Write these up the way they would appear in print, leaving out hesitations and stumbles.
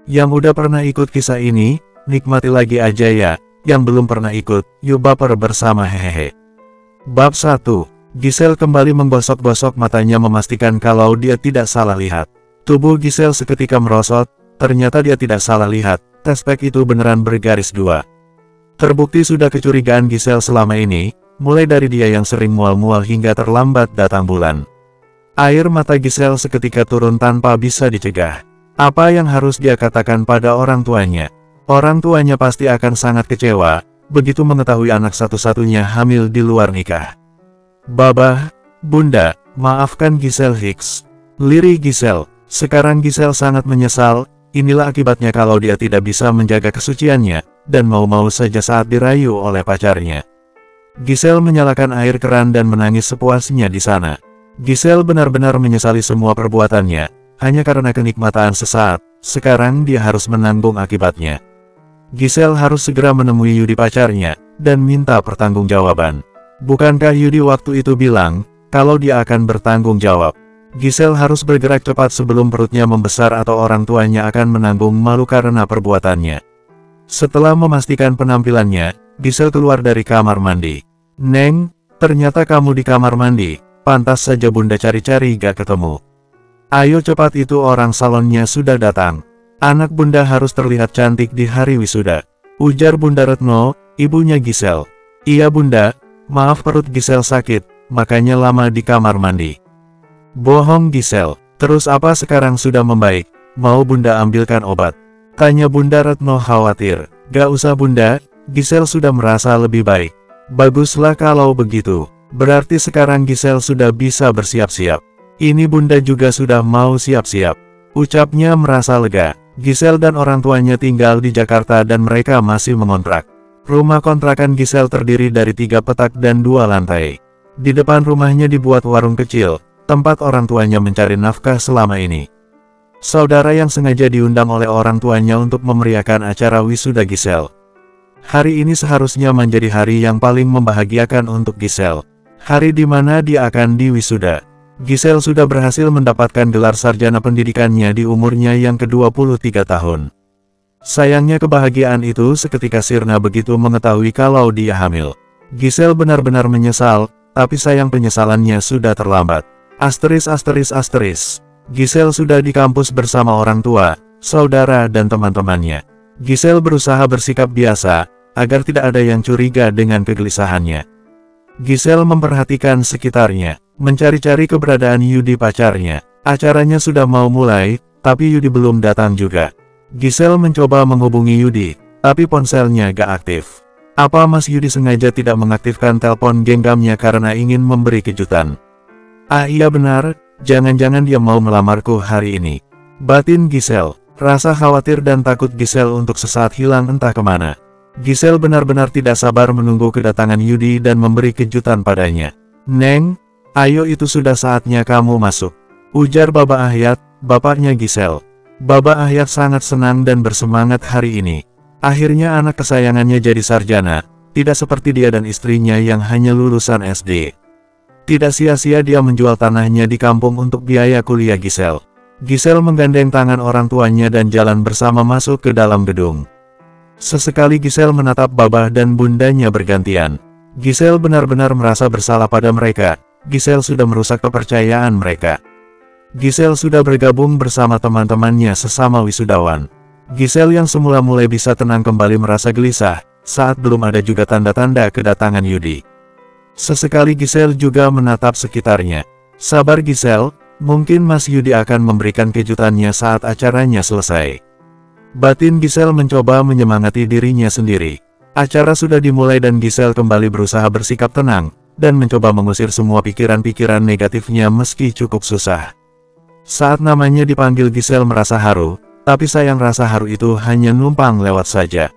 Yang udah pernah ikut kisah ini, nikmati lagi aja ya. Yang belum pernah ikut, yuk baper bersama hehehe. Bab 1. Giselle kembali menggosok-gosok matanya memastikan kalau dia tidak salah lihat. Tubuh Giselle seketika merosot, ternyata dia tidak salah lihat, tes pack itu beneran bergaris 2. Terbukti sudah kecurigaan Giselle selama ini, mulai dari dia yang sering mual-mual hingga terlambat datang bulan. Air mata Giselle seketika turun tanpa bisa dicegah. Apa yang harus dia katakan pada orang tuanya? Orang tuanya pasti akan sangat kecewa, begitu mengetahui anak satu-satunya hamil di luar nikah. Baba, Bunda, maafkan Giselle Hicks. Lirih Giselle. Sekarang Giselle sangat menyesal, inilah akibatnya kalau dia tidak bisa menjaga kesuciannya, dan mau-mau saja saat dirayu oleh pacarnya. Giselle menyalakan air keran dan menangis sepuasnya di sana. Giselle benar-benar menyesali semua perbuatannya, hanya karena kenikmatan sesaat, sekarang dia harus menanggung akibatnya. Giselle harus segera menemui Yudi pacarnya, dan minta pertanggungjawaban. Bukankah Yudi waktu itu bilang, kalau dia akan bertanggung jawab? Giselle harus bergerak cepat sebelum perutnya membesar atau orang tuanya akan menanggung malu karena perbuatannya. Setelah memastikan penampilannya, Giselle keluar dari kamar mandi. Neng, ternyata kamu di kamar mandi, pantas saja Bunda cari-cari gak ketemu. Ayo cepat, itu orang salonnya sudah datang. Anak Bunda harus terlihat cantik di hari wisuda, ujar Bunda Retno, ibunya Giselle. Iya Bunda. Maaf perut Giselle sakit, makanya lama di kamar mandi. Bohong Giselle, terus apa sekarang sudah membaik? Mau Bunda ambilkan obat? Tanya Bunda Retno khawatir. Gak usah Bunda, Giselle sudah merasa lebih baik. Baguslah kalau begitu, berarti sekarang Giselle sudah bisa bersiap-siap. Ini Bunda juga sudah mau siap-siap. Ucapnya merasa lega. Giselle dan orang tuanya tinggal di Jakarta dan mereka masih mengontrak. Rumah kontrakan Giselle terdiri dari 3 petak dan 2 lantai. Di depan rumahnya dibuat warung kecil, tempat orang tuanya mencari nafkah selama ini. Saudara yang sengaja diundang oleh orang tuanya untuk memeriahkan acara wisuda Giselle. Hari ini seharusnya menjadi hari yang paling membahagiakan untuk Giselle. Hari di mana dia akan diwisuda. Giselle sudah berhasil mendapatkan gelar sarjana pendidikannya di umurnya yang ke-23 tahun. Sayangnya kebahagiaan itu seketika sirna begitu mengetahui kalau dia hamil. Giselle benar-benar menyesal, tapi sayang penyesalannya sudah terlambat. Giselle sudah di kampus bersama orang tua, saudara dan teman-temannya. Giselle berusaha bersikap biasa, agar tidak ada yang curiga dengan kegelisahannya. Giselle memperhatikan sekitarnya, mencari-cari keberadaan Yudi pacarnya. Acaranya sudah mau mulai, tapi Yudi belum datang juga. Giselle mencoba menghubungi Yudi, tapi ponselnya gak aktif. Apa Mas Yudi sengaja tidak mengaktifkan telepon genggamnya karena ingin memberi kejutan? Ah iya benar, jangan-jangan dia mau melamarku hari ini. Batin Giselle, rasa khawatir dan takut Giselle untuk sesaat hilang entah kemana. Giselle benar-benar tidak sabar menunggu kedatangan Yudi dan memberi kejutan padanya. Neng, ayo itu sudah saatnya kamu masuk, ujar Baba Ahyat, bapaknya Giselle. Baba Ahyat sangat senang dan bersemangat hari ini. Akhirnya anak kesayangannya jadi sarjana, tidak seperti dia dan istrinya yang hanya lulusan SD. Tidak sia-sia dia menjual tanahnya di kampung untuk biaya kuliah Giselle. Giselle menggandeng tangan orang tuanya dan jalan bersama masuk ke dalam gedung. Sesekali Giselle menatap Baba dan bundanya bergantian. Giselle benar-benar merasa bersalah pada mereka. Giselle sudah merusak kepercayaan mereka. Giselle sudah bergabung bersama teman-temannya sesama wisudawan. Giselle yang semula mulai bisa tenang kembali merasa gelisah, saat belum ada juga tanda-tanda kedatangan Yudi. Sesekali Giselle juga menatap sekitarnya. Sabar Giselle, mungkin Mas Yudi akan memberikan kejutannya saat acaranya selesai. Batin Giselle mencoba menyemangati dirinya sendiri. Acara sudah dimulai dan Giselle kembali berusaha bersikap tenang, dan mencoba mengusir semua pikiran-pikiran negatifnya meski cukup susah. Saat namanya dipanggil Giselle merasa haru, tapi sayang rasa haru itu hanya numpang lewat saja.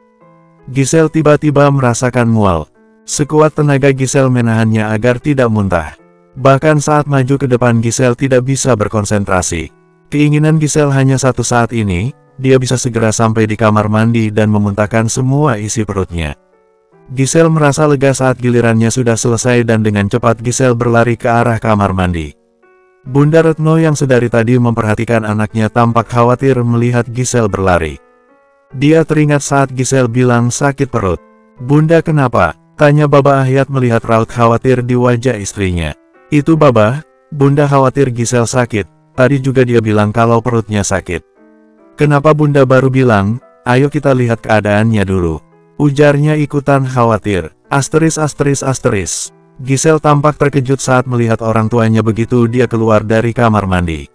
Giselle tiba-tiba merasakan mual. Sekuat tenaga Giselle menahannya agar tidak muntah. Bahkan saat maju ke depan Giselle tidak bisa berkonsentrasi. Keinginan Giselle hanya satu saat ini, dia bisa segera sampai di kamar mandi dan memuntahkan semua isi perutnya. Giselle merasa lega saat gilirannya sudah selesai dan dengan cepat Giselle berlari ke arah kamar mandi. Bunda Retno yang sedari tadi memperhatikan anaknya tampak khawatir melihat Giselle berlari. Dia teringat saat Giselle bilang sakit perut. "Bunda kenapa?" tanya Baba Ahyat melihat raut khawatir di wajah istrinya. "Itu Baba, Bunda khawatir Giselle sakit, tadi juga dia bilang kalau perutnya sakit." "Kenapa Bunda baru bilang? Ayo kita lihat keadaannya dulu," ujarnya ikutan khawatir. Giselle tampak terkejut saat melihat orang tuanya begitu dia keluar dari kamar mandi.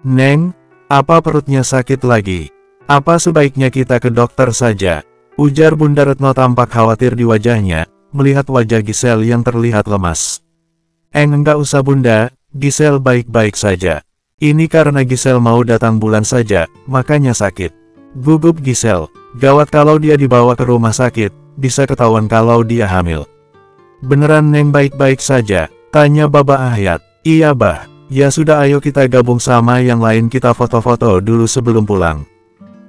"Neng, apa perutnya sakit lagi? Apa sebaiknya kita ke dokter saja?" ujar Bunda Retno tampak khawatir di wajahnya, melihat wajah Giselle yang terlihat lemas. Enggak usah Bunda, Giselle baik-baik saja. Ini karena Giselle mau datang bulan saja, makanya sakit," gugup Giselle. "Gawat kalau dia dibawa ke rumah sakit, bisa ketahuan kalau dia hamil." "Beneran Neng baik-baik saja?" tanya Baba Ahyat. "Iya Bah, ya sudah ayo kita gabung sama yang lain kita foto-foto dulu sebelum pulang."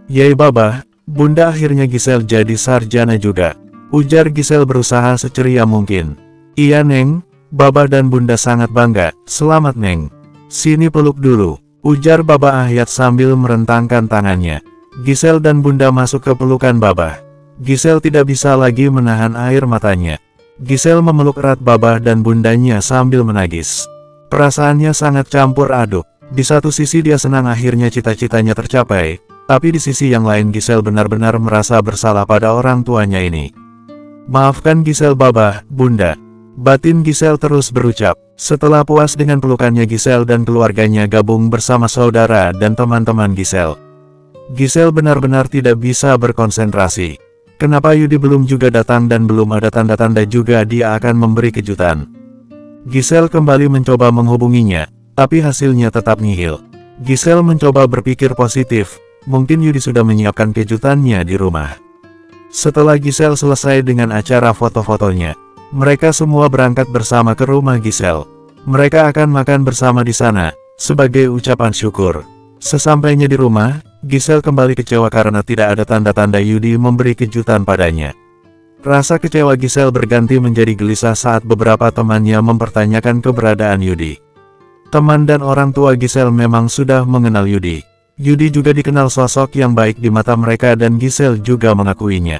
"Yey Baba, Bunda akhirnya Giselle jadi sarjana juga," ujar Giselle berusaha seceria mungkin. "Iya Neng, Baba dan Bunda sangat bangga, selamat Neng. Sini peluk dulu," ujar Baba Ahyat sambil merentangkan tangannya. Giselle dan Bunda masuk ke pelukan Baba. Giselle tidak bisa lagi menahan air matanya. Giselle memeluk erat Baba dan Bundanya sambil menangis. Perasaannya sangat campur aduk. Di satu sisi dia senang akhirnya cita-citanya tercapai, tapi di sisi yang lain Giselle benar-benar merasa bersalah pada orang tuanya ini. "Maafkan Giselle Baba, Bunda," batin Giselle terus berucap. Setelah puas dengan pelukannya Giselle dan keluarganya gabung bersama saudara dan teman-teman Giselle. Giselle benar-benar tidak bisa berkonsentrasi. Kenapa Yudi belum juga datang dan belum ada tanda-tanda juga dia akan memberi kejutan. Giselle kembali mencoba menghubunginya, tapi hasilnya tetap nihil. Giselle mencoba berpikir positif, mungkin Yudi sudah menyiapkan kejutannya di rumah. Setelah Giselle selesai dengan acara foto-fotonya, mereka semua berangkat bersama ke rumah Giselle. Mereka akan makan bersama di sana, sebagai ucapan syukur. Sesampainya di rumah, Giselle kembali kecewa karena tidak ada tanda-tanda Yudi memberi kejutan padanya. Rasa kecewa Giselle berganti menjadi gelisah saat beberapa temannya mempertanyakan keberadaan Yudi. Teman dan orang tua Giselle memang sudah mengenal Yudi. Yudi juga dikenal sosok yang baik di mata mereka dan Giselle juga mengakuinya.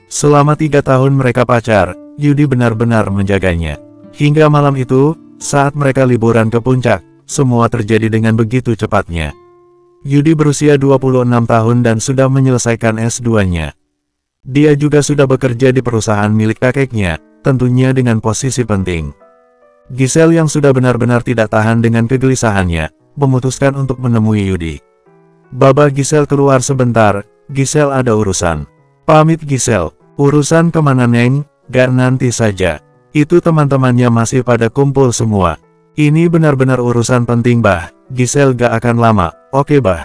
Selama 3 tahun mereka pacar, Yudi benar-benar menjaganya. Hingga malam itu, saat mereka liburan ke puncak, semua terjadi dengan begitu cepatnya. Yudi berusia 26 tahun dan sudah menyelesaikan S2-nya. Dia juga sudah bekerja di perusahaan milik kakeknya, tentunya dengan posisi penting. Giselle yang sudah benar-benar tidak tahan dengan kegelisahannya, memutuskan untuk menemui Yudi. Baba Giselle keluar sebentar, Giselle ada urusan. Pamit Giselle, urusan kemana Neng? Gak nanti saja. Itu teman-temannya masih pada kumpul semua. Ini benar-benar urusan penting Bah, Giselle gak akan lama, oke Bah?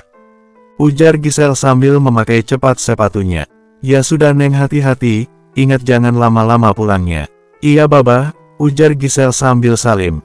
Ujar Giselle sambil memakai cepat sepatunya. Ya sudah Neng hati-hati, ingat jangan lama-lama pulangnya. Iya Baba, ujar Giselle sambil salim.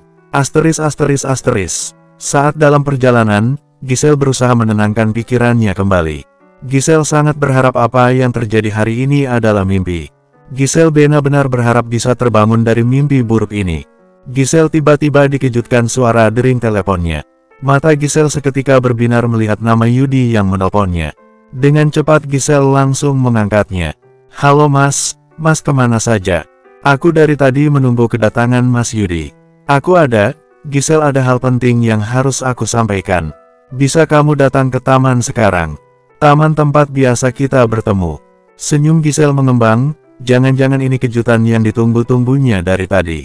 Saat dalam perjalanan, Giselle berusaha menenangkan pikirannya kembali. Giselle sangat berharap apa yang terjadi hari ini adalah mimpi. Giselle benar-benar berharap bisa terbangun dari mimpi buruk ini. Giselle tiba-tiba dikejutkan suara dering teleponnya. Mata Giselle seketika berbinar melihat nama Yudi yang menelponnya. Dengan cepat Giselle langsung mengangkatnya. Halo Mas, Mas kemana saja? Aku dari tadi menunggu kedatangan Mas Yudi. Aku ada, Giselle ada hal penting yang harus aku sampaikan. Bisa kamu datang ke taman sekarang? Taman tempat biasa kita bertemu. Senyum Giselle mengembang, jangan-jangan ini kejutan yang ditunggu-tunggunya dari tadi.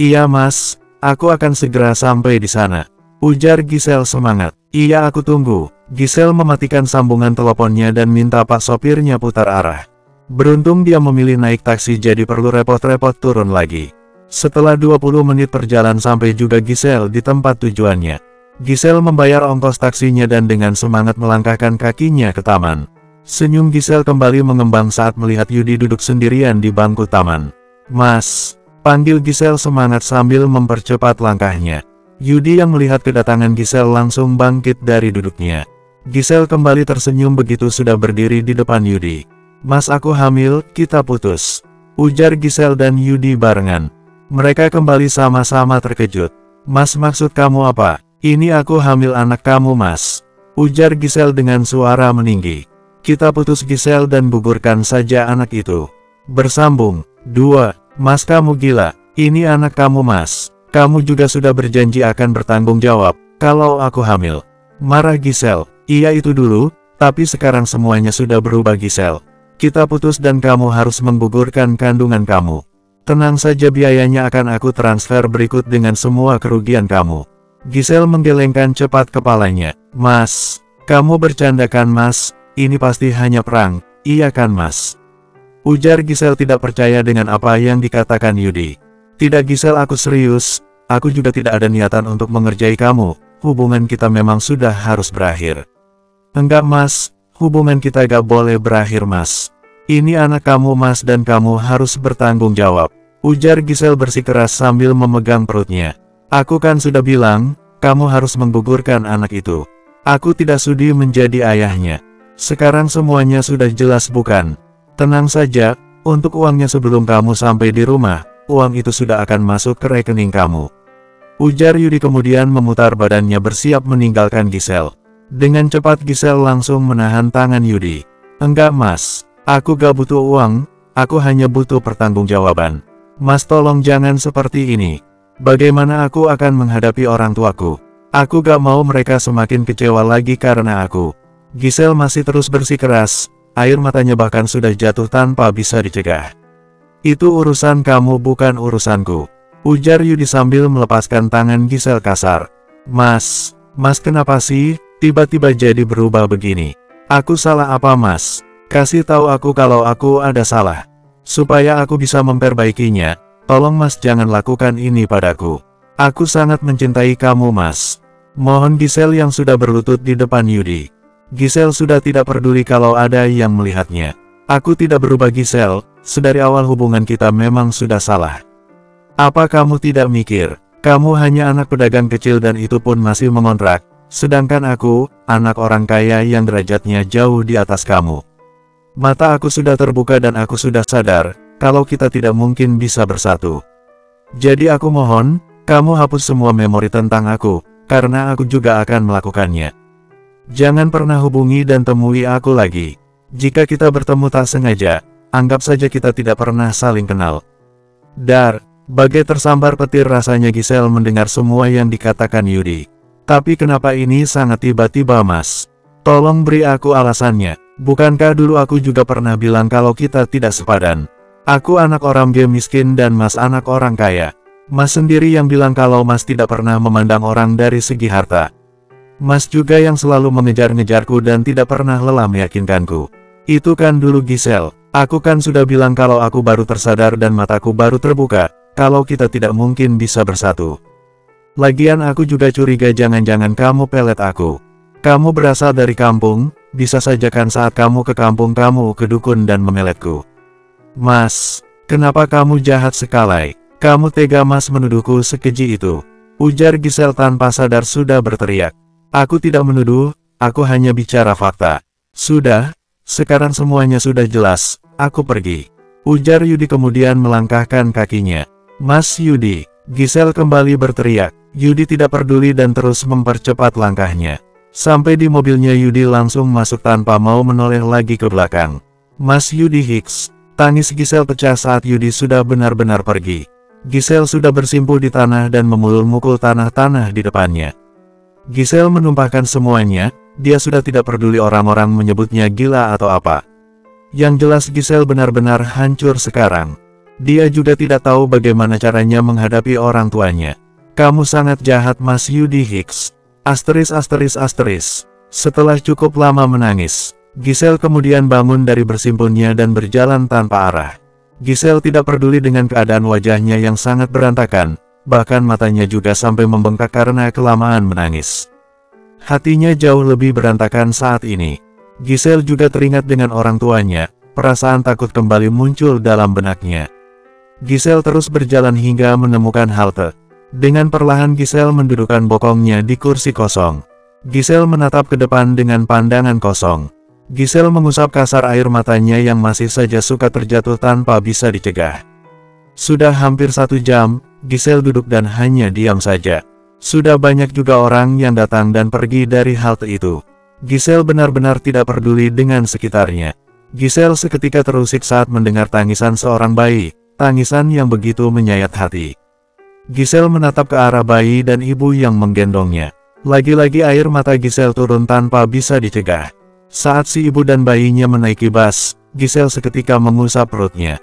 Iya Mas, aku akan segera sampai di sana. Ujar Giselle semangat. Iya aku tunggu. Giselle mematikan sambungan teleponnya dan minta pak sopirnya putar arah. Beruntung dia memilih naik taksi jadi perlu repot-repot turun lagi. Setelah 20 menit perjalanan sampai juga Giselle di tempat tujuannya. Giselle membayar ongkos taksinya dan dengan semangat melangkahkan kakinya ke taman. Senyum Giselle kembali mengembang saat melihat Yudi duduk sendirian di bangku taman. Mas, panggil Giselle semangat sambil mempercepat langkahnya. Yudi yang melihat kedatangan Giselle langsung bangkit dari duduknya. Giselle kembali tersenyum begitu sudah berdiri di depan Yudi. Mas aku hamil, kita putus. Ujar Giselle dan Yudi barengan. Mereka kembali sama-sama terkejut. Mas, maksud kamu apa? Ini aku hamil anak kamu, Mas. Ujar Giselle dengan suara meninggi. Kita putus, Giselle, dan gugurkan saja anak itu. Bersambung. 2. Mas, kamu gila. Ini anak kamu, Mas. Kamu juga sudah berjanji akan bertanggung jawab kalau aku hamil. Marah Giselle. Iya itu dulu, tapi sekarang semuanya sudah berubah, Giselle. Kita putus dan kamu harus menggugurkan kandungan kamu. Tenang saja, biayanya akan aku transfer berikut dengan semua kerugian kamu. Giselle menggelengkan cepat kepalanya. Mas, kamu bercanda kan, Mas? Ini pasti hanya perang, iya kan, Mas? Ujar Giselle tidak percaya dengan apa yang dikatakan Yudi. Tidak, Giselle, aku serius. Aku juga tidak ada niatan untuk mengerjai kamu. Hubungan kita memang sudah harus berakhir. Enggak, Mas. Hubungan kita gak boleh berakhir, Mas. Ini anak kamu, Mas, dan kamu harus bertanggung jawab. Ujar Giselle bersikeras sambil memegang perutnya. Aku kan sudah bilang, kamu harus menggugurkan anak itu. Aku tidak sudi menjadi ayahnya. Sekarang semuanya sudah jelas, bukan? Tenang saja, untuk uangnya sebelum kamu sampai di rumah, uang itu sudah akan masuk ke rekening kamu. Ujar Yudi kemudian memutar badannya bersiap meninggalkan Giselle. Dengan cepat Giselle langsung menahan tangan Yudi. Enggak, Mas. Aku gak butuh uang, aku hanya butuh pertanggungjawaban. Mas, tolong jangan seperti ini. Bagaimana aku akan menghadapi orang tuaku? Aku gak mau mereka semakin kecewa lagi karena aku. Giselle masih terus bersikeras, air matanya bahkan sudah jatuh tanpa bisa dicegah. Itu urusan kamu, bukan urusanku. Ujar Yudi sambil melepaskan tangan Giselle kasar. Mas kenapa sih, tiba-tiba jadi berubah begini? Aku salah apa, Mas? Kasih tahu aku kalau aku ada salah. Supaya aku bisa memperbaikinya, tolong Mas jangan lakukan ini padaku. Aku sangat mencintai kamu, Mas. Mohon Giselle yang sudah berlutut di depan Yudi. Giselle sudah tidak peduli kalau ada yang melihatnya. Aku tidak berubah, Giselle, sedari awal hubungan kita memang sudah salah. Apa kamu tidak mikir? Kamu hanya anak pedagang kecil dan itu pun masih mengontrak. Sedangkan aku, anak orang kaya yang derajatnya jauh di atas kamu. Mata aku sudah terbuka dan aku sudah sadar, kalau kita tidak mungkin bisa bersatu. Jadi aku mohon, kamu hapus semua memori tentang aku, karena aku juga akan melakukannya. Jangan pernah hubungi dan temui aku lagi. Jika kita bertemu tak sengaja, anggap saja kita tidak pernah saling kenal. Dar, bagai tersambar petir rasanya Giselle mendengar semua yang dikatakan Yudi. Tapi kenapa ini sangat tiba-tiba, Mas? Tolong beri aku alasannya. Bukankah dulu aku juga pernah bilang kalau kita tidak sepadan? Aku anak orang miskin dan Mas anak orang kaya. Mas sendiri yang bilang kalau Mas tidak pernah memandang orang dari segi harta. Mas juga yang selalu mengejar-ngejarku dan tidak pernah lelah meyakinkanku. Itu kan dulu, Giselle. Aku kan sudah bilang kalau aku baru tersadar dan mataku baru terbuka, kalau kita tidak mungkin bisa bersatu. Lagian aku juga curiga jangan-jangan kamu pelet aku. Kamu berasal dari kampung, bisa saja kan saat kamu ke kampung kamu ke dukun dan memeletku. Mas, kenapa kamu jahat sekali? Kamu tega, Mas, menuduhku sekeji itu. Ujar Giselle tanpa sadar sudah berteriak. Aku tidak menuduh, aku hanya bicara fakta. Sudah, sekarang semuanya sudah jelas, aku pergi. Ujar Yudi kemudian melangkahkan kakinya. Mas Yudi, Giselle kembali berteriak. Yudi tidak peduli dan terus mempercepat langkahnya. Sampai di mobilnya Yudi langsung masuk tanpa mau menoleh lagi ke belakang. Mas Yudi Hicks, tangis Giselle pecah saat Yudi sudah benar-benar pergi. Giselle sudah bersimpuh di tanah dan memukul tanah-tanah di depannya. Giselle menumpahkan semuanya, dia sudah tidak peduli orang-orang menyebutnya gila atau apa. Yang jelas Giselle benar-benar hancur sekarang. Dia juga tidak tahu bagaimana caranya menghadapi orang tuanya. Kamu sangat jahat, Mas Yudi Hicks. Asteris. Setelah cukup lama menangis, Giselle kemudian bangun dari bersimpunnya dan berjalan tanpa arah. Giselle tidak peduli dengan keadaan wajahnya yang sangat berantakan, bahkan matanya juga sampai membengkak karena kelamaan menangis. Hatinya jauh lebih berantakan saat ini. Giselle juga teringat dengan orang tuanya, perasaan takut kembali muncul dalam benaknya. Giselle terus berjalan hingga menemukan halte. Dengan perlahan Giselle mendudukkan bokongnya di kursi kosong. Giselle menatap ke depan dengan pandangan kosong. Giselle mengusap kasar air matanya yang masih saja suka terjatuh tanpa bisa dicegah. Sudah hampir 1 jam, Giselle duduk dan hanya diam saja. Sudah banyak juga orang yang datang dan pergi dari halte itu. Giselle benar-benar tidak peduli dengan sekitarnya. Giselle seketika terusik saat mendengar tangisan seorang bayi, tangisan yang begitu menyayat hati. Giselle menatap ke arah bayi dan ibu yang menggendongnya. Lagi-lagi air mata Giselle turun tanpa bisa dicegah. Saat si ibu dan bayinya menaiki bus, Giselle seketika mengusap perutnya.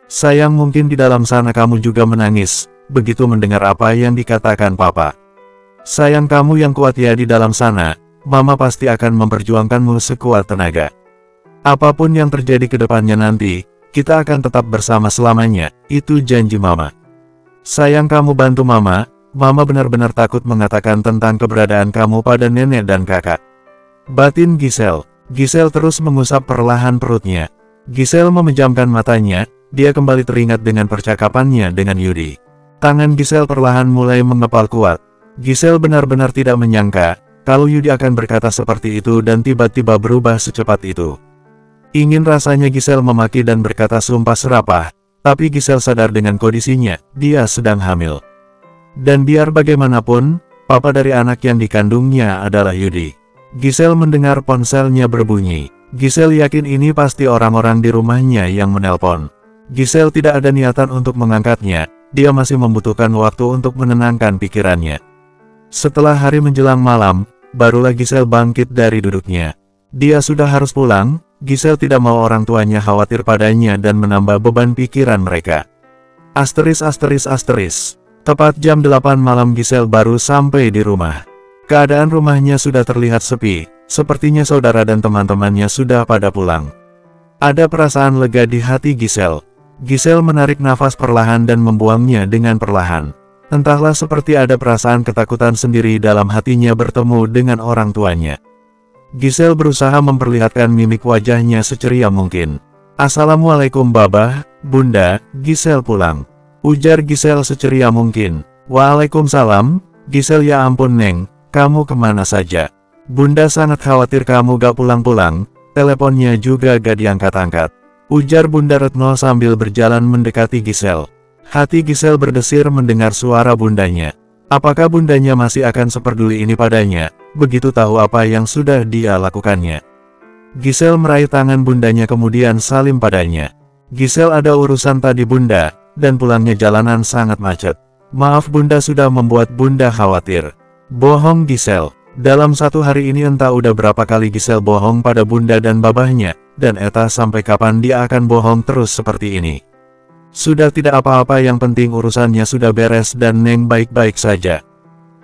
Sayang, mungkin di dalam sana kamu juga menangis, begitu mendengar apa yang dikatakan papa. Sayang, kamu yang kuat ya di dalam sana, mama pasti akan memperjuangkanmu sekuat tenaga. Apapun yang terjadi ke depannya nanti, kita akan tetap bersama selamanya, itu janji mama. Sayang, kamu bantu mama, mama benar-benar takut mengatakan tentang keberadaan kamu pada nenek dan kakak. Batin Giselle. Giselle terus mengusap perlahan perutnya. Giselle memejamkan matanya, dia kembali teringat dengan percakapannya dengan Yudi. Tangan Giselle perlahan mulai mengepal kuat. Giselle benar-benar tidak menyangka, kalau Yudi akan berkata seperti itu dan tiba-tiba berubah secepat itu. Ingin rasanya Giselle memaki dan berkata sumpah serapah, tapi Giselle sadar dengan kondisinya, dia sedang hamil. Dan biar bagaimanapun, papa dari anak yang dikandungnya adalah Yudi. Giselle mendengar ponselnya berbunyi. Giselle yakin ini pasti orang-orang di rumahnya yang menelpon. Giselle tidak ada niatan untuk mengangkatnya, dia masih membutuhkan waktu untuk menenangkan pikirannya. Setelah hari menjelang malam, barulah Giselle bangkit dari duduknya. Dia sudah harus pulang, Giselle tidak mau orang tuanya khawatir padanya dan menambah beban pikiran mereka. Asteris. Tepat jam 8 malam Giselle baru sampai di rumah. Keadaan rumahnya sudah terlihat sepi, sepertinya saudara dan teman-temannya sudah pada pulang. Ada perasaan lega di hati Giselle. Giselle menarik nafas perlahan dan membuangnya dengan perlahan. Entahlah, seperti ada perasaan ketakutan sendiri dalam hatinya bertemu dengan orang tuanya. Giselle berusaha memperlihatkan mimik wajahnya seceria mungkin. Assalamualaikum Babah, Bunda, Giselle pulang. Ujar Giselle seceria mungkin. Waalaikumsalam, Giselle. Ya ampun Neng, kamu kemana saja? Bunda sangat khawatir kamu gak pulang-pulang, teleponnya juga gak diangkat-angkat. Ujar Bunda Retno sambil berjalan mendekati Giselle. Hati Giselle berdesir mendengar suara bundanya. Apakah bundanya masih akan seperduli ini padanya, begitu tahu apa yang sudah dia lakukannya? Giselle meraih tangan bundanya kemudian salim padanya. Giselle, ada urusan tadi Bunda, dan pulangnya jalanan sangat macet. Maaf Bunda sudah membuat Bunda khawatir. Bohong Giselle. Dalam satu hari ini entah udah berapa kali Giselle bohong pada Bunda dan babahnya, dan eta sampai kapan dia akan bohong terus seperti ini. Sudah tidak apa-apa, yang penting urusannya sudah beres dan Neng baik-baik saja.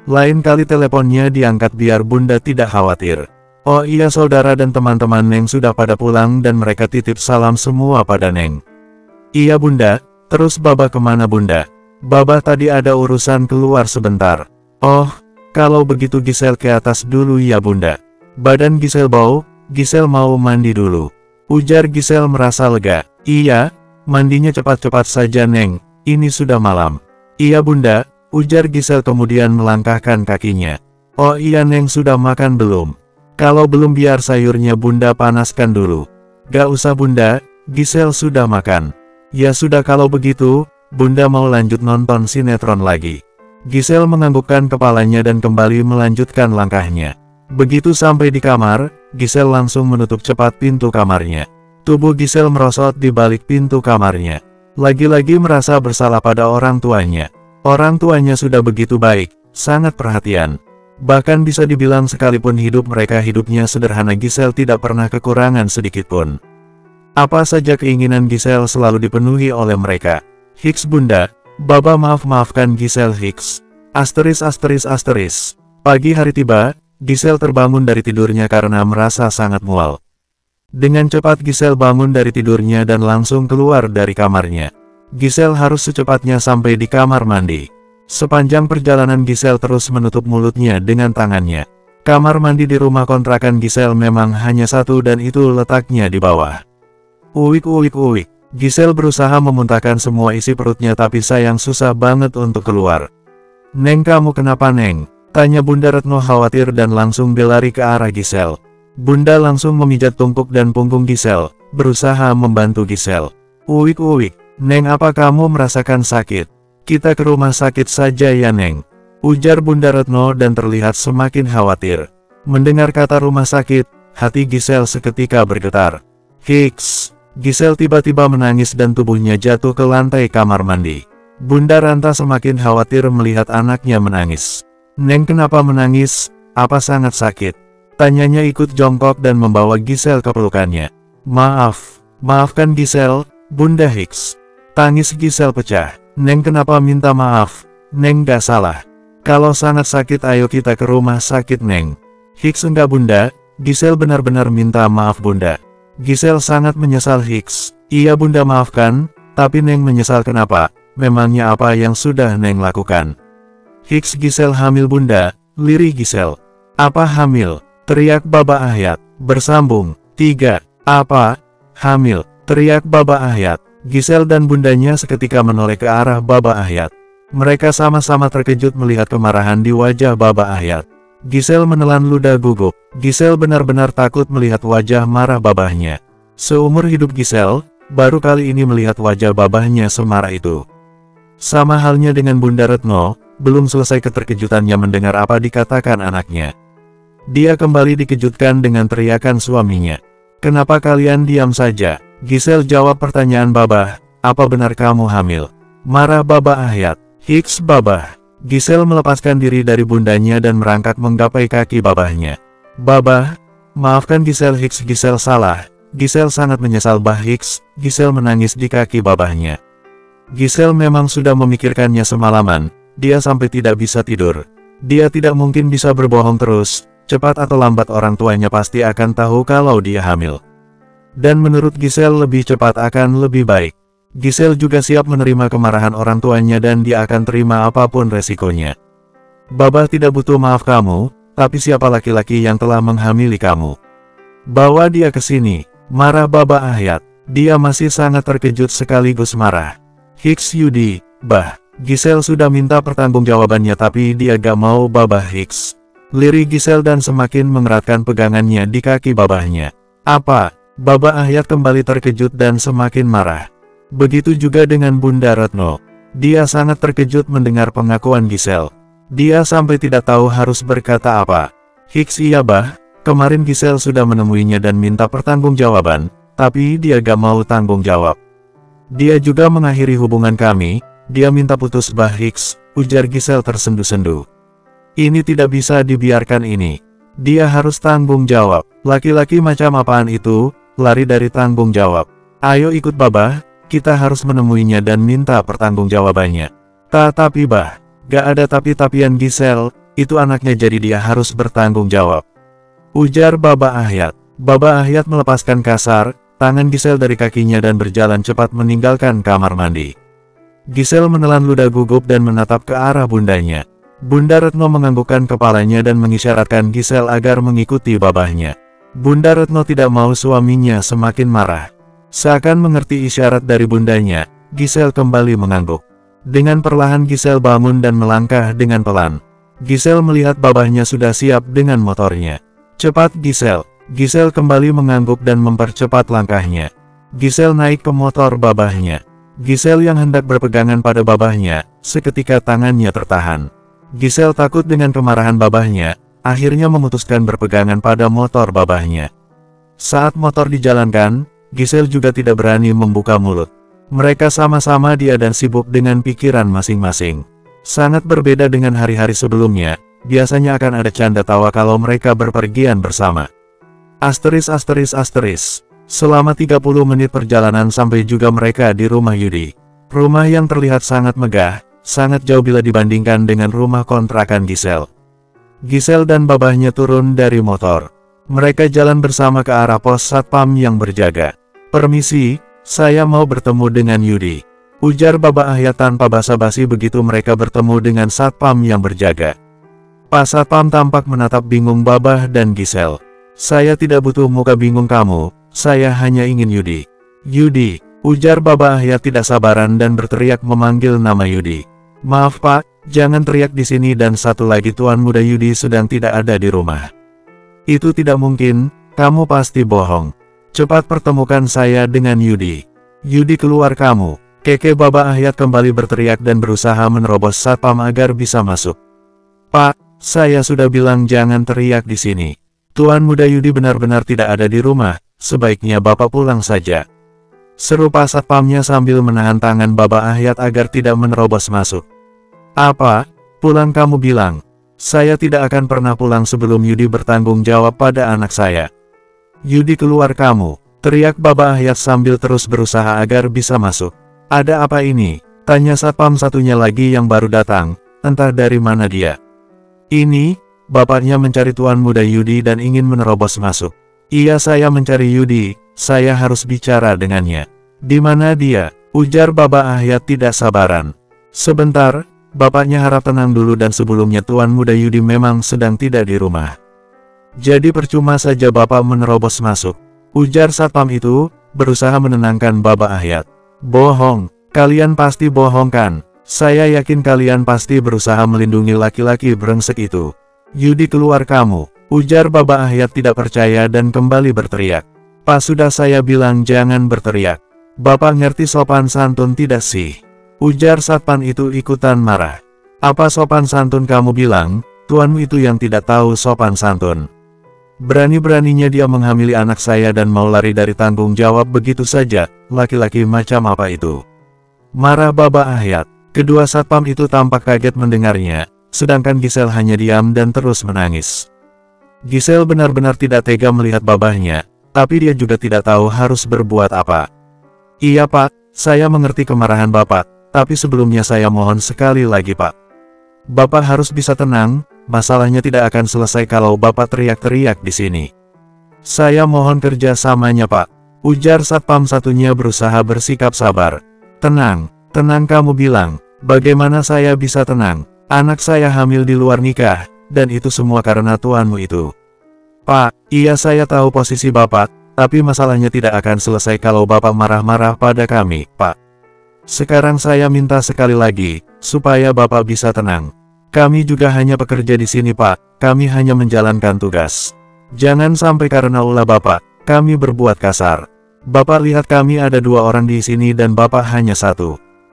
Lain kali teleponnya diangkat biar Bunda tidak khawatir. Oh iya, saudara dan teman-teman Neng sudah pada pulang dan mereka titip salam semua pada Neng. Iya Bunda, terus Babah kemana Bunda? Babah tadi ada urusan keluar sebentar. Oh, kalau begitu Giselle ke atas dulu ya Bunda. Badan Giselle bau, Giselle mau mandi dulu. Ujar Giselle merasa lega. Iya, mandinya cepat-cepat saja Neng, ini sudah malam. Iya Bunda, ujar Giselle kemudian melangkahkan kakinya. Oh iya Neng, sudah makan belum? Kalau belum biar sayurnya Bunda panaskan dulu. Gak usah Bunda, Giselle sudah makan. Ya sudah kalau begitu, Bunda mau lanjut nonton sinetron lagi. Giselle menganggukkan kepalanya dan kembali melanjutkan langkahnya. Begitu sampai di kamar, Giselle langsung menutup cepat pintu kamarnya. Tubuh Giselle merosot di balik pintu kamarnya. Lagi-lagi merasa bersalah pada orang tuanya. Orang tuanya sudah begitu baik, sangat perhatian. Bahkan bisa dibilang sekalipun hidup mereka hidupnya sederhana, Giselle tidak pernah kekurangan sedikitpun. Apa saja keinginan Giselle selalu dipenuhi oleh mereka. Hiks Bunda, Baba maafkan Giselle Hiks. Asteris. Pagi hari tiba, Giselle terbangun dari tidurnya karena merasa sangat mual. Dengan cepat Giselle bangun dari tidurnya dan langsung keluar dari kamarnya. Giselle harus secepatnya sampai di kamar mandi. Sepanjang perjalanan Giselle terus menutup mulutnya dengan tangannya. Kamar mandi di rumah kontrakan Giselle memang hanya satu dan itu letaknya di bawah. Uwik. Giselle berusaha memuntahkan semua isi perutnya tapi sayang susah banget untuk keluar. Neng, kamu kenapa Neng? Tanya Bunda Retno khawatir dan langsung berlari ke arah Giselle. Bunda langsung memijat tungkuk dan punggung Giselle, berusaha membantu Giselle. Uwik, Neng, apa kamu merasakan sakit? Kita ke rumah sakit saja ya Neng. ujar Bunda Retno dan terlihat semakin khawatir. Mendengar kata rumah sakit, hati Gisel seketika bergetar. Hiks! Gisel tiba-tiba menangis dan tubuhnya jatuh ke lantai kamar mandi. Bunda Ranta semakin khawatir melihat anaknya menangis. Neng, kenapa menangis? Apa sangat sakit? Tanyanya ikut jongkok dan membawa Gisel ke pelukannya. Maafkan Gisel, Bunda Hiks. Tangis Gisel pecah. Neng, kenapa minta maaf? Neng gak salah. Kalau sangat sakit ayo kita ke rumah sakit, Neng. Hiks, enggak Bunda, Gisel benar-benar minta maaf Bunda. Gisel sangat menyesal. Hiks, iya Bunda maafkan, tapi Neng menyesal kenapa? Memangnya apa yang sudah Neng lakukan? Hiks, Gisel hamil Bunda, lirih Gisel. Apa hamil? Teriak Baba Ahyat. Bersambung. 3. Apa? Hamil? Teriak Baba Ahyat. Gisel dan bundanya seketika menoleh ke arah Baba Ahyat. Mereka sama-sama terkejut melihat kemarahan di wajah Baba Ahyat. Gisel menelan ludah gugup. Gisel benar-benar takut melihat wajah marah babahnya. Seumur hidup Gisel, baru kali ini melihat wajah babahnya semarah itu. Sama halnya dengan Bunda Retno, belum selesai keterkejutannya mendengar apa dikatakan anaknya. Dia kembali dikejutkan dengan teriakan suaminya. Kenapa kalian diam saja? Gisel jawab pertanyaan Babah, apa benar kamu hamil? Marah Baba Ahyat. Hiks, Babah. Gisel melepaskan diri dari bundanya dan merangkak menggapai kaki babahnya. Babah, maafkan Gisel. Hiks, Gisel salah. Gisel sangat menyesal. Bah Hiks, Gisel menangis di kaki babahnya. Gisel memang sudah memikirkannya semalaman, dia sampai tidak bisa tidur. Dia tidak mungkin bisa berbohong terus, cepat atau lambat orang tuanya pasti akan tahu kalau dia hamil. Dan menurut Gisel lebih cepat akan lebih baik. Gisel juga siap menerima kemarahan orang tuanya dan dia akan terima apapun resikonya. Babah tidak butuh maaf kamu, tapi siapa laki-laki yang telah menghamili kamu? Bawa dia ke sini, marah Baba Ahyat. Dia masih sangat terkejut sekaligus marah. Hiks, Yudi, Bah. Gisel sudah minta pertanggungjawabannya tapi dia gak mau. Babah Hiks. Lirih Gisel dan semakin mengeratkan pegangannya di kaki babahnya. Apa? Baba Ahyat kembali terkejut dan semakin marah. Begitu juga dengan Bunda Retno. Dia sangat terkejut mendengar pengakuan Gisel. Dia sampai tidak tahu harus berkata apa. Hiks, iya Bah, kemarin Gisel sudah menemuinya dan minta pertanggungjawaban, tapi dia gak mau tanggung jawab. Dia juga mengakhiri hubungan kami, dia minta putus. Bah Hiks, ujar Gisel tersendu-sendu. Ini tidak bisa dibiarkan ini. Dia harus tanggung jawab. Laki-laki macam apaan itu, lari dari tanggung jawab. Ayo ikut Babah, kita harus menemuinya dan minta pertanggungjawabannya. Tapi Bah, gak ada tapi-tapian Gisel, itu anaknya jadi dia harus bertanggung jawab. Ujar Baba Ahyat. Baba Ahyat melepaskan kasar tangan Gisel dari kakinya dan berjalan cepat meninggalkan kamar mandi. Gisel menelan ludah gugup dan menatap ke arah bundanya. Bunda Retno menganggukkan kepalanya dan mengisyaratkan Gisel agar mengikuti babahnya. Bunda Retno tidak mau suaminya semakin marah. Seakan mengerti isyarat dari bundanya, Gisel kembali mengangguk. Dengan perlahan Gisel bangun dan melangkah dengan pelan. Gisel melihat babahnya sudah siap dengan motornya. Cepat Gisel. Gisel kembali mengangguk dan mempercepat langkahnya. Gisel naik ke motor babahnya. Gisel yang hendak berpegangan pada babahnya, seketika tangannya tertahan. Gisel takut dengan kemarahan babahnya, akhirnya memutuskan berpegangan pada motor babahnya. Saat motor dijalankan, Gisel juga tidak berani membuka mulut. Mereka sama-sama dia dan sibuk dengan pikiran masing-masing. Sangat berbeda dengan hari-hari sebelumnya, biasanya akan ada canda tawa kalau mereka berpergian bersama. Selama 30 menit perjalanan sampai juga mereka di rumah Yudi. Rumah yang terlihat sangat megah, sangat jauh bila dibandingkan dengan rumah kontrakan Gisel. Gisel dan babahnya turun dari motor. Mereka jalan bersama ke arah pos satpam yang berjaga. Permisi, saya mau bertemu dengan Yudi. Ujar Baba Ahyat tanpa basa-basi begitu mereka bertemu dengan satpam yang berjaga. Pak Satpam tampak menatap bingung Babah dan Gisel. Saya tidak butuh muka bingung kamu, saya hanya ingin Yudi. Yudi, ujar Baba Ahyat tidak sabaran dan berteriak memanggil nama Yudi. Maaf Pak, jangan teriak di sini dan satu lagi Tuan Muda Yudi sedang tidak ada di rumah. Itu tidak mungkin, kamu pasti bohong. Cepat pertemukan saya dengan Yudi. Yudi keluar kamu. Keke Baba Ahyat kembali berteriak dan berusaha menerobos satpam agar bisa masuk. Pak, saya sudah bilang jangan teriak di sini. Tuan Muda Yudi benar-benar tidak ada di rumah, sebaiknya Bapak pulang saja. Seru Pak Satpamnya sambil menahan tangan Baba Ahyat agar tidak menerobos masuk. Apa? Pulang kamu bilang? Saya tidak akan pernah pulang sebelum Yudi bertanggung jawab pada anak saya. Yudi keluar kamu, teriak Baba Ahyat sambil terus berusaha agar bisa masuk. Ada apa ini? Tanya Satpam satunya lagi yang baru datang, entah dari mana dia. Ini, bapaknya mencari Tuan Muda Yudi dan ingin menerobos masuk. Iya, saya mencari Yudi, saya harus bicara dengannya. Di mana dia? Ujar Baba Ahyat tidak sabaran. Sebentar, bapaknya harap tenang dulu dan sebelumnya Tuan Muda Yudi memang sedang tidak di rumah. Jadi percuma saja Bapak menerobos masuk. Ujar Satpam itu, berusaha menenangkan Baba Ahyat. Bohong, kalian pasti bohong kan? Saya yakin kalian pasti berusaha melindungi laki-laki brengsek itu. Yudi keluar kamu, ujar Baba Ahyat tidak percaya dan kembali berteriak. Pak, sudah saya bilang jangan berteriak. Bapak ngerti sopan santun tidak sih? Ujar Satpam itu ikutan marah. Apa sopan santun kamu bilang? Tuanmu itu yang tidak tahu sopan santun. Berani-beraninya dia menghamili anak saya dan mau lari dari tanggung jawab begitu saja, laki-laki macam apa itu? Marah Baba Ahyat. Kedua Satpam itu tampak kaget mendengarnya, sedangkan Gisel hanya diam dan terus menangis. Gisel benar-benar tidak tega melihat babahnya, tapi dia juga tidak tahu harus berbuat apa. Iya Pak, saya mengerti kemarahan Bapak, tapi sebelumnya saya mohon sekali lagi Pak. Bapak harus bisa tenang, masalahnya tidak akan selesai kalau Bapak teriak-teriak di sini. Saya mohon kerjasamanya Pak, ujar Satpam satunya berusaha bersikap sabar. Tenang, tenang kamu bilang, bagaimana saya bisa tenang? Anak saya hamil di luar nikah, dan itu semua karena tuanmu itu. Pak, iya saya tahu posisi Bapak, tapi masalahnya tidak akan selesai kalau Bapak marah-marah pada kami, Pak. Sekarang saya minta sekali lagi, supaya Bapak bisa tenang. Kami juga hanya pekerja di sini Pak, kami hanya menjalankan tugas. Jangan sampai karena ulah Bapak, kami berbuat kasar. Bapak lihat kami ada 2 orang di sini dan Bapak hanya 1.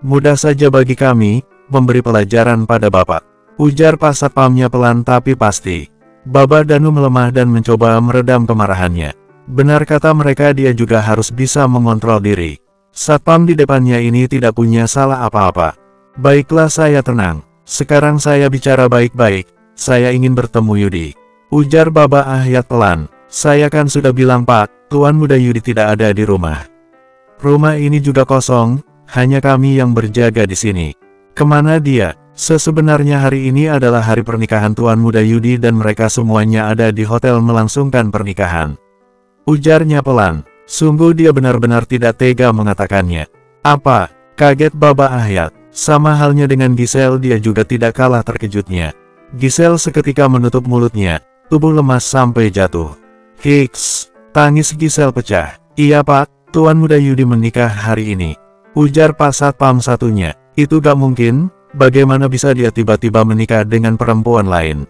Mudah saja bagi kami, memberi pelajaran pada Bapak. Ujar Pak Satpamnya pelan tapi pasti. Baba Danu melemah dan mencoba meredam kemarahannya. Benar kata mereka, dia juga harus bisa mengontrol diri. Satpam di depannya ini tidak punya salah apa-apa. Baiklah saya tenang. Sekarang saya bicara baik-baik. Saya ingin bertemu Yudi. Ujar Baba Ahyat pelan. Saya kan sudah bilang Pak, Tuan Muda Yudi tidak ada di rumah. Rumah ini juga kosong, hanya kami yang berjaga di sini. Kemana dia? Sebenarnya hari ini adalah hari pernikahan Tuan Muda Yudi dan mereka semuanya ada di hotel melangsungkan pernikahan. Ujarnya pelan. Sungguh dia benar-benar tidak tega mengatakannya. Apa? Kaget Baba Ahyat. Sama halnya dengan Gisel, dia juga tidak kalah terkejutnya. Gisel seketika menutup mulutnya, tubuh lemas sampai jatuh. Hiks! Tangis Gisel pecah. Iya Pak, Tuan Muda Yudi menikah hari ini. Ujar Pak Satpam satunya. Itu gak mungkin, bagaimana bisa dia tiba-tiba menikah dengan perempuan lain?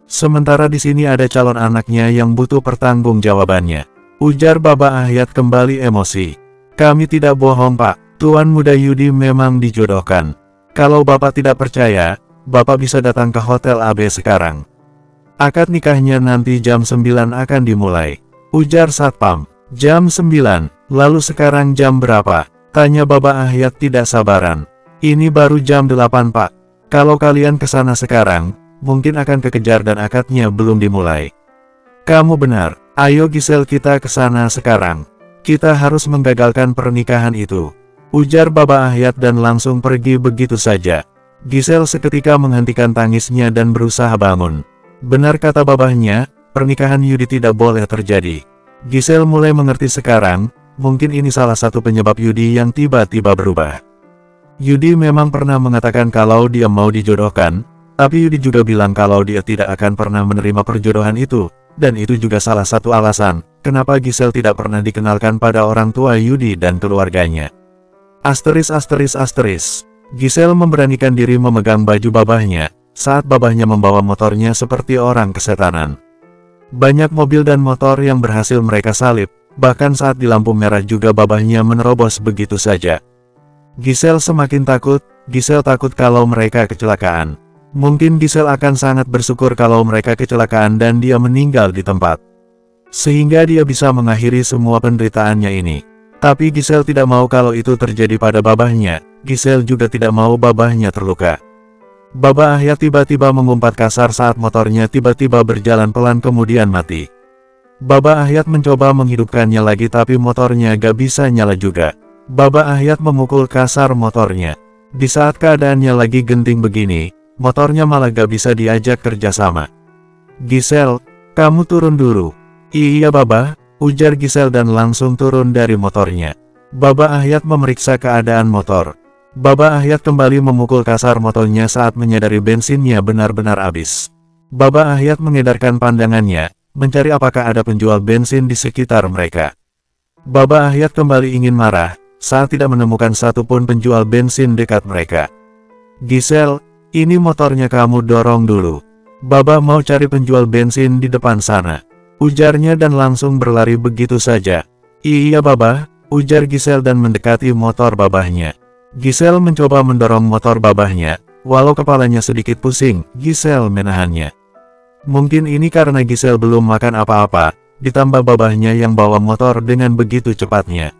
Sementara di sini ada calon anaknya yang butuh pertanggungjawabannya. Ujar Baba Ahyat kembali emosi. Kami tidak bohong Pak, Tuan Muda Yudi memang dijodohkan. Kalau Bapak tidak percaya, Bapak bisa datang ke Hotel AB sekarang. Akad nikahnya nanti jam 9 akan dimulai. Ujar Satpam. Jam 9, lalu sekarang jam berapa? Tanya Baba Ahyat tidak sabaran. Ini baru jam 8 Pak. Kalau kalian ke sana sekarang, mungkin akan kekejar dan akadnya belum dimulai. Kamu benar. Ayo Gisel kita ke sana sekarang. Kita harus menggagalkan pernikahan itu. Ujar Baba Ahyat dan langsung pergi begitu saja. Gisel seketika menghentikan tangisnya dan berusaha bangun. Benar kata babahnya, pernikahan Yudi tidak boleh terjadi. Gisel mulai mengerti sekarang, mungkin ini salah satu penyebab Yudi yang tiba-tiba berubah. Yudi memang pernah mengatakan kalau dia mau dijodohkan, tapi Yudi juga bilang kalau dia tidak akan pernah menerima perjodohan itu. Dan itu juga salah satu alasan, kenapa Gisel tidak pernah dikenalkan pada orang tua Yudi dan keluarganya. Asteris. Gisel memberanikan diri memegang baju babahnya, saat babahnya membawa motornya seperti orang kesetanan. Banyak mobil dan motor yang berhasil mereka salib, bahkan saat di lampu merah juga babahnya menerobos begitu saja. Gisel semakin takut, Gisel takut kalau mereka kecelakaan. Mungkin Giselle akan sangat bersyukur kalau mereka kecelakaan dan dia meninggal di tempat. Sehingga dia bisa mengakhiri semua penderitaannya ini. Tapi Giselle tidak mau kalau itu terjadi pada babahnya. Giselle juga tidak mau babahnya terluka. Baba Ahyat tiba-tiba mengumpat kasar saat motornya tiba-tiba berjalan pelan kemudian mati. Baba Ahyat mencoba menghidupkannya lagi tapi motornya gak bisa nyala juga. Baba Ahyat memukul kasar motornya. Di saat keadaannya lagi genting begini, motornya malah gak bisa diajak kerjasama. Giselle, kamu turun dulu. Iya Baba, ujar Giselle dan langsung turun dari motornya. Baba Ahyat memeriksa keadaan motor. Baba Ahyat kembali memukul kasar motornya saat menyadari bensinnya benar-benar habis. Baba Ahyat mengedarkan pandangannya, mencari apakah ada penjual bensin di sekitar mereka. Baba Ahyat kembali ingin marah, saat tidak menemukan satupun penjual bensin dekat mereka. Giselle, ini motornya kamu dorong dulu. Baba mau cari penjual bensin di depan sana. Ujarnya dan langsung berlari begitu saja. Iya Baba, ujar Giselle dan mendekati motor babahnya. Giselle mencoba mendorong motor babahnya, walau kepalanya sedikit pusing, Giselle menahannya. Mungkin ini karena Giselle belum makan apa-apa, ditambah babahnya yang bawa motor dengan begitu cepatnya.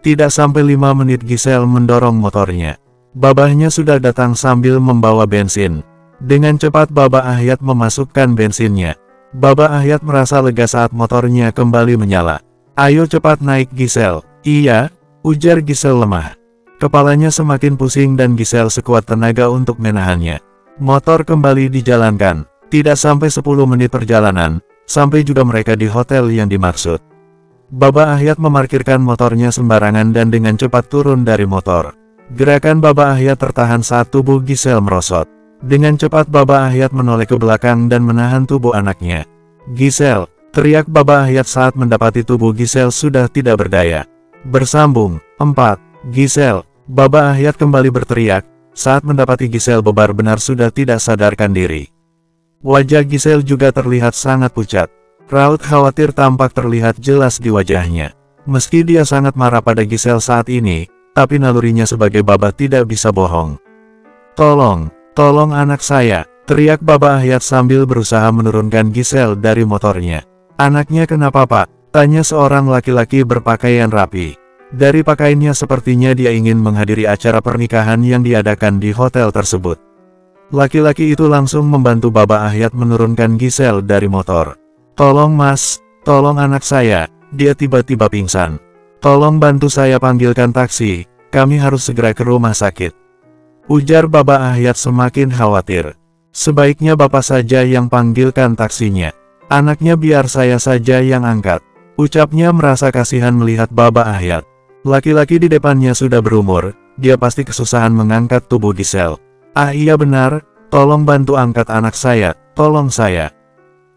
Tidak sampai 5 menit Giselle mendorong motornya. Babahnya sudah datang sambil membawa bensin. Dengan cepat Baba Ahyat memasukkan bensinnya. Baba Ahyat merasa lega saat motornya kembali menyala. Ayo cepat naik Giselle. Iya, ujar Giselle lemah. Kepalanya semakin pusing dan Giselle sekuat tenaga untuk menahannya. Motor kembali dijalankan. Tidak sampai 10 menit perjalanan, sampai juga mereka di hotel yang dimaksud. Baba Ahyat memarkirkan motornya sembarangan dan dengan cepat turun dari motor. Gerakan Baba Ahyat tertahan saat tubuh Giselle merosot. Dengan cepat Baba Ahyat menoleh ke belakang dan menahan tubuh anaknya. Giselle, teriak Baba Ahyat saat mendapati tubuh Giselle sudah tidak berdaya. Bersambung, 4. Giselle, Baba Ahyat kembali berteriak, saat mendapati Giselle benar-benar sudah tidak sadarkan diri. Wajah Giselle juga terlihat sangat pucat. Raut khawatir tampak terlihat jelas di wajahnya. Meski dia sangat marah pada Giselle saat ini, tapi nalurinya sebagai baba tidak bisa bohong. Tolong anak saya, teriak Baba Ahyat sambil berusaha menurunkan Giselle dari motornya. Anaknya kenapa Pak? Tanya seorang laki-laki berpakaian rapi. Dari pakaiannya sepertinya dia ingin menghadiri acara pernikahan yang diadakan di hotel tersebut. Laki-laki itu langsung membantu Baba Ahyat menurunkan Giselle dari motor. Tolong mas, tolong anak saya, dia tiba-tiba pingsan. Tolong bantu saya panggilkan taksi, kami harus segera ke rumah sakit. Ujar Baba Ahyat semakin khawatir. Sebaiknya bapak saja yang panggilkan taksinya. Anaknya biar saya saja yang angkat. Ucapnya merasa kasihan melihat Baba Ahyat. Laki-laki di depannya sudah berumur, dia pasti kesusahan mengangkat tubuh Giselle. Ah iya benar, tolong bantu angkat anak saya, tolong saya.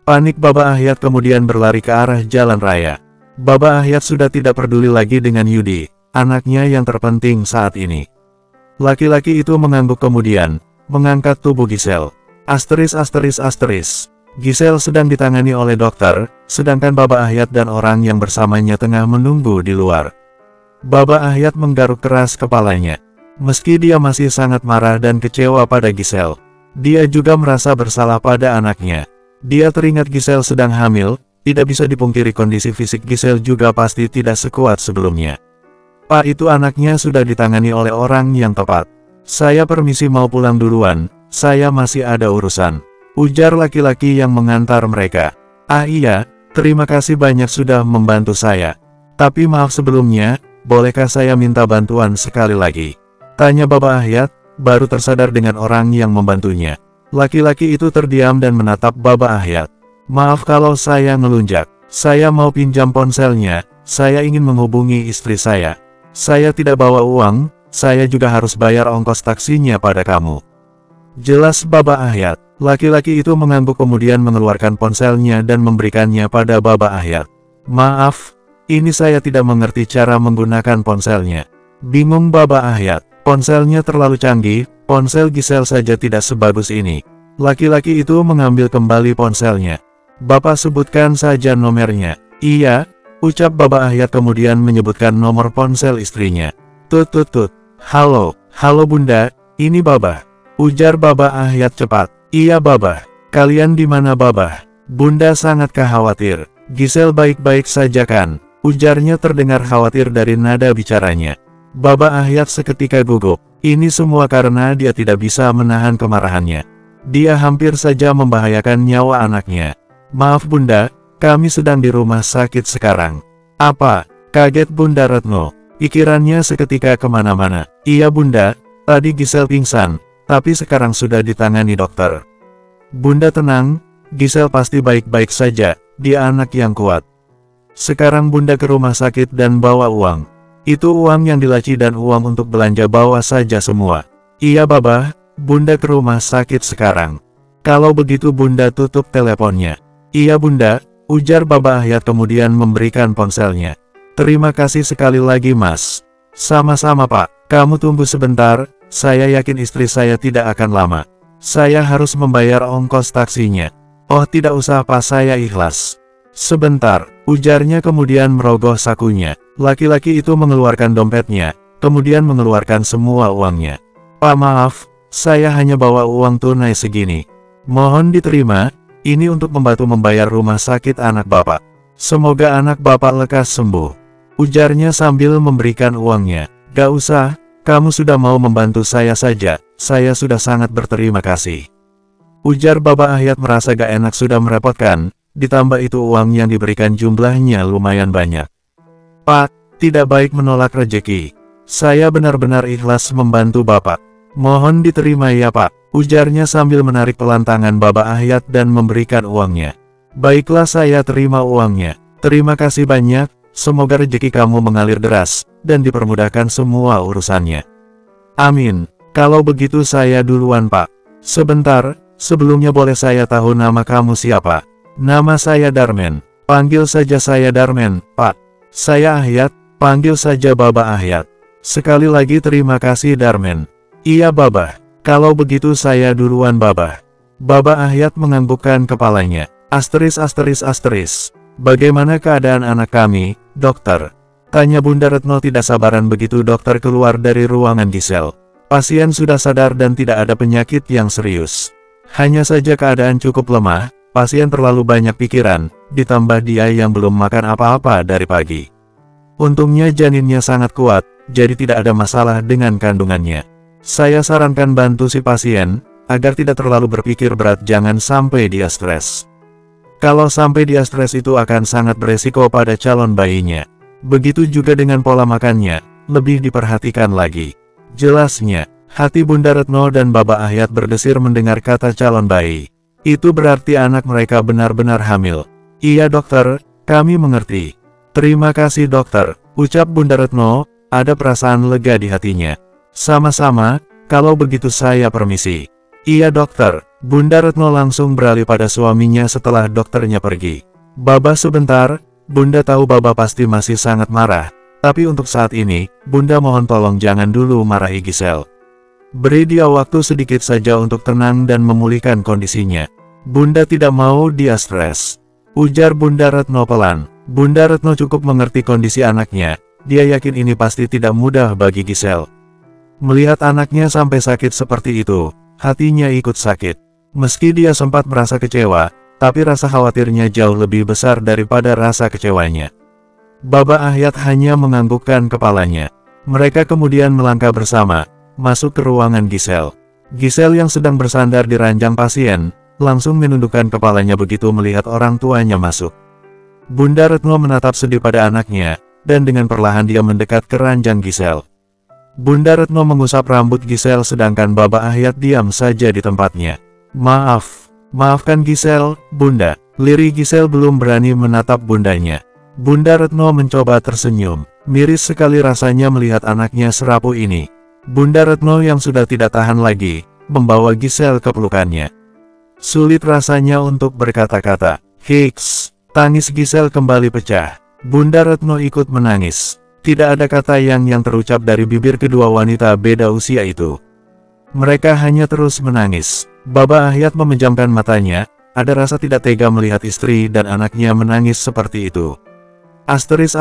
Panik Baba Ahyat kemudian berlari ke arah jalan raya. Baba Ahyat sudah tidak peduli lagi dengan Yudi, anaknya yang terpenting saat ini. Laki-laki itu mengangguk kemudian, mengangkat tubuh Giselle. Giselle sedang ditangani oleh dokter, sedangkan Baba Ahyat dan orang yang bersamanya tengah menunggu di luar. Baba Ahyat menggaruk keras kepalanya. Meski dia masih sangat marah dan kecewa pada Giselle, dia juga merasa bersalah pada anaknya. Dia teringat Giselle sedang hamil, tidak bisa dipungkiri kondisi fisik Giselle juga pasti tidak sekuat sebelumnya. Pak, itu anaknya sudah ditangani oleh orang yang tepat. Saya permisi mau pulang duluan, saya masih ada urusan. Ujar laki-laki yang mengantar mereka. Ah iya, terima kasih banyak sudah membantu saya. Tapi maaf sebelumnya, bolehkah saya minta bantuan sekali lagi? Tanya Baba Ahyat, baru tersadar dengan orang yang membantunya. Laki-laki itu terdiam dan menatap Baba Ahyat. Maaf kalau saya ngelunjak. Saya mau pinjam ponselnya, saya ingin menghubungi istri saya. Saya tidak bawa uang, saya juga harus bayar ongkos taksinya pada kamu. Jelas Baba Ahyat. Laki-laki itu mengangguk kemudian mengeluarkan ponselnya dan memberikannya pada Baba Ahyat. Maaf, ini saya tidak mengerti cara menggunakan ponselnya. Bingung Baba Ahyat. Ponselnya terlalu canggih, ponsel Giselle saja tidak sebagus ini. Laki-laki itu mengambil kembali ponselnya. Bapak sebutkan saja nomornya. Iya, ucap Baba Ahyat kemudian menyebutkan nomor ponsel istrinya. Tut. Halo bunda, ini Baba. Ujar Baba Ahyat cepat. Iya Baba. Kalian di mana Baba? Bunda sangat khawatir. Gisel baik-baik saja kan? Ujarnya terdengar khawatir dari nada bicaranya. Baba Ahyat seketika gugup. Ini semua karena dia tidak bisa menahan kemarahannya. Dia hampir saja membahayakan nyawa anaknya. Maaf Bunda, kami sedang di rumah sakit sekarang. Apa? Kaget Bunda Retno. Pikirannya seketika kemana-mana. Iya Bunda, tadi Gisel pingsan, tapi sekarang sudah ditangani dokter. Bunda tenang, Gisel pasti baik-baik saja, dia anak yang kuat. Sekarang Bunda ke rumah sakit dan bawa uang. Itu uang yang dilaci dan uang untuk belanja bawa saja semua. Iya Baba, Bunda ke rumah sakit sekarang. Kalau begitu Bunda tutup teleponnya. Iya Bunda, ujar Baba Ahyat kemudian memberikan ponselnya. Terima kasih sekali lagi Mas. Sama-sama Pak, kamu tunggu sebentar, saya yakin istri saya tidak akan lama. Saya harus membayar ongkos taksinya. Oh tidak usah Pak, saya ikhlas. Sebentar, ujarnya kemudian merogoh sakunya. Laki-laki itu mengeluarkan dompetnya, kemudian mengeluarkan semua uangnya. Pak maaf, saya hanya bawa uang tunai segini. Mohon diterima, ini untuk membantu membayar rumah sakit anak Bapak. Semoga anak Bapak lekas sembuh. Ujarnya sambil memberikan uangnya. Gak usah, kamu sudah mau membantu saya saja, saya sudah sangat berterima kasih. Ujar Baba Ahyat merasa gak enak sudah merepotkan, ditambah itu uang yang diberikan jumlahnya lumayan banyak. Pak, tidak baik menolak rejeki. Saya benar-benar ikhlas membantu Bapak. Mohon diterima ya Pak, ujarnya sambil menarik pelan tangan Baba Ahyat dan memberikan uangnya. Baiklah saya terima uangnya. Terima kasih banyak. Semoga rezeki kamu mengalir deras, dan dipermudahkan semua urusannya. Amin. Kalau begitu saya duluan Pak. Sebentar, sebelumnya boleh saya tahu nama kamu siapa? Nama saya Darmen. Panggil saja saya Darmen, Pak. Saya Ahyat, panggil saja Baba Ahyat. Sekali lagi terima kasih Darmen. Iya Baba. Kalau begitu saya duluan Baba. Baba Ahyat menganggukkan kepalanya. Asteris. Bagaimana keadaan anak kami, dokter? Tanya Bunda Retno tidak sabaran begitu dokter keluar dari ruangan Gisel. Pasien sudah sadar dan tidak ada penyakit yang serius. Hanya saja keadaan cukup lemah, pasien terlalu banyak pikiran, ditambah dia yang belum makan apa-apa dari pagi. Untungnya janinnya sangat kuat, jadi tidak ada masalah dengan kandungannya. Saya sarankan bantu si pasien, agar tidak terlalu berpikir berat, jangan sampai dia stres. Kalau sampai dia stres itu akan sangat beresiko pada calon bayinya. Begitu juga dengan pola makannya, lebih diperhatikan lagi. Jelasnya, hati Bunda Retno dan Baba Ahyat berdesir mendengar kata calon bayi. Itu berarti anak mereka benar-benar hamil. Iya dokter, kami mengerti. Terima kasih dokter, ucap Bunda Retno, ada perasaan lega di hatinya. Sama-sama, kalau begitu saya permisi. Iya dokter. Bunda Retno langsung beralih pada suaminya setelah dokternya pergi. Baba sebentar, Bunda tahu Baba pasti masih sangat marah. Tapi untuk saat ini, Bunda mohon tolong jangan dulu marahi Gisel. Beri dia waktu sedikit saja untuk tenang dan memulihkan kondisinya. Bunda tidak mau dia stres. Ujar Bunda Retno pelan. Bunda Retno cukup mengerti kondisi anaknya. Dia yakin ini pasti tidak mudah bagi Gisel. Melihat anaknya sampai sakit seperti itu, hatinya ikut sakit. Meski dia sempat merasa kecewa, tapi rasa khawatirnya jauh lebih besar daripada rasa kecewanya. Baba Ahyat hanya menganggukkan kepalanya. Mereka kemudian melangkah bersama, masuk ke ruangan Gisel. Gisel yang sedang bersandar di ranjang pasien, langsung menundukkan kepalanya begitu melihat orang tuanya masuk. Bunda Retno menatap sedih pada anaknya, dan dengan perlahan dia mendekat ke ranjang Gisel. Bunda Retno mengusap rambut Gisel sedangkan Baba Ahyat diam saja di tempatnya. Maafkan Gisel, Bunda. Lirih Gisel belum berani menatap bundanya. Bunda Retno mencoba tersenyum. Miris sekali rasanya melihat anaknya serapuh ini. Bunda Retno yang sudah tidak tahan lagi, membawa Gisel ke pelukannya. Sulit rasanya untuk berkata-kata. Hiks, tangis Gisel kembali pecah. Bunda Retno ikut menangis. Tidak ada kata yang terucap dari bibir kedua wanita beda usia itu. Mereka hanya terus menangis. Baba Ahyat memejamkan matanya, ada rasa tidak tega melihat istri dan anaknya menangis seperti itu. Asteris.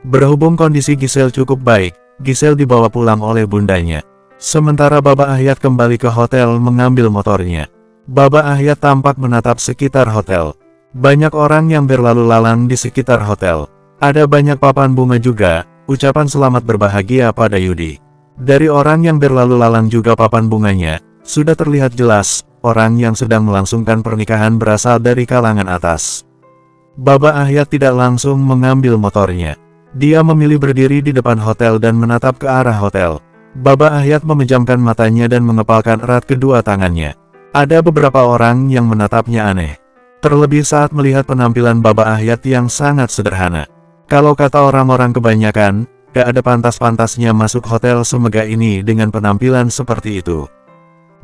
Berhubung kondisi Gisel cukup baik, Gisel dibawa pulang oleh bundanya. Sementara Baba Ahyat kembali ke hotel mengambil motornya. Baba Ahyat tampak menatap sekitar hotel. Banyak orang yang berlalu lalang di sekitar hotel. Ada banyak papan bunga juga, ucapan selamat berbahagia pada Yudi. Dari orang yang berlalu lalang juga papan bunganya, sudah terlihat jelas, orang yang sedang melangsungkan pernikahan berasal dari kalangan atas. Baba Ahyat tidak langsung mengambil motornya. Dia memilih berdiri di depan hotel dan menatap ke arah hotel. Baba Ahyat memejamkan matanya dan mengepalkan erat kedua tangannya. Ada beberapa orang yang menatapnya aneh. Terlebih saat melihat penampilan Baba Ahyat yang sangat sederhana. Kalau kata orang-orang kebanyakan, gak ada pantas-pantasnya masuk hotel semegah ini dengan penampilan seperti itu.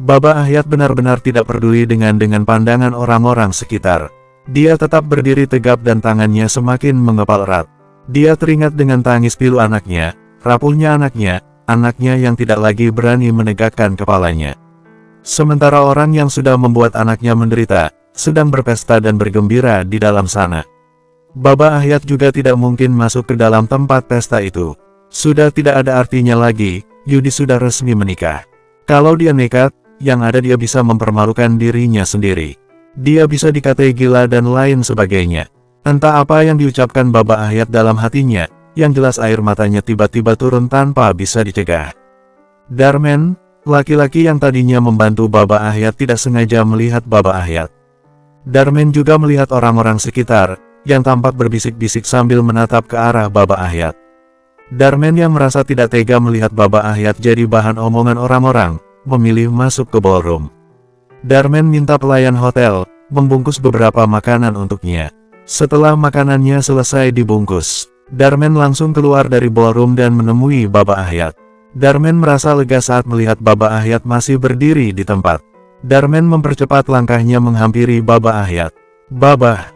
Baba Ahyat benar-benar tidak peduli dengan pandangan orang-orang sekitar. Dia tetap berdiri tegap dan tangannya semakin mengepal erat. Dia teringat dengan tangis pilu anaknya, rapuhnya anaknya yang tidak lagi berani menegakkan kepalanya. Sementara orang yang sudah membuat anaknya menderita, sedang berpesta dan bergembira di dalam sana. Baba Ahyat juga tidak mungkin masuk ke dalam tempat pesta itu. Sudah tidak ada artinya lagi, Yudi sudah resmi menikah. Kalau dia nekat, yang ada dia bisa mempermalukan dirinya sendiri. Dia bisa dikatai gila dan lain sebagainya. Entah apa yang diucapkan Baba Ahyat dalam hatinya, yang jelas air matanya tiba-tiba turun tanpa bisa dicegah. Darmen, laki-laki yang tadinya membantu Baba Ahyat tidak sengaja melihat Baba Ahyat. Darmen juga melihat orang-orang sekitar, yang tampak berbisik-bisik sambil menatap ke arah Baba Ahyat. Darmen yang merasa tidak tega melihat Baba Ahyat jadi bahan omongan orang-orang, memilih masuk ke ballroom. Darmen minta pelayan hotel, membungkus beberapa makanan untuknya. Setelah makanannya selesai dibungkus, Darmen langsung keluar dari ballroom dan menemui Baba Ahyat. Darmen merasa lega saat melihat Baba Ahyat masih berdiri di tempat. Darmen mempercepat langkahnya menghampiri Baba Ahyat. Baba,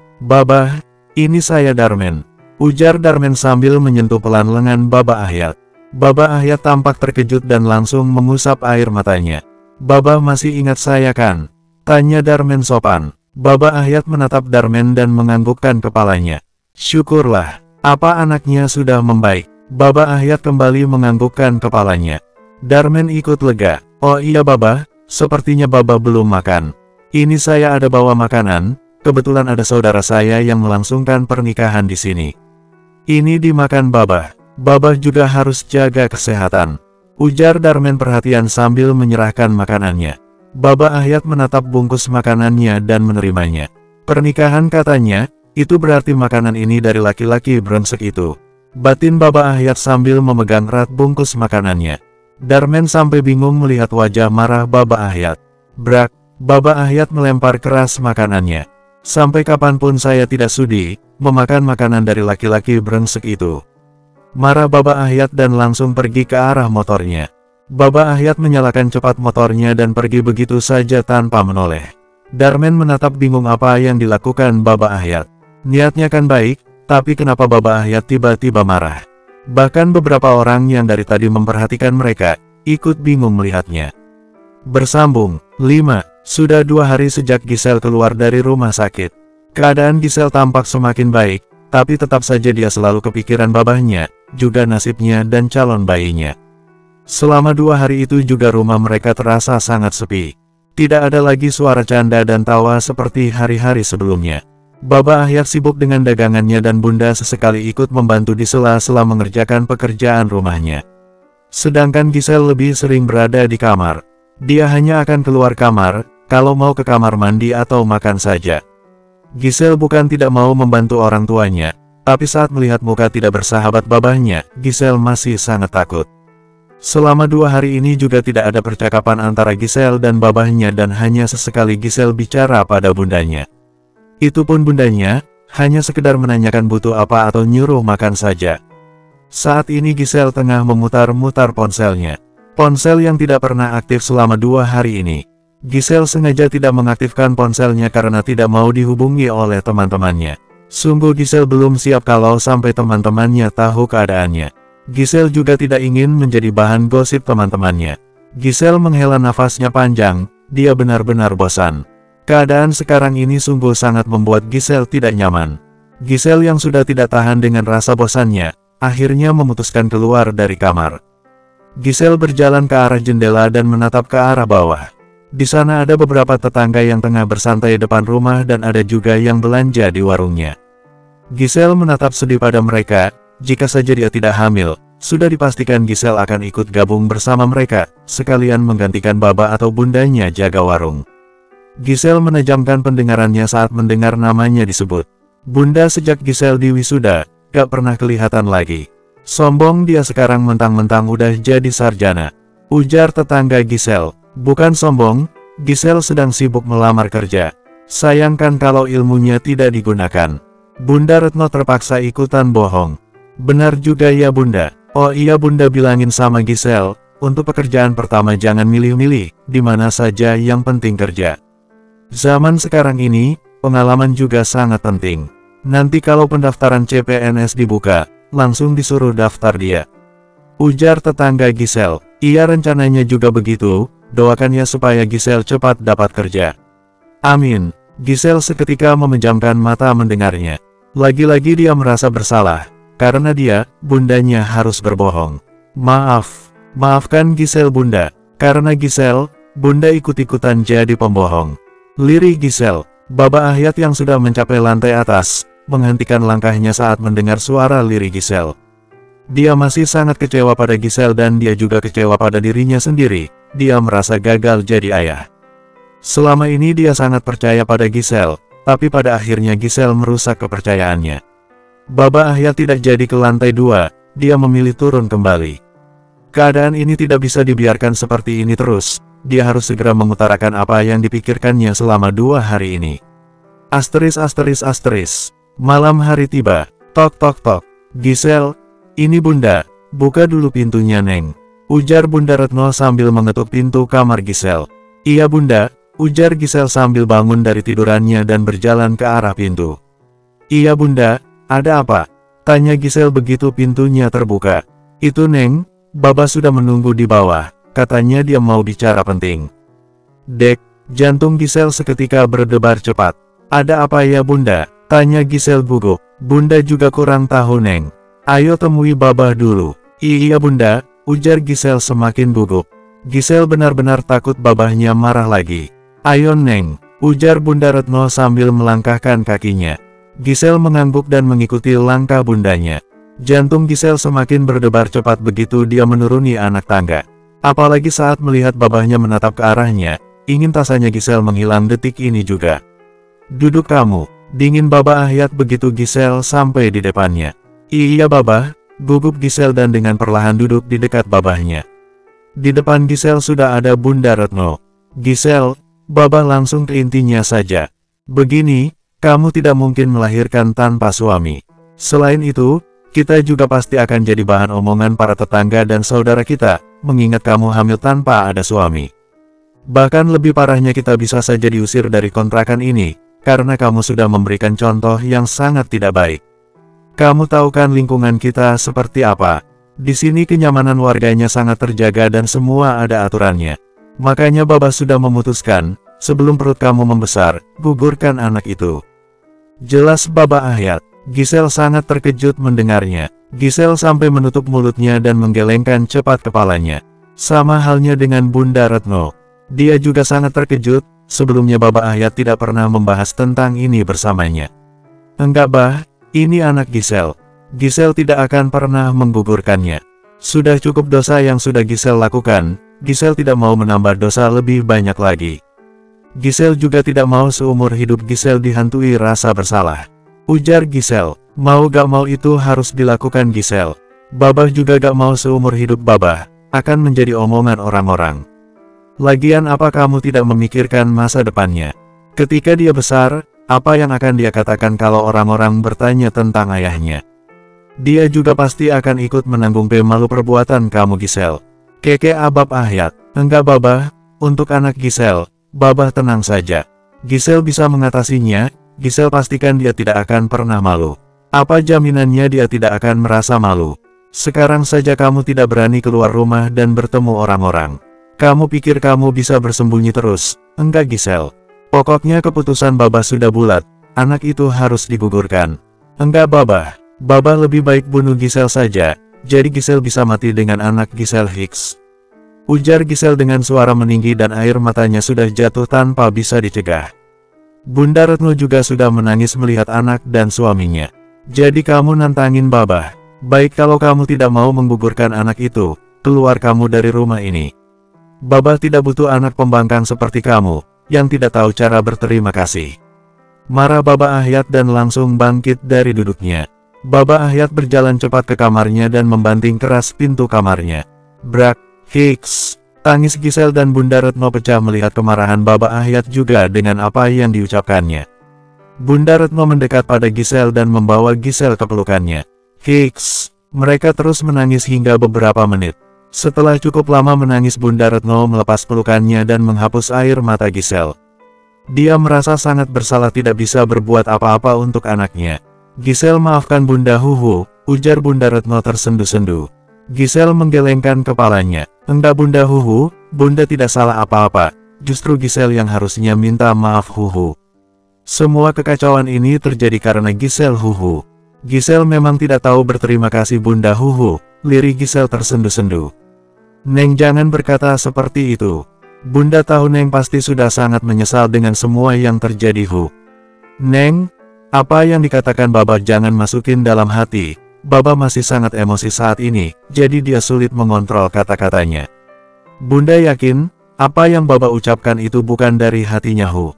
ini saya Darmen," ujar Darmen sambil menyentuh pelan lengan Baba Ahyat. Baba Ahyat tampak terkejut dan langsung mengusap air matanya. "Baba masih ingat saya kan?" tanya Darmen sopan. Baba Ahyat menatap Darmen dan menganggukkan kepalanya. "Syukurlah, apa anaknya sudah membaik?" Baba Ahyat kembali menganggukkan kepalanya. Darmen ikut lega. "Oh iya Baba, sepertinya Baba belum makan. Ini saya ada bawa makanan, kebetulan ada saudara saya yang melangsungkan pernikahan di sini. Ini dimakan Baba. Baba juga harus jaga kesehatan," ujar Darmen perhatian sambil menyerahkan makanannya. Baba Ahyat menatap bungkus makanannya dan menerimanya. Pernikahan katanya, itu berarti makanan ini dari laki-laki brengsek itu. Batin Baba Ahyat sambil memegang erat bungkus makanannya. Darmen sampai bingung melihat wajah marah Baba Ahyat. "Brak," Baba Ahyat melempar keras makanannya. "Sampai kapanpun saya tidak sudi memakan makanan dari laki-laki brengsek itu," marah Baba Ahyat dan langsung pergi ke arah motornya. Baba Ahyat menyalakan cepat motornya dan pergi begitu saja tanpa menoleh. Darmen menatap bingung apa yang dilakukan Baba Ahyat. Niatnya kan baik, tapi kenapa Baba Ahyat tiba-tiba marah? Bahkan beberapa orang yang dari tadi memperhatikan mereka, ikut bingung melihatnya. Bersambung 5. Sudah 2 hari sejak Giselle keluar dari rumah sakit. Keadaan Giselle tampak semakin baik, tapi tetap saja dia selalu kepikiran babahnya, juga nasibnya dan calon bayinya. Selama 2 hari itu juga rumah mereka terasa sangat sepi. Tidak ada lagi suara canda dan tawa seperti hari-hari sebelumnya. Baba Ahyat sibuk dengan dagangannya dan Bunda sesekali ikut membantu di sela-sela mengerjakan pekerjaan rumahnya. Sedangkan Giselle lebih sering berada di kamar. Dia hanya akan keluar kamar, kalau mau ke kamar mandi atau makan saja. Giselle bukan tidak mau membantu orang tuanya, tapi saat melihat muka tidak bersahabat babahnya, Giselle masih sangat takut. Selama 2 hari ini juga tidak ada percakapan antara Giselle dan babahnya dan hanya sesekali Giselle bicara pada bundanya. Itu pun bundanya, hanya sekedar menanyakan butuh apa atau nyuruh makan saja. Saat ini Giselle tengah memutar-mutar ponselnya. Ponsel yang tidak pernah aktif selama 2 hari ini. Giselle sengaja tidak mengaktifkan ponselnya karena tidak mau dihubungi oleh teman-temannya. Sungguh Giselle belum siap kalau sampai teman-temannya tahu keadaannya. Giselle juga tidak ingin menjadi bahan gosip teman-temannya. Giselle menghela nafasnya panjang, dia benar-benar bosan. Keadaan sekarang ini sungguh sangat membuat Giselle tidak nyaman. Giselle yang sudah tidak tahan dengan rasa bosannya, akhirnya memutuskan keluar dari kamar. Giselle berjalan ke arah jendela dan menatap ke arah bawah. Di sana ada beberapa tetangga yang tengah bersantai depan rumah dan ada juga yang belanja di warungnya. Giselle menatap sedih pada mereka. Jika saja dia tidak hamil, sudah dipastikan Giselle akan ikut gabung bersama mereka, sekalian menggantikan baba atau bundanya jaga warung. Giselle menajamkan pendengarannya saat mendengar namanya disebut. Bunda sejak Giselle di wisuda, gak pernah kelihatan lagi. Sombong dia sekarang mentang-mentang udah jadi sarjana. Ujar tetangga Giselle. Bukan sombong, Giselle sedang sibuk melamar kerja. Sayangkan kalau ilmunya tidak digunakan. Bunda Retno terpaksa ikutan bohong. Benar juga ya Bunda. Oh iya Bunda bilangin sama Giselle, untuk pekerjaan pertama jangan milih-milih, di mana saja yang penting kerja. Zaman sekarang ini, pengalaman juga sangat penting. Nanti kalau pendaftaran CPNS dibuka, langsung disuruh daftar dia. Ujar tetangga Giselle. Iya rencananya juga begitu, doakan ya supaya Giselle cepat dapat kerja. Amin. Giselle seketika memejamkan mata mendengarnya. Lagi-lagi dia merasa bersalah, karena dia, bundanya harus berbohong. Maafkan Giselle Bunda, karena Giselle, Bunda ikut-ikutan jadi pembohong. Lirih Giselle, Baba Ahyat yang sudah mencapai lantai atas, menghentikan langkahnya saat mendengar suara lirih Giselle. Dia masih sangat kecewa pada Giselle dan dia juga kecewa pada dirinya sendiri. Dia merasa gagal jadi ayah. Selama ini dia sangat percaya pada Giselle, tapi pada akhirnya Giselle merusak kepercayaannya. Baba Ahyat tidak jadi ke lantai 2, dia memilih turun kembali. Keadaan ini tidak bisa dibiarkan seperti ini terus, dia harus segera mengutarakan apa yang dipikirkannya selama 2 hari ini. Asteris. Malam hari tiba. Tok tok tok. Giselle, ini Bunda, buka dulu pintunya Neng. Ujar Bunda Retno sambil mengetuk pintu kamar Giselle. Iya Bunda, ujar Giselle sambil bangun dari tidurannya dan berjalan ke arah pintu. Iya Bunda, ada apa? Tanya Giselle begitu pintunya terbuka. Itu Neng, Baba sudah menunggu di bawah, katanya dia mau bicara penting. Dek, jantung Giselle seketika berdebar cepat. Ada apa ya Bunda? Tanya Giselle gugup. Bunda juga kurang tahu Neng. Ayo temui Baba dulu. Iya Bunda, ujar Giselle semakin gugup. Giselle benar-benar takut babahnya marah lagi. Ayo Neng, ujar Bunda Retno sambil melangkahkan kakinya. Giselle mengangguk dan mengikuti langkah bundanya. Jantung Giselle semakin berdebar cepat begitu dia menuruni anak tangga. Apalagi saat melihat babahnya menatap ke arahnya, ingin rasanya Giselle menghilang detik ini juga. Duduk kamu. Dingin Baba Ahyat begitu Giselle sampai di depannya. Iya Baba, gugup Giselle dan dengan perlahan duduk di dekat babahnya. Di depan Giselle sudah ada Bunda Retno. Giselle, Baba langsung ke intinya saja. Begini, kamu tidak mungkin melahirkan tanpa suami. Selain itu, kita juga pasti akan jadi bahan omongan para tetangga dan saudara kita, mengingat kamu hamil tanpa ada suami. Bahkan lebih parahnya kita bisa saja diusir dari kontrakan ini, karena kamu sudah memberikan contoh yang sangat tidak baik. Kamu tahu kan lingkungan kita seperti apa? Di sini kenyamanan warganya sangat terjaga dan semua ada aturannya. Makanya Baba sudah memutuskan, sebelum perut kamu membesar, gugurkan anak itu. Jelas Baba Ahyat. Giselle sangat terkejut mendengarnya. Giselle sampai menutup mulutnya dan menggelengkan cepat kepalanya. Sama halnya dengan Bunda Retno. Dia juga sangat terkejut. Sebelumnya Baba Ahyat tidak pernah membahas tentang ini bersamanya. Enggak bah, ini anak Giselle. Giselle tidak akan pernah menggugurkannya. Sudah cukup dosa yang sudah Giselle lakukan, Giselle tidak mau menambah dosa lebih banyak lagi. Giselle juga tidak mau seumur hidup Giselle dihantui rasa bersalah. Ujar Giselle, mau gak mau itu harus dilakukan Giselle. Baba juga gak mau seumur hidup Baba akan menjadi omongan orang-orang. Lagian apa kamu tidak memikirkan masa depannya? Ketika dia besar, apa yang akan dia katakan kalau orang-orang bertanya tentang ayahnya? Dia juga pasti akan ikut menanggung malu perbuatan kamu Giselle. Keke Abab Ahyat, enggak Baba, untuk anak Giselle, Baba tenang saja. Giselle bisa mengatasinya, Giselle pastikan dia tidak akan pernah malu. Apa jaminannya dia tidak akan merasa malu? Sekarang saja kamu tidak berani keluar rumah dan bertemu orang-orang. Kamu pikir kamu bisa bersembunyi terus? Enggak Giselle. Pokoknya keputusan Baba sudah bulat, anak itu harus digugurkan. Enggak Baba, Baba lebih baik bunuh Giselle saja, jadi Giselle bisa mati dengan anak Giselle Hicks. Ujar Giselle dengan suara meninggi dan air matanya sudah jatuh tanpa bisa dicegah. Bunda Retno juga sudah menangis melihat anak dan suaminya. Jadi kamu nantangin Babah? Baik, kalau kamu tidak mau menggugurkan anak itu, keluar kamu dari rumah ini. Babah tidak butuh anak pembangkang seperti kamu, yang tidak tahu cara berterima kasih. Marah Baba Ahyat dan langsung bangkit dari duduknya. Baba Ahyat berjalan cepat ke kamarnya dan membanting keras pintu kamarnya. Brak, Hicks. Tangis Giselle dan Bunda Retno pecah melihat kemarahan Baba Ahyat juga dengan apa yang diucapkannya. Bunda Retno mendekat pada Giselle dan membawa Giselle ke pelukannya. Hicks. Mereka terus menangis hingga beberapa menit. Setelah cukup lama menangis, Bunda Retno melepas pelukannya dan menghapus air mata Giselle. Dia merasa sangat bersalah tidak bisa berbuat apa-apa untuk anaknya. Giselle, maafkan Bunda Huhu, ujar Bunda Retno tersendu-sendu. Giselle menggelengkan kepalanya. Enggak Bunda Huhu, Bunda tidak salah apa-apa. Justru Giselle yang harusnya minta maaf Huhu. Semua kekacauan ini terjadi karena Giselle Huhu. Giselle memang tidak tahu berterima kasih Bunda Huhu, lirik Giselle tersendu-sendu. Neng, jangan berkata seperti itu. Bunda tahu Neng pasti sudah sangat menyesal dengan semua yang terjadi Hu. Neng, apa yang dikatakan Baba jangan masukin dalam hati. Baba masih sangat emosi saat ini, jadi dia sulit mengontrol kata-katanya. Bunda yakin, apa yang Baba ucapkan itu bukan dari hatinya Hu.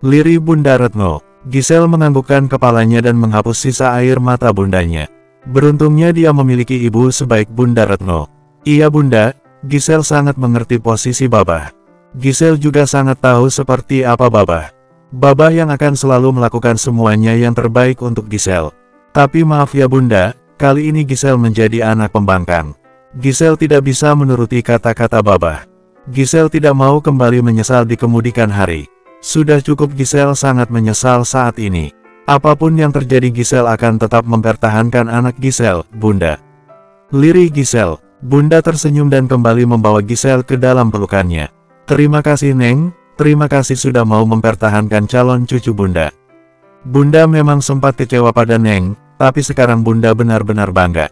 Lirih Bunda Retno. Giselle menganggukkan kepalanya dan menghapus sisa air mata bundanya. Beruntungnya dia memiliki ibu sebaik Bunda Retno. Iya Bunda, Giselle sangat mengerti posisi Babah. Giselle juga sangat tahu seperti apa Babah. Babah yang akan selalu melakukan semuanya yang terbaik untuk Giselle. Tapi maaf ya Bunda, kali ini Giselle menjadi anak pembangkang. Giselle tidak bisa menuruti kata-kata Babah. Giselle tidak mau kembali menyesal di kemudian hari. Sudah cukup, Giselle sangat menyesal saat ini. Apapun yang terjadi Giselle akan tetap mempertahankan anak Giselle, Bunda. Lirih Giselle. Bunda tersenyum dan kembali membawa Giselle ke dalam pelukannya. Terima kasih Neng, terima kasih sudah mau mempertahankan calon cucu Bunda. Bunda memang sempat kecewa pada Neng, tapi sekarang Bunda benar-benar bangga.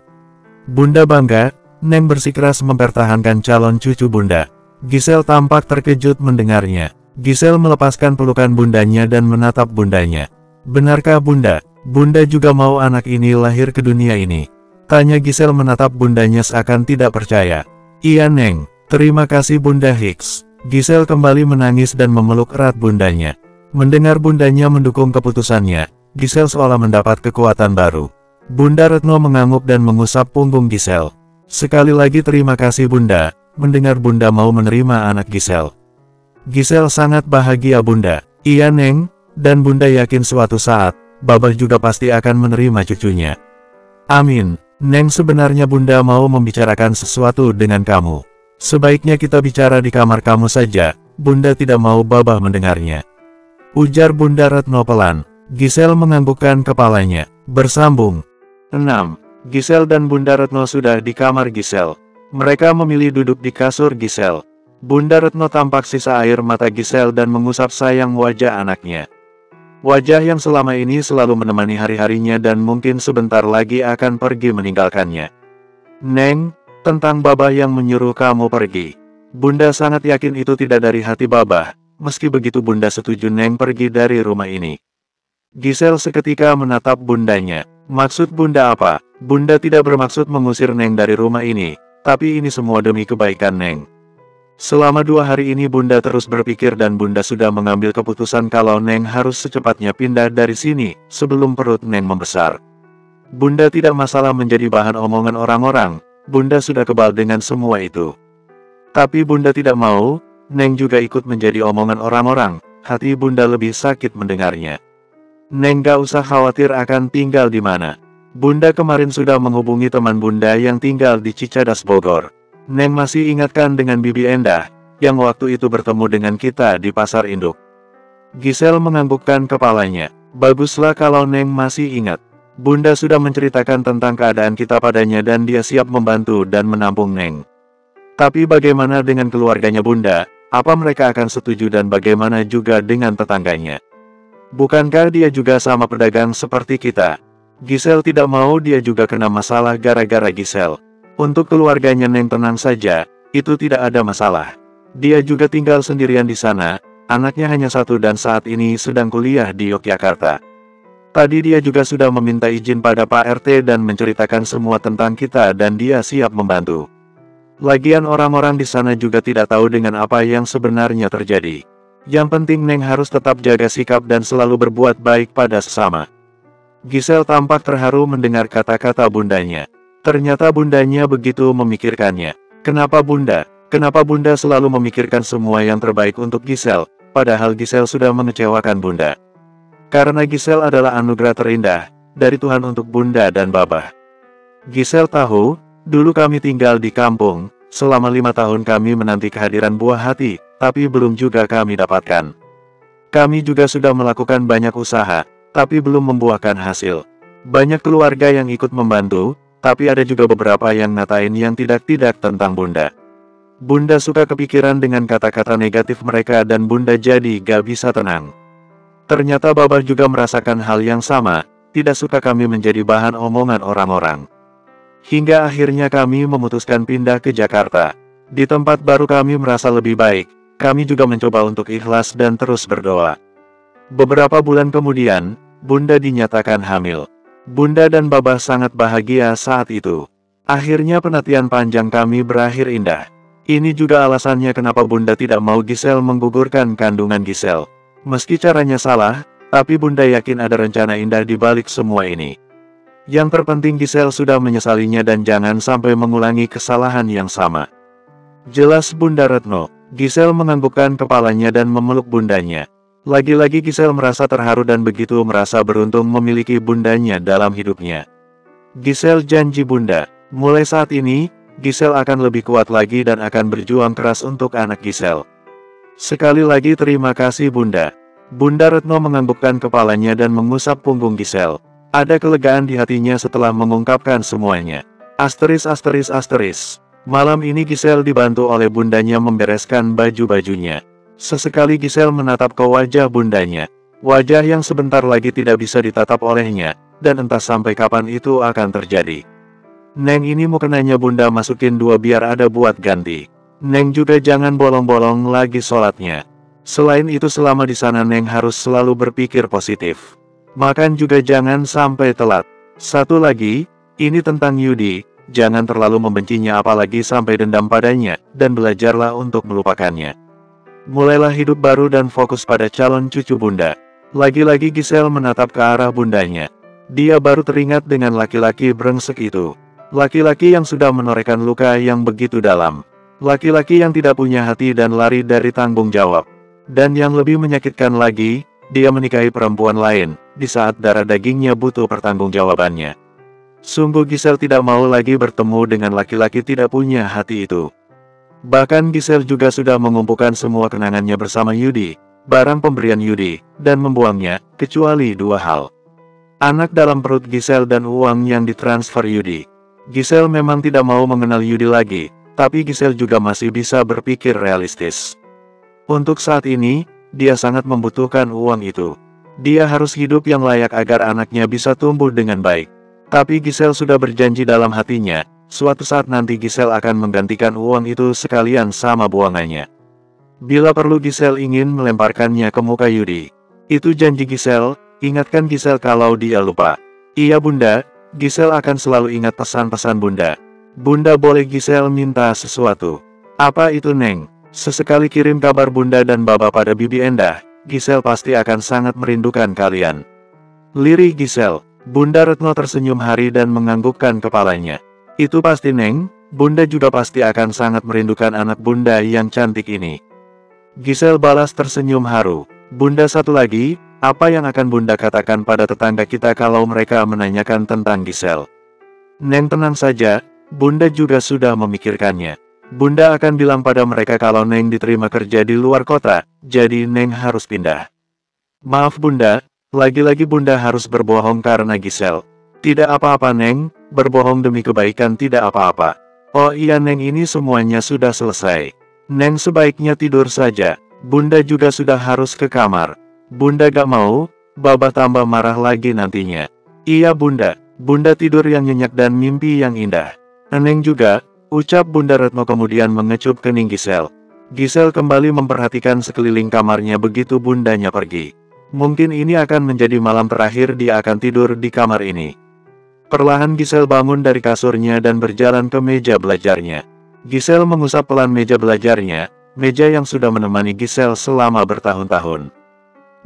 Bunda bangga, Neng bersikeras mempertahankan calon cucu Bunda. Giselle tampak terkejut mendengarnya. Giselle melepaskan pelukan bundanya dan menatap bundanya. Benarkah Bunda? Bunda juga mau anak ini lahir ke dunia ini? Tanya Giselle menatap bundanya seakan tidak percaya. Iya Neng, terima kasih Bunda Hicks. Giselle kembali menangis dan memeluk erat bundanya. Mendengar bundanya mendukung keputusannya, Giselle seolah mendapat kekuatan baru. Bunda Retno mengangguk dan mengusap punggung Giselle. Sekali lagi terima kasih Bunda, mendengar Bunda mau menerima anak Giselle. Giselle sangat bahagia Bunda. Iya Neng, dan Bunda yakin suatu saat, Babah juga pasti akan menerima cucunya. Amin. Neng, sebenarnya Bunda mau membicarakan sesuatu dengan kamu. Sebaiknya kita bicara di kamar kamu saja, Bunda tidak mau Babah mendengarnya. Ujar Bunda Retno pelan. Giselle menganggukkan kepalanya. Bersambung. 6. Giselle dan Bunda Retno sudah di kamar Giselle. Mereka memilih duduk di kasur Giselle. Bunda Retno tampak sisa air mata Giselle dan mengusap sayang wajah anaknya. Wajah yang selama ini selalu menemani hari-harinya dan mungkin sebentar lagi akan pergi meninggalkannya. Neng, tentang Babah yang menyuruh kamu pergi. Bunda sangat yakin itu tidak dari hati Babah. Meski begitu Bunda setuju Neng pergi dari rumah ini. Giselle seketika menatap bundanya. Maksud Bunda apa? Bunda tidak bermaksud mengusir Neng dari rumah ini. Tapi ini semua demi kebaikan Neng. Selama 2 hari ini Bunda terus berpikir dan Bunda sudah mengambil keputusan kalau Neng harus secepatnya pindah dari sini, sebelum perut Neng membesar. Bunda tidak masalah menjadi bahan omongan orang-orang, Bunda sudah kebal dengan semua itu. Tapi Bunda tidak mau, Neng juga ikut menjadi omongan orang-orang, hati Bunda lebih sakit mendengarnya. Neng gak usah khawatir akan tinggal di mana. Bunda kemarin sudah menghubungi teman Bunda yang tinggal di Cicadas Bogor. Neng masih ingatkan dengan Bibi Endah, yang waktu itu bertemu dengan kita di pasar induk. Giselle menganggukkan kepalanya. Baguslah kalau Neng masih ingat. Bunda sudah menceritakan tentang keadaan kita padanya dan dia siap membantu dan menampung Neng. Tapi bagaimana dengan keluarganya Bunda? Apa mereka akan setuju dan bagaimana juga dengan tetangganya? Bukankah dia juga sama pedagang seperti kita? Gisel tidak mau dia juga kena masalah gara-gara Gisel. Untuk keluarganya Neng tenang saja, itu tidak ada masalah. Dia juga tinggal sendirian di sana, anaknya hanya satu dan saat ini sedang kuliah di Yogyakarta. Tadi dia juga sudah meminta izin pada Pak RT dan menceritakan semua tentang kita dan dia siap membantu. Lagian orang-orang di sana juga tidak tahu dengan apa yang sebenarnya terjadi. Yang penting Neng harus tetap jaga sikap dan selalu berbuat baik pada sesama. Gisel tampak terharu mendengar kata-kata bundanya. Ternyata bundanya begitu memikirkannya. Kenapa bunda? Kenapa bunda selalu memikirkan semua yang terbaik untuk Gisel, padahal Gisel sudah mengecewakan bunda? Karena Gisel adalah anugerah terindah dari Tuhan untuk bunda dan babah. Gisel tahu, dulu kami tinggal di kampung, selama 5 tahun kami menanti kehadiran buah hati, tapi belum juga kami dapatkan. Kami juga sudah melakukan banyak usaha, tapi belum membuahkan hasil. Banyak keluarga yang ikut membantu, tapi ada juga beberapa yang ngatain yang tidak-tidak tentang bunda. Bunda suka kepikiran dengan kata-kata negatif mereka dan bunda jadi gak bisa tenang. Ternyata babah juga merasakan hal yang sama, tidak suka kami menjadi bahan omongan orang-orang. Hingga akhirnya kami memutuskan pindah ke Jakarta. Di tempat baru kami merasa lebih baik, kami juga mencoba untuk ikhlas dan terus berdoa. Beberapa bulan kemudian, bunda dinyatakan hamil. Bunda dan babah sangat bahagia saat itu. Akhirnya penantian panjang kami berakhir indah. Ini juga alasannya kenapa bunda tidak mau Gisel menggugurkan kandungan Gisel. Meski caranya salah, tapi bunda yakin ada rencana indah di balik semua ini. Yang terpenting Gisel sudah menyesalinya dan jangan sampai mengulangi kesalahan yang sama. Jelas Bunda Retno. Gisel menganggukkan kepalanya dan memeluk bundanya. Lagi-lagi Gisel merasa terharu dan begitu merasa beruntung memiliki bundanya dalam hidupnya. Gisel janji bunda, mulai saat ini, Gisel akan lebih kuat lagi dan akan berjuang keras untuk anak Gisel. Sekali lagi terima kasih bunda. Bunda Retno menganggukkan kepalanya dan mengusap punggung Gisel. Ada kelegaan di hatinya setelah mengungkapkan semuanya. Asteris. Malam ini Gisel dibantu oleh bundanya membereskan baju-bajunya. Sesekali Gisel menatap ke wajah bundanya. Wajah yang sebentar lagi tidak bisa ditatap olehnya, dan entah sampai kapan itu akan terjadi. Neng ini mukenanya bunda masukin 2 biar ada buat ganti. Neng juga jangan bolong-bolong lagi sholatnya. Selain itu selama di sana Neng harus selalu berpikir positif. Makan juga jangan sampai telat. Satu lagi, ini tentang Yudi, jangan terlalu membencinya apalagi sampai dendam padanya, dan belajarlah untuk melupakannya. Mulailah hidup baru dan fokus pada calon cucu bunda. Lagi-lagi Gisel menatap ke arah bundanya. Dia baru teringat dengan laki-laki brengsek itu. Laki-laki yang sudah menorehkan luka yang begitu dalam. Laki-laki yang tidak punya hati dan lari dari tanggung jawab. Dan yang lebih menyakitkan lagi, dia menikahi perempuan lain, di saat darah dagingnya butuh pertanggungjawabannya. Sungguh Gisel tidak mau lagi bertemu dengan laki-laki tidak punya hati itu. Bahkan Gisel juga sudah mengumpulkan semua kenangannya bersama Yudi, barang pemberian Yudi, dan membuangnya, kecuali 2 hal. Anak dalam perut Gisel dan uang yang ditransfer Yudi. Gisel memang tidak mau mengenal Yudi lagi, tapi Gisel juga masih bisa berpikir realistis. Untuk saat ini, dia sangat membutuhkan uang itu. Dia harus hidup yang layak agar anaknya bisa tumbuh dengan baik. Tapi Gisel sudah berjanji dalam hatinya, suatu saat nanti Gisel akan menggantikan uang itu sekalian sama buangannya. Bila perlu Gisel ingin melemparkannya ke muka Yudi. Itu janji Gisel, ingatkan Gisel kalau dia lupa. Iya bunda, Gisel akan selalu ingat pesan-pesan bunda. Bunda boleh Gisel minta sesuatu. Apa itu Neng? Sesekali kirim kabar bunda dan baba pada Bibi Endah, Gisel pasti akan sangat merindukan kalian. Lirih Gisel. Bunda Retno tersenyum hari dan menganggukkan kepalanya. Itu pasti Neng, bunda juga pasti akan sangat merindukan anak bunda yang cantik ini. Gisel balas tersenyum haru. Bunda satu lagi, apa yang akan bunda katakan pada tetangga kita kalau mereka menanyakan tentang Gisel? Neng tenang saja, bunda juga sudah memikirkannya. Bunda akan bilang pada mereka kalau Neng diterima kerja di luar kota, jadi Neng harus pindah. Maaf bunda, lagi-lagi bunda harus berbohong karena Gisel. Tidak apa-apa Neng, berbohong demi kebaikan tidak apa-apa. Oh iya Neng ini semuanya sudah selesai. Neng sebaiknya tidur saja, bunda juga sudah harus ke kamar. Bunda gak mau, baba tambah marah lagi nantinya. Iya bunda, bunda tidur yang nyenyak dan mimpi yang indah. Eneng juga, ucap Bunda Retno kemudian mengecup kening Gisel. Gisel kembali memperhatikan sekeliling kamarnya begitu bundanya pergi. Mungkin ini akan menjadi malam terakhir dia akan tidur di kamar ini. Perlahan Gisel bangun dari kasurnya dan berjalan ke meja belajarnya. Gisel mengusap pelan meja belajarnya, meja yang sudah menemani Gisel selama bertahun-tahun.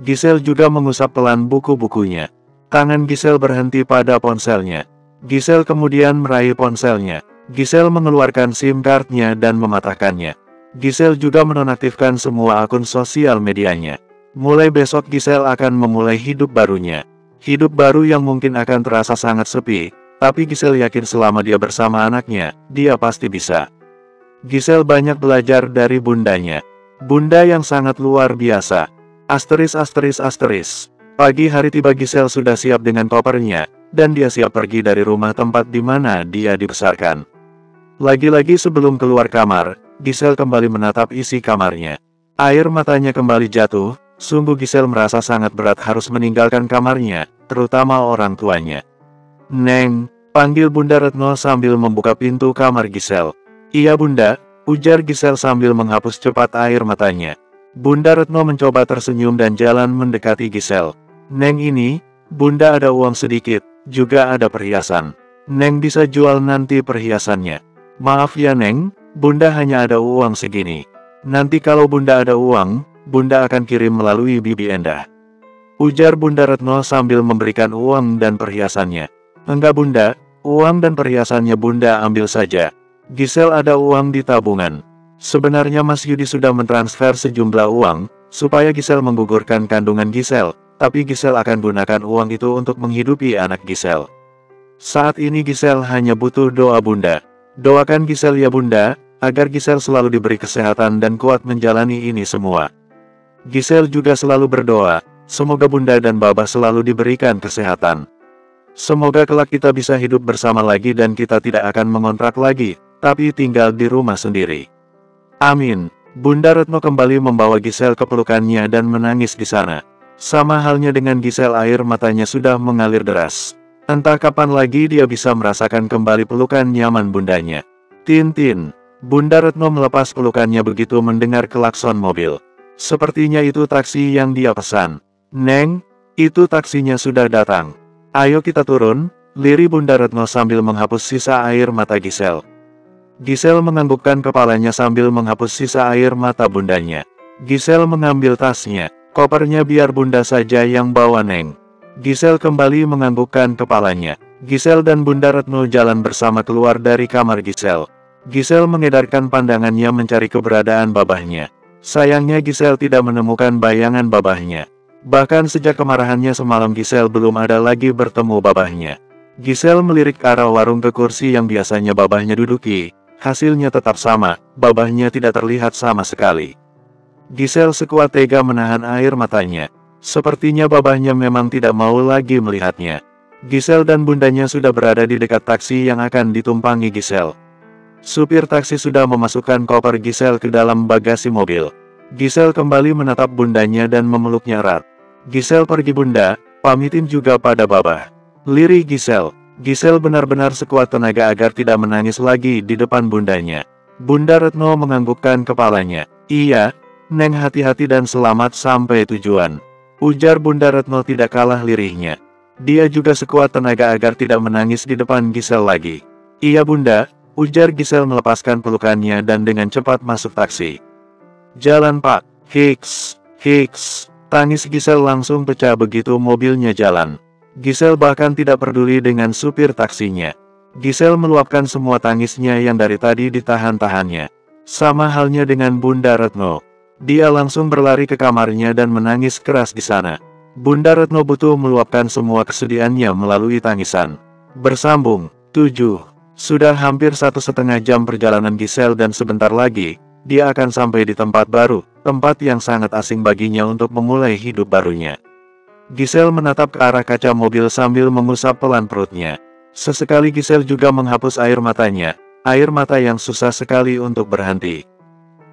Gisel juga mengusap pelan buku-bukunya. Tangan Gisel berhenti pada ponselnya. Gisel kemudian meraih ponselnya. Gisel mengeluarkan SIM cardnya dan mematahkannya. Gisel juga menonaktifkan semua akun sosial medianya. Mulai besok Gisel akan memulai hidup barunya. Hidup baru yang mungkin akan terasa sangat sepi, tapi Gisel yakin selama dia bersama anaknya, dia pasti bisa. Gisel banyak belajar dari bundanya. Bunda yang sangat luar biasa. Asteris. Pagi hari tiba Gisel sudah siap dengan kopernya, dan dia siap pergi dari rumah tempat di mana dia dibesarkan. Lagi-lagi sebelum keluar kamar, Gisel kembali menatap isi kamarnya. Air matanya kembali jatuh, sungguh Gisel merasa sangat berat harus meninggalkan kamarnya, terutama orang tuanya. Neng, panggil Bunda Retno sambil membuka pintu kamar Gisel. Iya bunda, ujar Gisel sambil menghapus cepat air matanya. Bunda Retno mencoba tersenyum dan jalan mendekati Gisel. Neng ini, bunda ada uang sedikit, juga ada perhiasan. Neng bisa jual nanti perhiasannya. Maaf ya Neng, bunda hanya ada uang segini. Nanti kalau bunda ada uang, bunda akan kirim melalui Bibi Endah. Ujar Bunda Retno sambil memberikan uang dan perhiasannya. Enggak bunda, uang dan perhiasannya bunda ambil saja. Gisel ada uang di tabungan. Sebenarnya Mas Yudi sudah mentransfer sejumlah uang, supaya Gisel menggugurkan kandungan Gisel, tapi Gisel akan gunakan uang itu untuk menghidupi anak Gisel. Saat ini Gisel hanya butuh doa bunda. Doakan Gisel ya bunda, agar Gisel selalu diberi kesehatan dan kuat menjalani ini semua. Gisel juga selalu berdoa, semoga bunda dan babah selalu diberikan kesehatan. Semoga kelak kita bisa hidup bersama lagi dan kita tidak akan mengontrak lagi, tapi tinggal di rumah sendiri. Amin. Bunda Retno kembali membawa Gisel ke pelukannya dan menangis di sana. Sama halnya dengan Gisel, air matanya sudah mengalir deras. Entah kapan lagi dia bisa merasakan kembali pelukan nyaman bundanya. Tintin. Bunda Retno melepas pelukannya begitu mendengar klakson mobil. Sepertinya itu taksi yang dia pesan. Neng, itu taksinya sudah datang. Ayo kita turun, lirih Bunda Retno sambil menghapus sisa air mata Gisel. Gisel menganggukkan kepalanya sambil menghapus sisa air mata bundanya. Gisel mengambil tasnya, kopernya biar bunda saja yang bawa Neng. Gisel kembali menganggukkan kepalanya. Gisel dan Bunda Retno jalan bersama keluar dari kamar Gisel. Gisel mengedarkan pandangannya mencari keberadaan babahnya. Sayangnya Gisel tidak menemukan bayangan babahnya. Bahkan sejak kemarahannya semalam Gisel belum ada lagi bertemu babahnya. Gisel melirik ke arah warung ke kursi yang biasanya babahnya duduki. Hasilnya tetap sama, babahnya tidak terlihat sama sekali. Gisel sekuat tega menahan air matanya. Sepertinya babahnya memang tidak mau lagi melihatnya. Gisel dan bundanya sudah berada di dekat taksi yang akan ditumpangi Gisel. Supir taksi sudah memasukkan koper Gisel ke dalam bagasi mobil. Gisel kembali menatap bundanya dan memeluknya erat. Gisel pergi bunda, pamitin juga pada babah. Lirih Gisel. Gisel benar-benar sekuat tenaga agar tidak menangis lagi di depan bundanya. Bunda Retno menganggukkan kepalanya. Iya, Neng hati-hati dan selamat sampai tujuan. Ujar Bunda Retno tidak kalah lirihnya. Dia juga sekuat tenaga agar tidak menangis di depan Gisel lagi. Iya bunda, ujar Gisel melepaskan pelukannya dan dengan cepat masuk taksi. Jalan pak, hiks. Tangis Gisel langsung pecah begitu mobilnya jalan. Gisel bahkan tidak peduli dengan supir taksinya. Gisel meluapkan semua tangisnya yang dari tadi ditahan-tahannya. Sama halnya dengan Bunda Retno. Dia langsung berlari ke kamarnya dan menangis keras di sana. Bunda Retno butuh meluapkan semua kesedihannya melalui tangisan. Bersambung. 7. Sudah hampir 1,5 jam perjalanan Gisel dan sebentar lagi, dia akan sampai di tempat baru, tempat yang sangat asing baginya untuk memulai hidup barunya. Gisel menatap ke arah kaca mobil sambil mengusap pelan perutnya. Sesekali Gisel juga menghapus air matanya, air mata yang susah sekali untuk berhenti.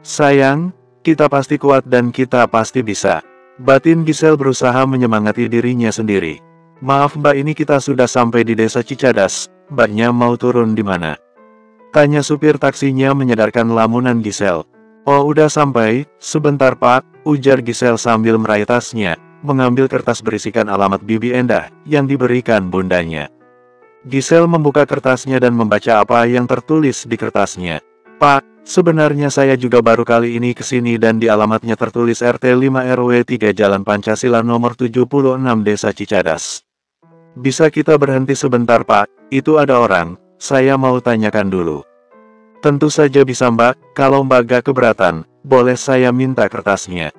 Sayang, kita pasti kuat dan kita pasti bisa. Batin Gisel berusaha menyemangati dirinya sendiri. Maaf Mbak, ini kita sudah sampai di desa Cicadas, Mbaknya mau turun di mana? Tanya supir taksinya menyadarkan lamunan Gisel. Oh udah sampai, sebentar Pak, ujar Gisel sambil meraih tasnya, mengambil kertas berisikan alamat Bibi Endah, yang diberikan bundanya. Gisel membuka kertasnya dan membaca apa yang tertulis di kertasnya. Pak, sebenarnya saya juga baru kali ini kesini dan di alamatnya tertulis RT 5 RW 3 Jalan Pancasila nomor 76 Desa Cicadas. Bisa kita berhenti sebentar Pak, itu ada orang, saya mau tanyakan dulu. Tentu saja bisa Mbak, kalau Mbak gak keberatan, boleh saya minta kertasnya.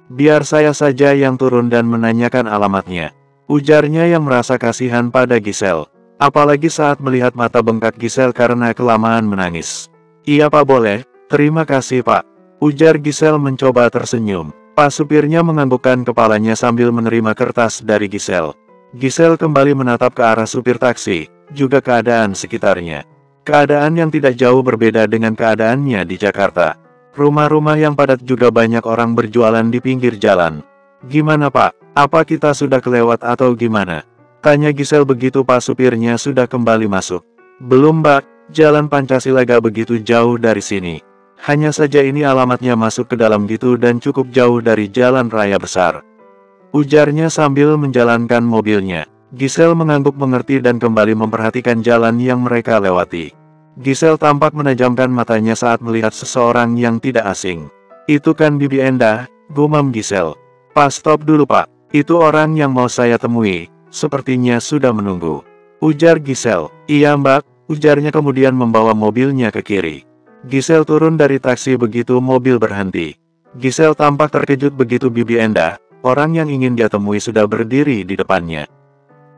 Biar saya saja yang turun dan menanyakan alamatnya, ujarnya yang merasa kasihan pada Gisel. Apalagi saat melihat mata bengkak Gisel karena kelamaan menangis. Iya Pak boleh, terima kasih Pak, ujar Gisel mencoba tersenyum. Pak supirnya menganggukkan kepalanya sambil menerima kertas dari Gisel. Gisel kembali menatap ke arah supir taksi, juga keadaan sekitarnya. Keadaan yang tidak jauh berbeda dengan keadaannya di Jakarta. Rumah-rumah yang padat juga banyak orang berjualan di pinggir jalan. Gimana Pak, apa kita sudah kelewat atau gimana? Tanya Gisel begitu Pak supirnya sudah kembali masuk. Belum Mbak, Jalan Pancasila gak begitu jauh dari sini. Hanya saja ini alamatnya masuk ke dalam gitu dan cukup jauh dari jalan raya besar. Ujarnya sambil menjalankan mobilnya. Gisel mengangguk mengerti dan kembali memperhatikan jalan yang mereka lewati. Gisel tampak menajamkan matanya saat melihat seseorang yang tidak asing. Itu kan Bibi Endah, gumam Gisel. Pak stop dulu Pak, itu orang yang mau saya temui, sepertinya sudah menunggu. Ujar Gisel. Iya Mbak, ujarnya kemudian membawa mobilnya ke kiri. Gisel turun dari taksi begitu mobil berhenti. Gisel tampak terkejut begitu Bibi Endah, orang yang ingin dia temui sudah berdiri di depannya.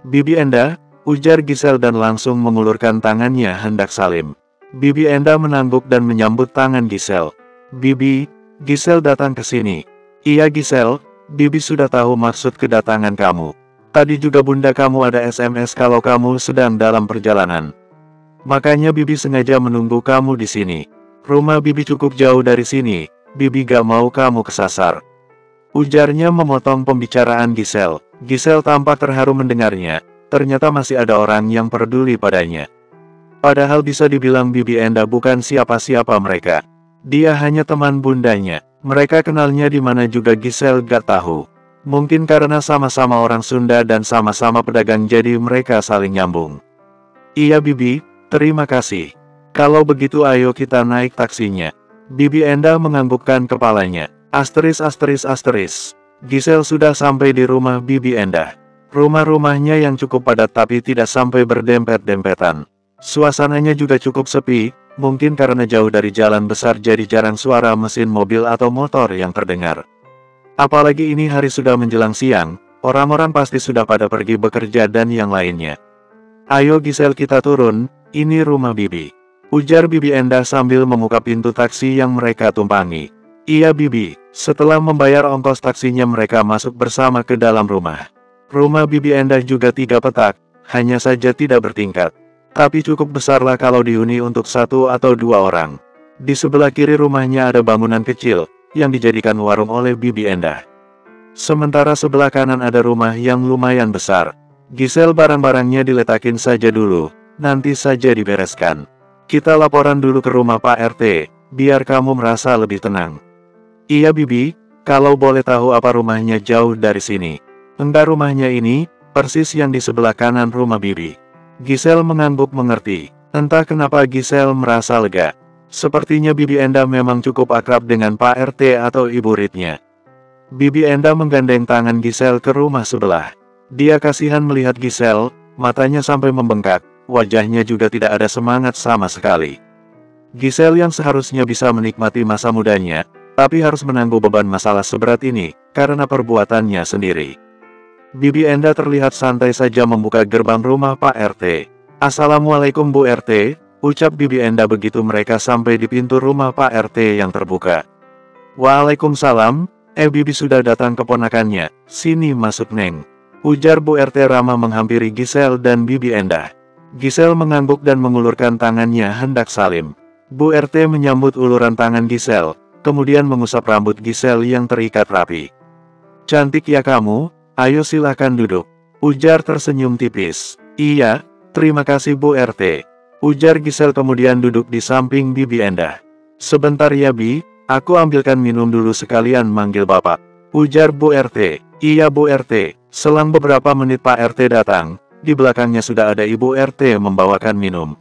Bibi Endah, ujar Gisel dan langsung mengulurkan tangannya hendak salim. Bibi Endah menangguk dan menyambut tangan Gisel. Bibi, Gisel datang ke sini. Iya Gisel, Bibi sudah tahu maksud kedatangan kamu. Tadi juga bunda kamu ada SMS kalau kamu sedang dalam perjalanan. Makanya Bibi sengaja menunggu kamu di sini. Rumah Bibi cukup jauh dari sini, Bibi gak mau kamu kesasar. Ujarnya memotong pembicaraan Gisel. Gisel tampak terharu mendengarnya, ternyata masih ada orang yang peduli padanya. Padahal bisa dibilang Bibi Endah bukan siapa-siapa mereka. Dia hanya teman bundanya, mereka kenalnya di mana juga Gisel gak tahu. Mungkin karena sama-sama orang Sunda dan sama-sama pedagang jadi mereka saling nyambung. Iya Bibi, terima kasih. Kalau begitu ayo kita naik taksinya. Bibi Endah menganggukkan kepalanya. Asteris. Gisel sudah sampai di rumah Bibi Endah. Rumah-rumahnya yang cukup padat tapi tidak sampai berdempet-dempetan. Suasananya juga cukup sepi, mungkin karena jauh dari jalan besar jadi jarang suara mesin mobil atau motor yang terdengar. Apalagi ini hari sudah menjelang siang, orang-orang pasti sudah pada pergi bekerja dan yang lainnya. Ayo Gisel kita turun, ini rumah Bibi. Ujar Bibi Endah sambil membuka pintu taksi yang mereka tumpangi. Iya Bibi, setelah membayar ongkos taksinya mereka masuk bersama ke dalam rumah. Rumah Bibi Endah juga 3 petak, hanya saja tidak bertingkat. Tapi cukup besarlah kalau dihuni untuk 1 atau 2 orang. Di sebelah kiri rumahnya ada bangunan kecil, yang dijadikan warung oleh Bibi Endah. Sementara sebelah kanan ada rumah yang lumayan besar. Gisel barang-barangnya diletakin saja dulu, nanti saja dibereskan. Kita laporan dulu ke rumah Pak RT, biar kamu merasa lebih tenang. Iya Bibi, kalau boleh tahu apa rumahnya jauh dari sini? Enggak, rumahnya ini, persis yang di sebelah kanan rumah Bibi. Gisel mengangguk mengerti. Entah kenapa Gisel merasa lega. Sepertinya Bibi Endah memang cukup akrab dengan Pak RT atau Ibu Ritnya. Bibi Endah menggandeng tangan Gisel ke rumah sebelah. Dia kasihan melihat Gisel, matanya sampai membengkak, wajahnya juga tidak ada semangat sama sekali. Gisel yang seharusnya bisa menikmati masa mudanya, tapi harus menanggung beban masalah seberat ini, karena perbuatannya sendiri. Bibi Endah terlihat santai saja membuka gerbang rumah Pak RT. Assalamualaikum Bu RT, ucap Bibi Endah begitu mereka sampai di pintu rumah Pak RT yang terbuka. Waalaikumsalam, Bibi sudah datang keponakannya, sini masuk Neng. Ujar Bu RT ramah menghampiri Gisel dan Bibi Endah. Gisel mengangguk dan mengulurkan tangannya hendak salim. Bu RT menyambut uluran tangan Gisel, kemudian mengusap rambut Gisel yang terikat rapi. Cantik ya kamu, ayo silahkan duduk. Ujar tersenyum tipis. Iya, terima kasih Bu RT. Ujar Gisel kemudian duduk di samping Bibi Endah. Sebentar ya Bi, aku ambilkan minum dulu sekalian manggil Bapak. Ujar Bu RT. Iya Bu RT. Selang beberapa menit Pak RT datang, di belakangnya sudah ada Ibu RT membawakan minum.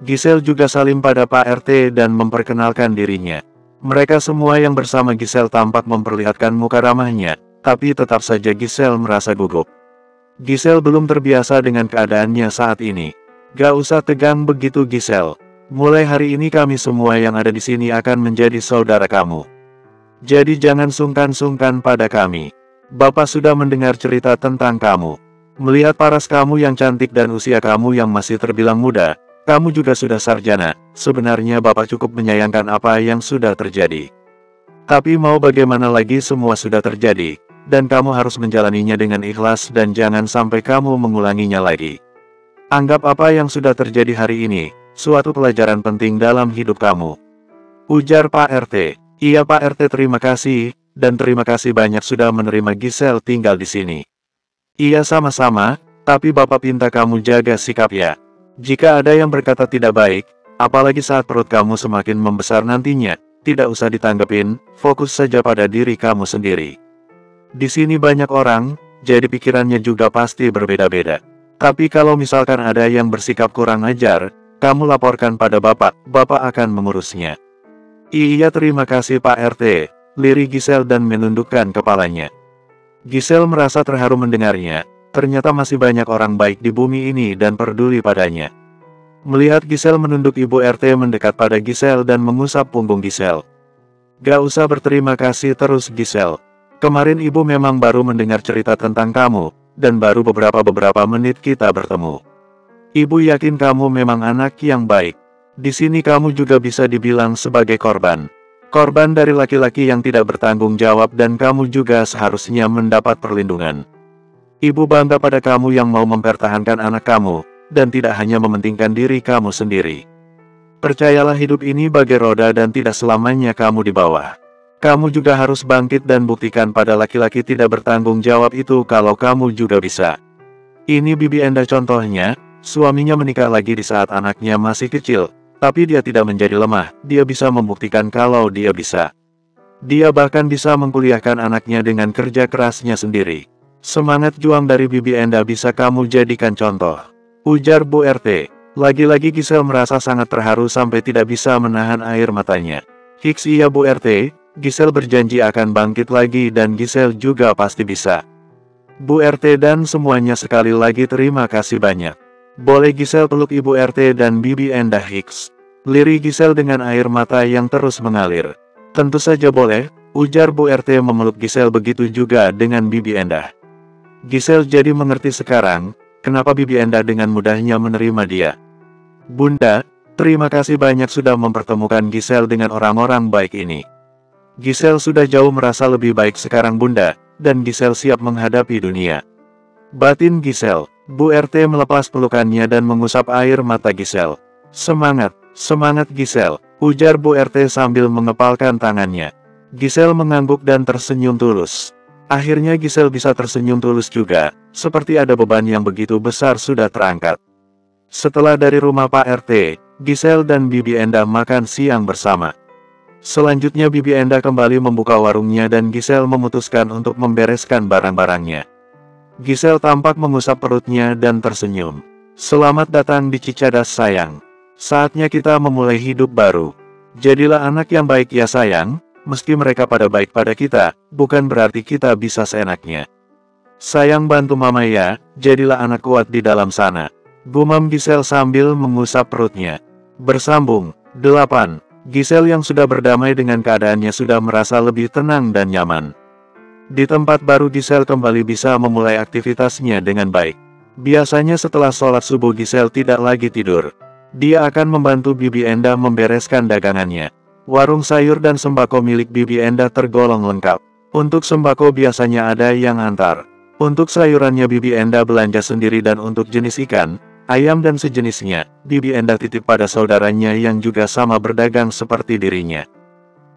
Gisel juga salim pada Pak RT dan memperkenalkan dirinya. Mereka semua yang bersama Gisel tampak memperlihatkan muka ramahnya, tapi tetap saja Gisel merasa gugup. Gisel belum terbiasa dengan keadaannya saat ini. Gak usah tegang begitu Gisel. Mulai hari ini kami semua yang ada di sini akan menjadi saudara kamu. Jadi jangan sungkan-sungkan pada kami. Bapak sudah mendengar cerita tentang kamu. Melihat paras kamu yang cantik dan usia kamu yang masih terbilang muda, kamu juga sudah sarjana. Sebenarnya Bapak cukup menyayangkan apa yang sudah terjadi. Tapi mau bagaimana lagi, semua sudah terjadi. Dan kamu harus menjalaninya dengan ikhlas dan jangan sampai kamu mengulanginya lagi. Anggap apa yang sudah terjadi hari ini, suatu pelajaran penting dalam hidup kamu. Ujar Pak RT. Iya Pak RT, terima kasih, dan terima kasih banyak sudah menerima Gisel tinggal di sini. Iya sama-sama, tapi Bapak minta kamu jaga sikap ya. Jika ada yang berkata tidak baik, apalagi saat perut kamu semakin membesar nantinya, tidak usah ditanggepin, fokus saja pada diri kamu sendiri. Di sini banyak orang, jadi pikirannya juga pasti berbeda-beda. Tapi kalau misalkan ada yang bersikap kurang ajar, kamu laporkan pada Bapak, Bapak akan mengurusnya. Iya terima kasih Pak RT, lirih Gisel dan menundukkan kepalanya. Gisel merasa terharu mendengarnya, ternyata masih banyak orang baik di bumi ini dan peduli padanya. Melihat Gisel menunduk, Ibu RT mendekat pada Gisel dan mengusap punggung Gisel. Gak usah berterima kasih terus Gisel. Kemarin Ibu memang baru mendengar cerita tentang kamu, dan baru beberapa menit kita bertemu. Ibu yakin kamu memang anak yang baik. Di sini kamu juga bisa dibilang sebagai korban. Korban dari laki-laki yang tidak bertanggung jawab dan kamu juga seharusnya mendapat perlindungan. Ibu bangga pada kamu yang mau mempertahankan anak kamu, dan tidak hanya mementingkan diri kamu sendiri. Percayalah hidup ini bagai roda dan tidak selamanya kamu di bawah. Kamu juga harus bangkit dan buktikan pada laki-laki tidak bertanggung jawab itu kalau kamu juga bisa. Ini Bibi Endah contohnya, suaminya menikah lagi di saat anaknya masih kecil, tapi dia tidak menjadi lemah, dia bisa membuktikan kalau dia bisa. Dia bahkan bisa mengkuliahkan anaknya dengan kerja kerasnya sendiri. Semangat juang dari Bibi Endah bisa kamu jadikan contoh. Ujar Bu RT. Lagi-lagi Gisel merasa sangat terharu sampai tidak bisa menahan air matanya. Hiks iya Bu RT. Gisel berjanji akan bangkit lagi dan Gisel juga pasti bisa. Bu RT dan semuanya sekali lagi terima kasih banyak. Boleh Gisel peluk Ibu RT dan Bibi Endah Hiks? Lirih Gisel dengan air mata yang terus mengalir. Tentu saja boleh, ujar Bu RT memeluk Gisel, begitu juga dengan Bibi Endah. Gisel jadi mengerti sekarang, kenapa Bibi Endah dengan mudahnya menerima dia. Bunda, terima kasih banyak sudah mempertemukan Gisel dengan orang-orang baik ini. Gisel sudah jauh merasa lebih baik sekarang Bunda, dan Gisel siap menghadapi dunia. Batin Gisel. Bu RT melepas pelukannya dan mengusap air mata Gisel. Semangat, semangat Gisel, ujar Bu RT sambil mengepalkan tangannya. Gisel mengangguk dan tersenyum tulus. Akhirnya Gisel bisa tersenyum tulus juga, seperti ada beban yang begitu besar sudah terangkat. Setelah dari rumah Pak RT, Gisel dan Bibi Endah makan siang bersama. Selanjutnya Bibi Endah kembali membuka warungnya dan Gisel memutuskan untuk membereskan barang-barangnya. Gisel tampak mengusap perutnya dan tersenyum. Selamat datang di Cicadas sayang. Saatnya kita memulai hidup baru. Jadilah anak yang baik ya sayang, meski mereka pada baik pada kita, bukan berarti kita bisa seenaknya. Sayang bantu mama ya, jadilah anak kuat di dalam sana. Gumam Gisel sambil mengusap perutnya. Bersambung, 8. Gisel yang sudah berdamai dengan keadaannya sudah merasa lebih tenang dan nyaman. Di tempat baru Gisel kembali bisa memulai aktivitasnya dengan baik. Biasanya setelah sholat subuh Gisel tidak lagi tidur. Dia akan membantu Bibi Endah membereskan dagangannya. Warung sayur dan sembako milik Bibi Endah tergolong lengkap. Untuk sembako biasanya ada yang antar. Untuk sayurannya Bibi Endah belanja sendiri dan untuk jenis ikan, ayam dan sejenisnya, Bibi Endah titip pada saudaranya yang juga sama berdagang seperti dirinya.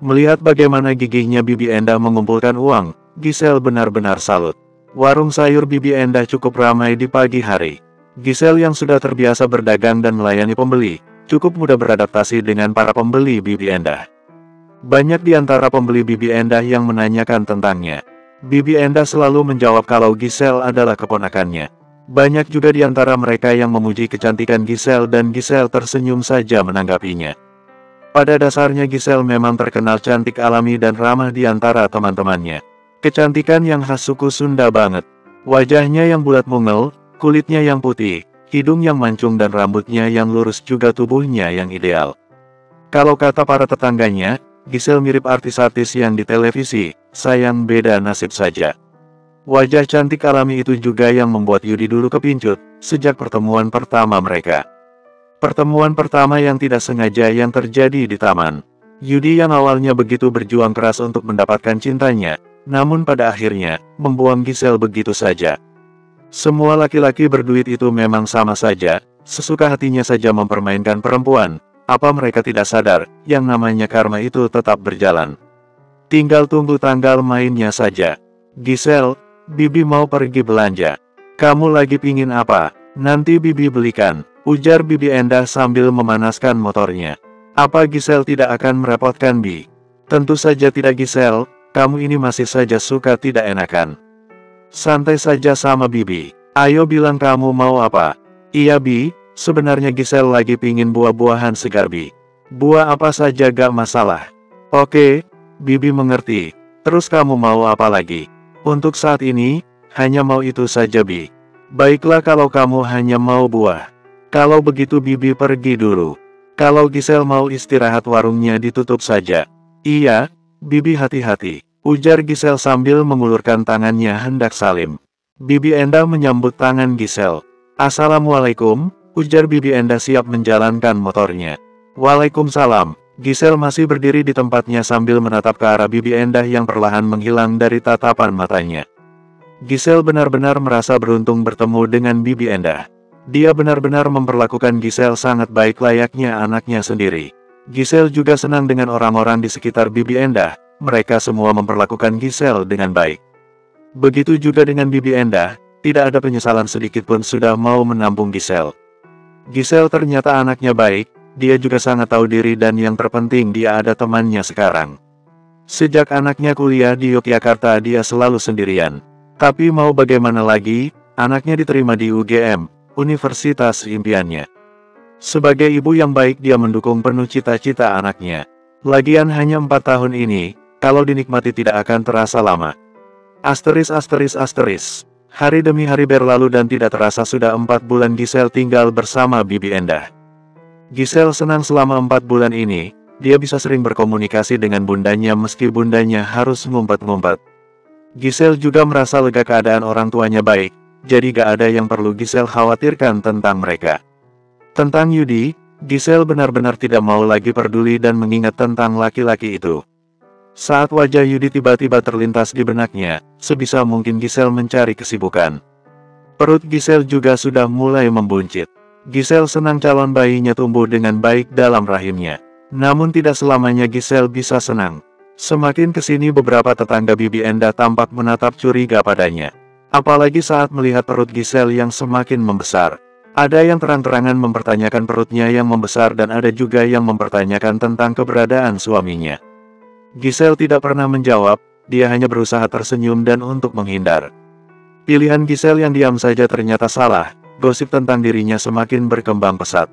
Melihat bagaimana gigihnya Bibi Endah mengumpulkan uang, Gisel benar-benar salut. Warung sayur Bibi Endah cukup ramai di pagi hari. Giselle yang sudah terbiasa berdagang dan melayani pembeli, cukup mudah beradaptasi dengan para pembeli Bibi Endah. Banyak di antara pembeli Bibi Endah yang menanyakan tentangnya. Bibi Endah selalu menjawab kalau Giselle adalah keponakannya. Banyak juga di antara mereka yang memuji kecantikan Giselle dan Giselle tersenyum saja menanggapinya. Pada dasarnya Giselle memang terkenal cantik alami dan ramah di antara teman-temannya. Kecantikan yang khas suku Sunda banget. Wajahnya yang bulat mungel, kulitnya yang putih, hidung yang mancung dan rambutnya yang lurus juga tubuhnya yang ideal. Kalau kata para tetangganya, Giselle mirip artis-artis yang di televisi, sayang beda nasib saja. Wajah cantik alami itu juga yang membuat Yudi dulu kepincut, sejak pertemuan pertama mereka. Pertemuan pertama yang tidak sengaja yang terjadi di taman. Yudi yang awalnya begitu berjuang keras untuk mendapatkan cintanya, namun pada akhirnya, membuang Giselle begitu saja. Semua laki-laki berduit itu memang sama saja, sesuka hatinya saja mempermainkan perempuan. Apa mereka tidak sadar, yang namanya karma itu tetap berjalan. Tinggal tunggu tanggal mainnya saja. Giselle, Bibi mau pergi belanja. Kamu lagi pingin apa? Nanti Bibi belikan, ujar Bibi Endah sambil memanaskan motornya. Apa Giselle tidak akan merepotkan Bi? Tentu saja tidak Giselle, kamu ini masih saja suka tidak enakan. Santai saja sama Bibi. Ayo bilang kamu mau apa? Iya Bi, sebenarnya Giselle lagi pingin buah-buahan segar Bi. Buah apa saja gak masalah. Oke, Bibi mengerti. Terus kamu mau apa lagi? Untuk saat ini, hanya mau itu saja Bi. Baiklah kalau kamu hanya mau buah. Kalau begitu Bibi pergi dulu. Kalau Giselle mau istirahat warungnya ditutup saja. Iya, Bibi hati-hati, ujar Giselle sambil mengulurkan tangannya hendak salim. Bibi Endah menyambut tangan Giselle. Assalamualaikum, ujar Bibi Endah siap menjalankan motornya. Waalaikumsalam. Giselle masih berdiri di tempatnya sambil menatap ke arah Bibi Endah yang perlahan menghilang dari tatapan matanya. Giselle benar-benar merasa beruntung bertemu dengan Bibi Endah. Dia benar-benar memperlakukan Giselle sangat baik layaknya anaknya sendiri. Giselle juga senang dengan orang-orang di sekitar Bibi Endah, mereka semua memperlakukan Giselle dengan baik. Begitu juga dengan Bibi Endah, tidak ada penyesalan sedikitpun sudah mau menampung Giselle. Giselle ternyata anaknya baik, dia juga sangat tahu diri dan yang terpenting dia ada temannya sekarang. Sejak anaknya kuliah di Yogyakarta dia selalu sendirian. Tapi mau bagaimana lagi, anaknya diterima di UGM, universitas impiannya. Sebagai ibu yang baik dia mendukung penuh cita-cita anaknya. Lagian hanya 4 tahun ini, kalau dinikmati tidak akan terasa lama. Asteris. Hari demi hari berlalu dan tidak terasa sudah 4 bulan Giselle tinggal bersama Bibi Endah. Giselle senang selama 4 bulan ini, dia bisa sering berkomunikasi dengan bundanya meski bundanya harus ngumpet-ngumpet. Giselle juga merasa lega keadaan orang tuanya baik, jadi gak ada yang perlu Giselle khawatirkan tentang mereka. Tentang Yudi, Giselle benar-benar tidak mau lagi peduli dan mengingat tentang laki-laki itu. Saat wajah Yudi tiba-tiba terlintas di benaknya, sebisa mungkin Giselle mencari kesibukan. Perut Giselle juga sudah mulai membuncit. Giselle senang calon bayinya tumbuh dengan baik dalam rahimnya. Namun tidak selamanya Giselle bisa senang. Semakin kesini beberapa tetangga Bibi Endah tampak menatap curiga padanya. Apalagi saat melihat perut Giselle yang semakin membesar. Ada yang terang-terangan mempertanyakan perutnya yang membesar dan ada juga yang mempertanyakan tentang keberadaan suaminya. Giselle tidak pernah menjawab, dia hanya berusaha tersenyum dan untuk menghindar. Pilihan Giselle yang diam saja ternyata salah, gosip tentang dirinya semakin berkembang pesat.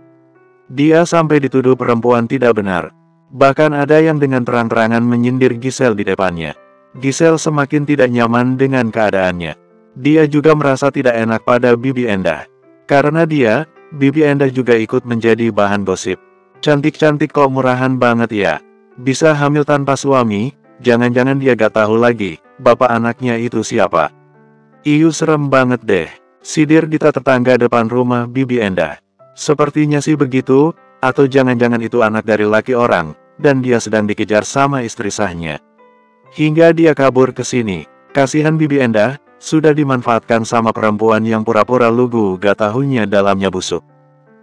Dia sampai dituduh perempuan tidak benar. Bahkan ada yang dengan terang-terangan menyindir Giselle di depannya. Giselle semakin tidak nyaman dengan keadaannya. Dia juga merasa tidak enak pada Bibi Endah. Karena dia, Bibi Endah juga ikut menjadi bahan gosip. Cantik-cantik kok murahan banget ya. Bisa hamil tanpa suami, jangan-jangan dia gak tahu lagi, bapak anaknya itu siapa. Iyu serem banget deh. Sidir Dita tetangga depan rumah Bibi Endah. Sepertinya sih begitu, atau jangan-jangan itu anak dari laki orang, dan dia sedang dikejar sama istri sahnya. Hingga dia kabur ke sini. Kasihan Bibi Endah, sudah dimanfaatkan sama perempuan yang pura-pura lugu gak tahunya dalamnya busuk.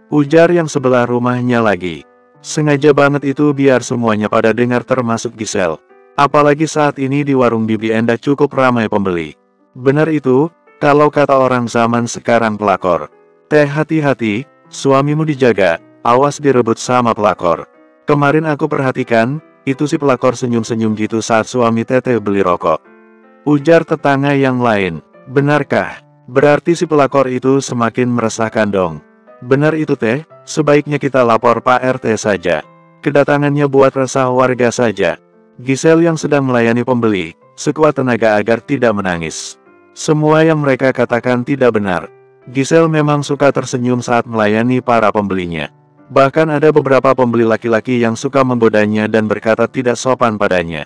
Ujar yang sebelah rumahnya lagi. Sengaja banget itu biar semuanya pada dengar termasuk Giselle. Apalagi saat ini di warung Bibi Endah cukup ramai pembeli. Benar itu, kalau kata orang zaman sekarang pelakor. Teh hati-hati, suamimu dijaga, awas direbut sama pelakor. Kemarin aku perhatikan, itu si pelakor senyum-senyum gitu saat suami Teteh beli rokok. Ujar tetangga yang lain. Benarkah? Berarti si pelakor itu semakin meresahkan dong. Benar itu Teh, sebaiknya kita lapor Pak RT saja. Kedatangannya buat resah warga saja. Giselle yang sedang melayani pembeli, sekuat tenaga agar tidak menangis. Semua yang mereka katakan tidak benar. Giselle memang suka tersenyum saat melayani para pembelinya. Bahkan ada beberapa pembeli laki-laki yang suka menggodanya dan berkata tidak sopan padanya.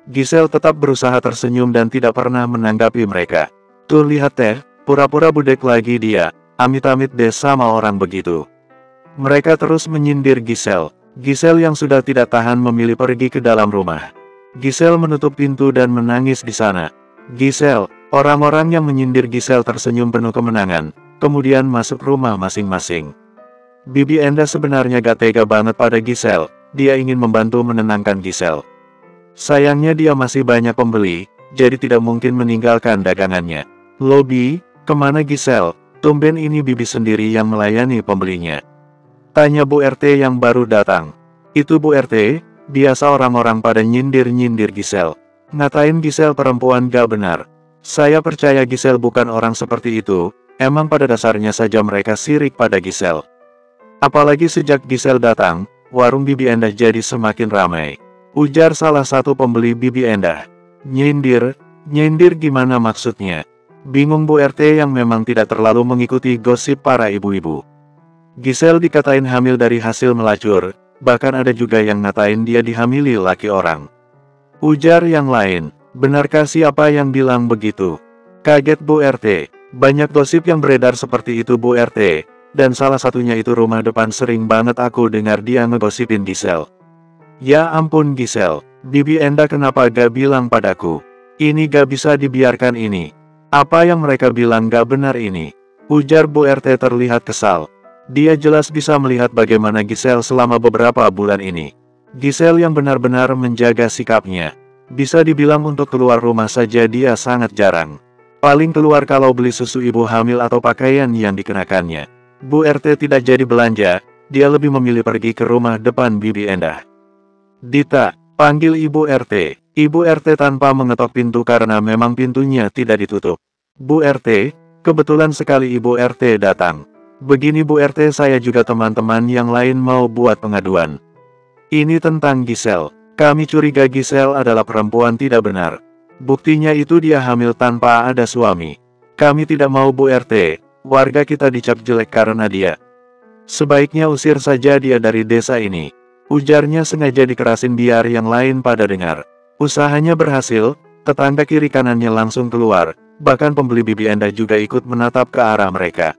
Giselle tetap berusaha tersenyum dan tidak pernah menanggapi mereka. Tuh lihat Teh, pura-pura budek lagi dia, amit-amit deh sama orang begitu. Mereka terus menyindir Giselle. Giselle yang sudah tidak tahan memilih pergi ke dalam rumah. Giselle menutup pintu dan menangis di sana. Giselle, orang-orang yang menyindir Giselle tersenyum penuh kemenangan, kemudian masuk rumah masing-masing. Bibi Enda sebenarnya gak tega banget pada Giselle, dia ingin membantu menenangkan Giselle. Sayangnya dia masih banyak pembeli, jadi tidak mungkin meninggalkan dagangannya. Lobi, kemana Giselle? Tumben ini Bibi sendiri yang melayani pembelinya. Tanya Bu RT yang baru datang. Itu Bu RT, biasa orang-orang pada nyindir-nyindir Giselle. Ngatain Giselle perempuan gak benar. Saya percaya Giselle bukan orang seperti itu, emang pada dasarnya saja mereka sirik pada Giselle. Apalagi sejak Giselle datang, warung Bibi Endah jadi semakin ramai. Ujar salah satu pembeli Bibi Endah. Nyindir gimana maksudnya? Bingung Bu RT yang memang tidak terlalu mengikuti gosip para ibu-ibu. Giselle dikatain hamil dari hasil melacur, bahkan ada juga yang ngatain dia dihamili laki orang. Ujar yang lain, benarkah siapa yang bilang begitu? Kaget Bu RT, banyak gosip yang beredar seperti itu Bu RT, dan salah satunya itu rumah depan sering banget aku dengar dia ngegosipin Giselle. Ya ampun Giselle, Bibi Enda kenapa gak bilang padaku? Ini gak bisa dibiarkan ini. Apa yang mereka bilang gak benar ini? Ujar Bu RT terlihat kesal. Dia jelas bisa melihat bagaimana Giselle selama beberapa bulan ini. Giselle yang benar-benar menjaga sikapnya. Bisa dibilang untuk keluar rumah saja dia sangat jarang. Paling keluar kalau beli susu ibu hamil atau pakaian yang dikenakannya. Bu RT tidak jadi belanja, dia lebih memilih pergi ke rumah depan Bibi Endah. Dita, panggil Ibu RT. Ibu RT tanpa mengetok pintu karena memang pintunya tidak ditutup. Bu RT, kebetulan sekali Ibu RT datang. Begini Bu RT, saya juga teman-teman yang lain mau buat pengaduan. Ini tentang Giselle. Kami curiga Giselle adalah perempuan tidak benar. Buktinya itu dia hamil tanpa ada suami. Kami tidak mau Bu RT, warga kita dicap jelek karena dia. Sebaiknya usir saja dia dari desa ini. Ujarnya sengaja dikerasin biar yang lain pada dengar. Usahanya berhasil, tetangga kiri kanannya langsung keluar, bahkan pembeli Bibi Endah juga ikut menatap ke arah mereka.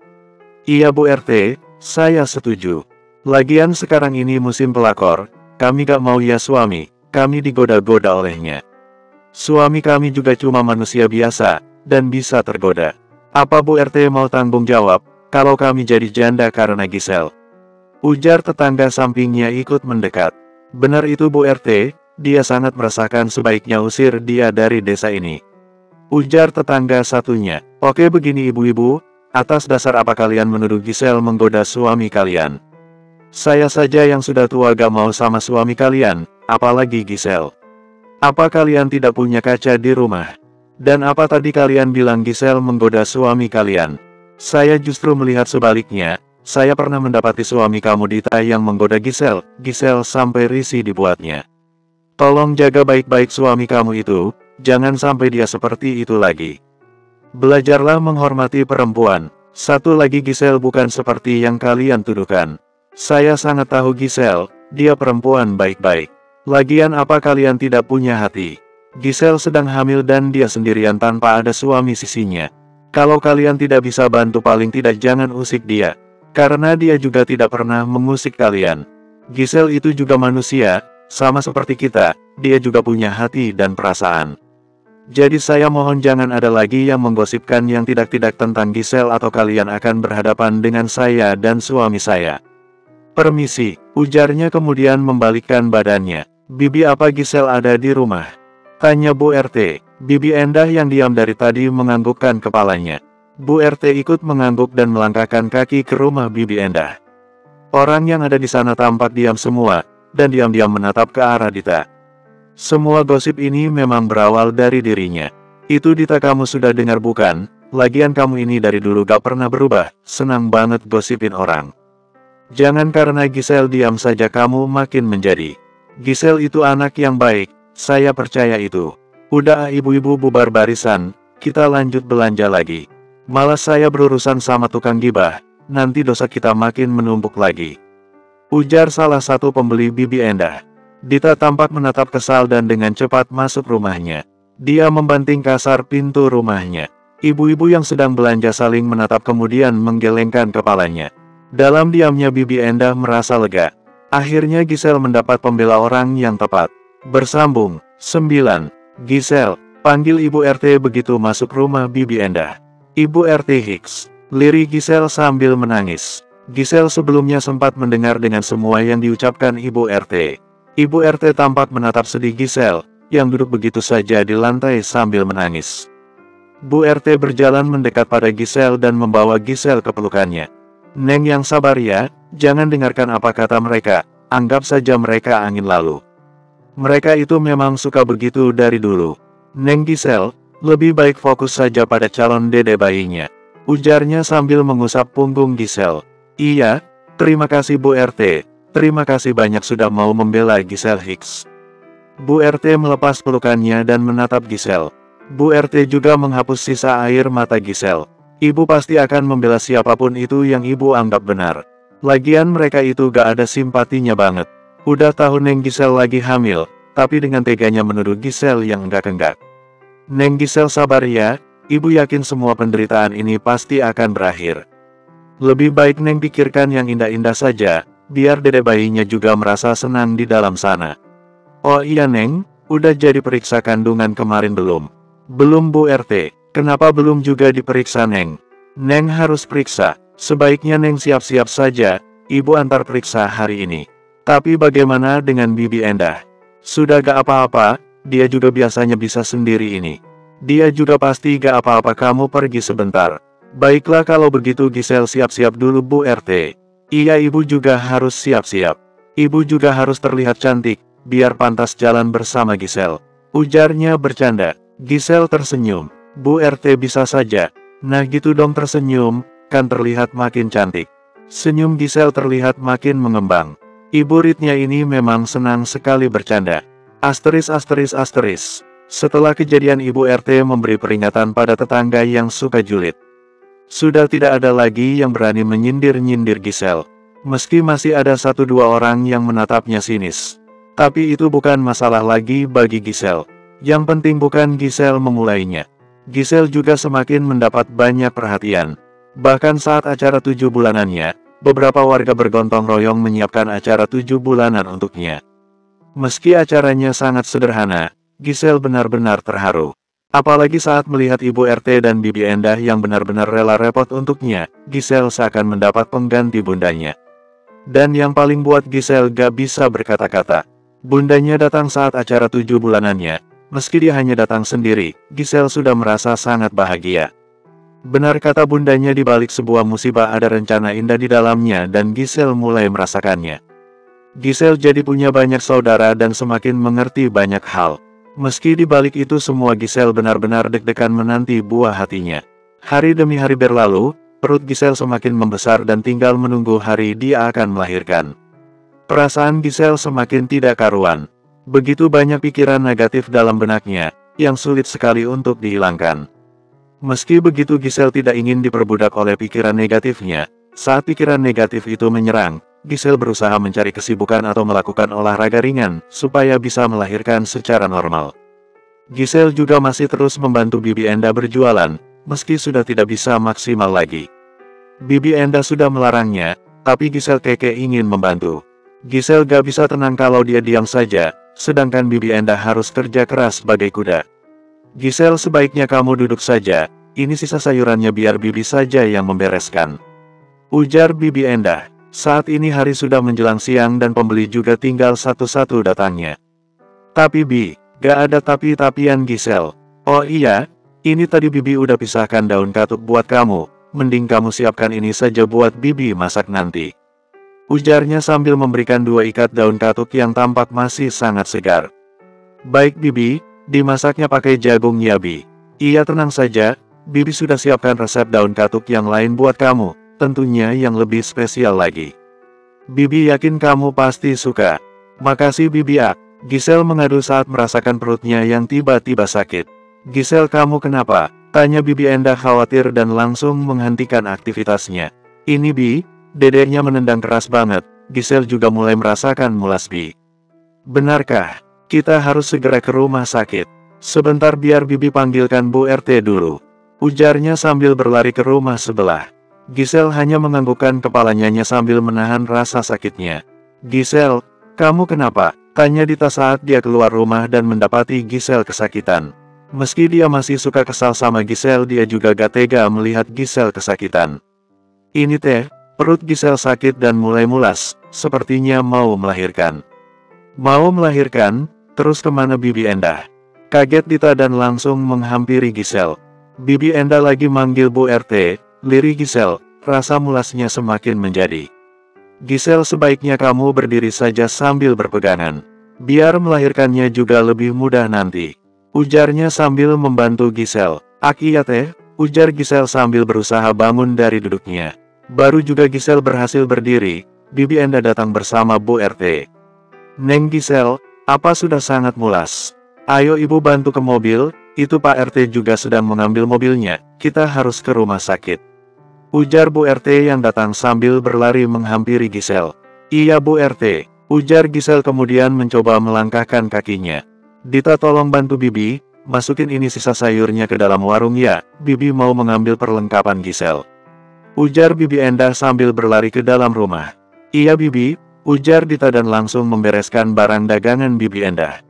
Iya Bu RT, saya setuju. Lagian sekarang ini musim pelakor, kami gak mau ya suami, kami digoda-goda olehnya. Suami kami juga cuma manusia biasa, dan bisa tergoda. Apa Bu RT mau tanggung jawab, kalau kami jadi janda karena Giselle? Ujar tetangga sampingnya ikut mendekat. Benar itu Bu RT, dia sangat merasakan sebaiknya usir dia dari desa ini. Ujar tetangga satunya. Oke begini ibu-ibu, atas dasar apa kalian menuduh Giselle menggoda suami kalian? Saya saja yang sudah tua gak mau sama suami kalian, apalagi Giselle. Apa kalian tidak punya kaca di rumah? Dan apa tadi kalian bilang Giselle menggoda suami kalian? Saya justru melihat sebaliknya, saya pernah mendapati suami kamu Dita yang menggoda Giselle. Giselle sampai risih dibuatnya. Tolong jaga baik-baik suami kamu itu, jangan sampai dia seperti itu lagi. Belajarlah menghormati perempuan. Satu lagi Giselle bukan seperti yang kalian tuduhkan. Saya sangat tahu Giselle, dia perempuan baik-baik. Lagian apa kalian tidak punya hati? Giselle sedang hamil dan dia sendirian tanpa ada suami sisinya. Kalau kalian tidak bisa bantu paling tidak jangan usik dia. Karena dia juga tidak pernah mengusik kalian. Giselle itu juga manusia, sama seperti kita, dia juga punya hati dan perasaan. Jadi saya mohon jangan ada lagi yang menggosipkan yang tidak-tidak tentang Giselle atau kalian akan berhadapan dengan saya dan suami saya. Permisi, ujarnya kemudian membalikkan badannya. Bibi apa Giselle ada di rumah? Tanya Bu RT. Bibi Endah yang diam dari tadi menganggukkan kepalanya. Bu RT ikut mengangguk dan melangkahkan kaki ke rumah Bibi Endah. Orang yang ada di sana tampak diam semua, dan diam-diam menatap ke arah Dita. Semua gosip ini memang berawal dari dirinya. Itu Dita, kamu sudah dengar bukan? Lagian kamu ini dari dulu gak pernah berubah, senang banget gosipin orang. Jangan karena Giselle diam saja kamu makin menjadi. Giselle itu anak yang baik, saya percaya itu. Udah ibu-ibu bubar barisan, kita lanjut belanja lagi. Malah saya berurusan sama tukang gibah, nanti dosa kita makin menumpuk lagi. Ujar salah satu pembeli Bibi Endah. Dita tampak menatap kesal dan dengan cepat masuk rumahnya. Dia membanting kasar pintu rumahnya. Ibu-ibu yang sedang belanja saling menatap kemudian menggelengkan kepalanya. Dalam diamnya Bibi Endah merasa lega. Akhirnya Giselle mendapat pembela orang yang tepat. Bersambung, 9. Giselle, panggil Ibu RT begitu masuk rumah Bibi Endah. Ibu RT Hicks, lirih Giselle sambil menangis. Giselle sebelumnya sempat mendengar dengan semua yang diucapkan Ibu RT. Ibu RT tampak menatap sedih Giselle, yang duduk begitu saja di lantai sambil menangis. Bu RT berjalan mendekat pada Giselle dan membawa Giselle ke pelukannya. Neng yang sabar ya, jangan dengarkan apa kata mereka, anggap saja mereka angin lalu. Mereka itu memang suka begitu dari dulu. Neng Giselle, lebih baik fokus saja pada calon dede bayinya. Ujarnya sambil mengusap punggung Giselle. Iya, terima kasih Bu RT, terima kasih banyak sudah mau membela Giselle Hicks. Bu RT melepas pelukannya dan menatap Giselle. Bu RT juga menghapus sisa air mata Giselle. Ibu pasti akan membela siapapun itu yang ibu anggap benar. Lagian mereka itu gak ada simpatinya banget. Udah tahu Neng Giselle lagi hamil, tapi dengan teganya menuduh Giselle yang enggak-enggak. Neng Giselle sabar ya, ibu yakin semua penderitaan ini pasti akan berakhir. Lebih baik Neng pikirkan yang indah-indah saja, biar dede bayinya juga merasa senang di dalam sana. Oh iya Neng, udah jadi periksa kandungan kemarin belum? Belum Bu RT, kenapa belum juga diperiksa Neng? Neng harus periksa, sebaiknya Neng siap-siap saja, ibu antar periksa hari ini. Tapi bagaimana dengan Bibi Endah? Sudah gak apa-apa? Dia juga biasanya bisa sendiri ini. Dia juga pasti gak apa-apa, kamu pergi sebentar. Baiklah kalau begitu Giselle siap-siap dulu Bu RT. Iya ibu juga harus siap-siap. Ibu juga harus terlihat cantik, biar pantas jalan bersama Giselle. Ujarnya bercanda. Giselle tersenyum. Bu RT bisa saja. Nah gitu dong tersenyum, kan terlihat makin cantik. Senyum Giselle terlihat makin mengembang. Ibu Ritnya ini memang senang sekali bercanda. Asteris. Setelah kejadian Ibu RT memberi peringatan pada tetangga yang suka julid. Sudah tidak ada lagi yang berani menyindir-nyindir Giselle. Meski masih ada 1-2 orang yang menatapnya sinis. Tapi itu bukan masalah lagi bagi Giselle. Yang penting bukan Giselle memulainya. Giselle juga semakin mendapat banyak perhatian. Bahkan saat acara 7 bulanannya, beberapa warga bergontong royong menyiapkan acara 7 bulanan untuknya. Meski acaranya sangat sederhana, Giselle benar-benar terharu. Apalagi saat melihat Ibu RT dan Bibi Endah yang benar-benar rela repot untuknya, Giselle seakan mendapat pengganti bundanya. Dan yang paling buat Giselle gak bisa berkata-kata. Bundanya datang saat acara 7 bulanannya. Meski dia hanya datang sendiri, Giselle sudah merasa sangat bahagia. Benar kata bundanya, di balik sebuah musibah ada rencana indah di dalamnya dan Giselle mulai merasakannya. Giselle jadi punya banyak saudara dan semakin mengerti banyak hal. Meski di balik itu semua Giselle benar-benar deg-degan menanti buah hatinya. Hari demi hari berlalu, perut Giselle semakin membesar dan tinggal menunggu hari dia akan melahirkan. Perasaan Giselle semakin tidak karuan. Begitu banyak pikiran negatif dalam benaknya, yang sulit sekali untuk dihilangkan. Meski begitu Giselle tidak ingin diperbudak oleh pikiran negatifnya. Saat pikiran negatif itu menyerang, Giselle berusaha mencari kesibukan atau melakukan olahraga ringan, supaya bisa melahirkan secara normal. Giselle juga masih terus membantu Bibi Endah berjualan, meski sudah tidak bisa maksimal lagi. Bibi Endah sudah melarangnya, tapi Giselle keke ingin membantu. Giselle gak bisa tenang kalau dia diam saja, sedangkan Bibi Endah harus kerja keras sebagai kuda. Giselle, sebaiknya kamu duduk saja, ini sisa sayurannya biar Bibi saja yang membereskan. Ujar Bibi Endah. Saat ini hari sudah menjelang siang dan pembeli juga tinggal satu-satu datangnya. Tapi Bi, gak ada tapi-tapian Giselle. Oh iya, ini tadi Bibi udah pisahkan daun katuk buat kamu, mending kamu siapkan ini saja buat Bibi masak nanti. Ujarnya sambil memberikan 2 ikat daun katuk yang tampak masih sangat segar. Baik Bibi, dimasaknya pakai jagung ya Bi. Iya tenang saja, Bibi sudah siapkan resep daun katuk yang lain buat kamu, tentunya yang lebih spesial lagi. Bibi yakin kamu pasti suka. Makasih Bibi ak. Giselle mengadu saat merasakan perutnya yang tiba-tiba sakit. Giselle kamu kenapa? Tanya Bibi Endah khawatir dan langsung menghentikan aktivitasnya. Ini Bi, dedeknya menendang keras banget. Giselle juga mulai merasakan mulas Bi. Benarkah? Kita harus segera ke rumah sakit. Sebentar biar Bibi panggilkan Bu RT dulu. Ujarnya sambil berlari ke rumah sebelah. Giselle hanya menganggukkan kepalanya sambil menahan rasa sakitnya. Giselle, kamu kenapa? Tanya Dita saat dia keluar rumah dan mendapati Giselle kesakitan. Meski dia masih suka kesal sama Giselle, dia juga gak tega melihat Giselle kesakitan. Ini teh, perut Giselle sakit dan mulai mulas, sepertinya mau melahirkan. Mau melahirkan? Terus kemana Bibi Endah? Kaget Dita dan langsung menghampiri Giselle. Bibi Endah lagi manggil Bu RT, lirih Giselle, rasa mulasnya semakin menjadi. Giselle sebaiknya kamu berdiri saja sambil berpegangan. Biar melahirkannya juga lebih mudah nanti. Ujarnya sambil membantu Giselle. Ak iya teh, ujar Giselle sambil berusaha bangun dari duduknya. Baru juga Giselle berhasil berdiri, Bibi Endah datang bersama Bu RT. Neng Giselle, apa sudah sangat mulas? Ayo ibu bantu ke mobil, itu Pak RT juga sedang mengambil mobilnya, kita harus ke rumah sakit. Ujar Bu RT yang datang sambil berlari menghampiri Giselle. Iya Bu RT, ujar Giselle kemudian mencoba melangkahkan kakinya. Dita tolong bantu Bibi, masukin ini sisa sayurnya ke dalam warung ya, Bibi mau mengambil perlengkapan Giselle. Ujar Bibi Endah sambil berlari ke dalam rumah. Iya Bibi, ujar Dita dan langsung membereskan barang dagangan Bibi Endah.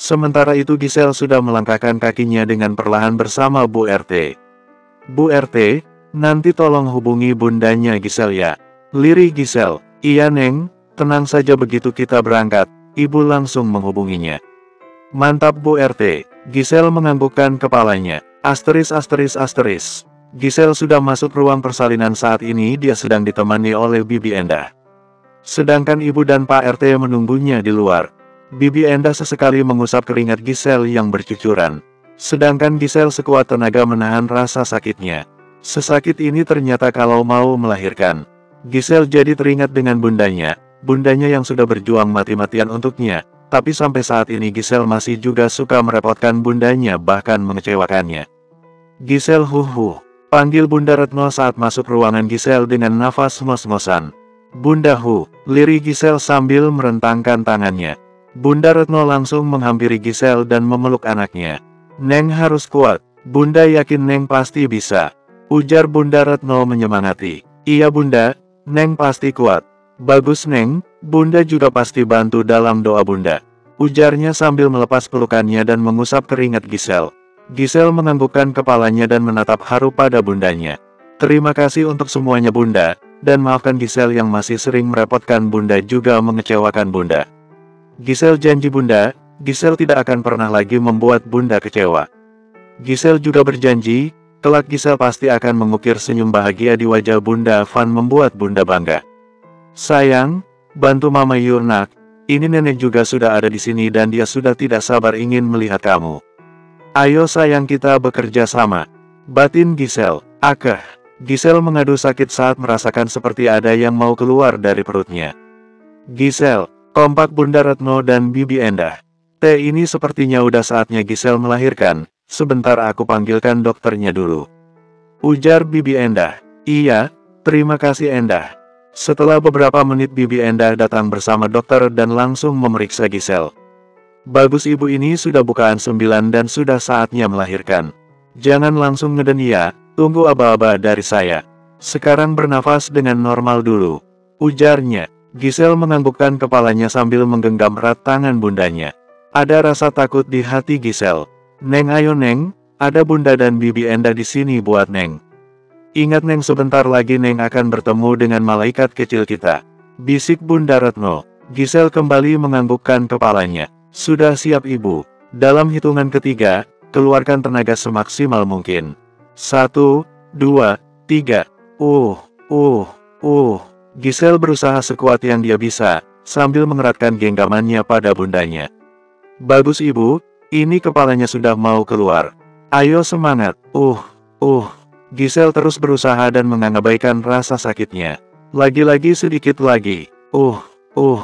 Sementara itu Giselle sudah melangkahkan kakinya dengan perlahan bersama Bu RT. Bu RT, nanti tolong hubungi bundanya Giselle ya. Lirih Giselle, iya Neng, tenang saja begitu kita berangkat, ibu langsung menghubunginya. Mantap Bu RT, Giselle menganggukkan kepalanya. Asteris. Giselle sudah masuk ruang persalinan saat ini dia sedang ditemani oleh Bibi Endah. Sedangkan ibu dan Pak RT menunggunya di luar. Bibi Endah sesekali mengusap keringat Giselle yang bercucuran. Sedangkan Giselle sekuat tenaga menahan rasa sakitnya. Sesakit ini ternyata kalau mau melahirkan. Giselle jadi teringat dengan bundanya yang sudah berjuang mati-matian untuknya. Tapi sampai saat ini Giselle masih juga suka merepotkan bundanya bahkan mengecewakannya. Giselle panggil Bunda Retno saat masuk ruangan Giselle dengan nafas ngos-ngosan. Bunda lirih Giselle sambil merentangkan tangannya. Bunda Retno langsung menghampiri Giselle dan memeluk anaknya. Neng harus kuat, Bunda yakin Neng pasti bisa. Ujar Bunda Retno menyemangati. Iya Bunda, Neng pasti kuat. Bagus Neng, Bunda juga pasti bantu dalam doa Bunda. Ujarnya sambil melepas pelukannya dan mengusap keringat Giselle. Giselle menganggukkan kepalanya dan menatap haru pada bundanya. Terima kasih untuk semuanya Bunda, dan maafkan Giselle yang masih sering merepotkan Bunda juga mengecewakan Bunda. Giselle janji Bunda, Giselle tidak akan pernah lagi membuat Bunda kecewa. Giselle juga berjanji, kelak Giselle pasti akan mengukir senyum bahagia di wajah Bunda Van membuat Bunda bangga. Sayang, bantu Mama Yurnak, ini nenek juga sudah ada di sini dan dia sudah tidak sabar ingin melihat kamu. Ayo sayang kita bekerja sama. Batin Giselle. Akeh. Giselle mengadu sakit saat merasakan seperti ada yang mau keluar dari perutnya. Giselle, kompak Bunda Retno dan Bibi Endah. Ini sepertinya udah saatnya Giselle melahirkan. Sebentar aku panggilkan dokternya dulu. Ujar Bibi Endah. Iya, terima kasih Endah. Setelah beberapa menit Bibi Endah datang bersama dokter dan langsung memeriksa Giselle. Bagus ibu ini sudah bukaan 9 dan sudah saatnya melahirkan. Jangan langsung ngeden ya, tunggu aba-aba dari saya. Sekarang bernafas dengan normal dulu. Ujarnya. Giselle menganggukkan kepalanya sambil menggenggam erat tangan bundanya. Ada rasa takut di hati Giselle. Neng ayo Neng, ada Bunda dan Bibi Endah di sini buat Neng. Ingat Neng sebentar lagi Neng akan bertemu dengan malaikat kecil kita. Bisik Bunda Retno. Giselle kembali menganggukkan kepalanya. Sudah siap ibu. Dalam hitungan ketiga, keluarkan tenaga semaksimal mungkin. 1, 2, 3. Giselle berusaha sekuat yang dia bisa, sambil mengeratkan genggamannya pada bundanya. Bagus ibu, ini kepalanya sudah mau keluar. Ayo semangat. Giselle terus berusaha dan mengabaikan rasa sakitnya. Lagi-lagi sedikit lagi. Oe.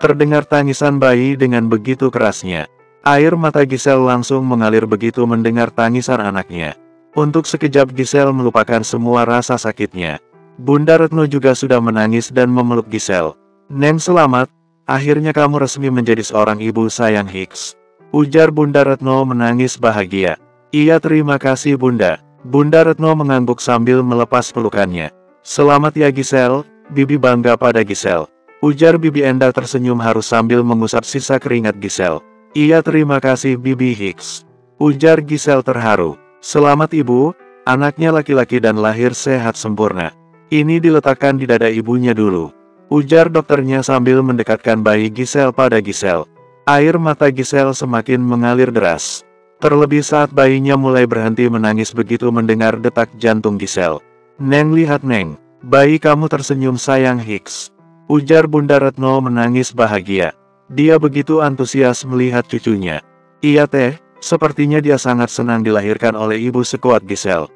Terdengar tangisan bayi dengan begitu kerasnya. Air mata Giselle langsung mengalir begitu mendengar tangisan anaknya. Untuk sekejap Giselle melupakan semua rasa sakitnya. Bunda Retno juga sudah menangis dan memeluk Giselle. Neng selamat, akhirnya kamu resmi menjadi seorang ibu sayang Hicks. Ujar Bunda Retno menangis bahagia. Iya terima kasih Bunda. Bunda Retno mengangguk sambil melepas pelukannya. Selamat ya Giselle, Bibi bangga pada Giselle. Ujar Bibi Enda tersenyum haru sambil mengusap sisa keringat Giselle. Iya terima kasih Bibi Hicks. Ujar Giselle terharu. Selamat ibu, anaknya laki-laki dan lahir sehat sempurna. Ini diletakkan di dada ibunya dulu. Ujar dokternya sambil mendekatkan bayi Giselle pada Giselle. Air mata Giselle semakin mengalir deras. Terlebih saat bayinya mulai berhenti menangis begitu mendengar detak jantung Giselle. Neng lihat Neng, bayi kamu tersenyum sayang Hicks. Ujar Bunda Retno menangis bahagia. Dia begitu antusias melihat cucunya. Iya teh, sepertinya dia sangat senang dilahirkan oleh ibu sekuat Giselle.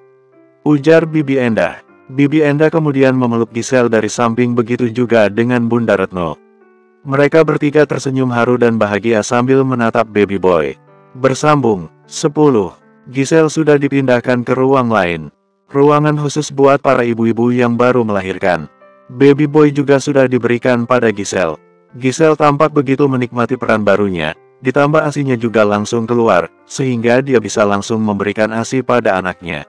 Ujar Bibi Enda. Bibi Enda kemudian memeluk Giselle dari samping begitu juga dengan Bunda Retno. Mereka bertiga tersenyum haru dan bahagia sambil menatap baby boy. Bersambung, 10. Giselle sudah dipindahkan ke ruang lain. Ruangan khusus buat para ibu-ibu yang baru melahirkan. Baby boy juga sudah diberikan pada Giselle. Giselle tampak begitu menikmati peran barunya, ditambah ASI-nya juga langsung keluar, sehingga dia bisa langsung memberikan ASI pada anaknya.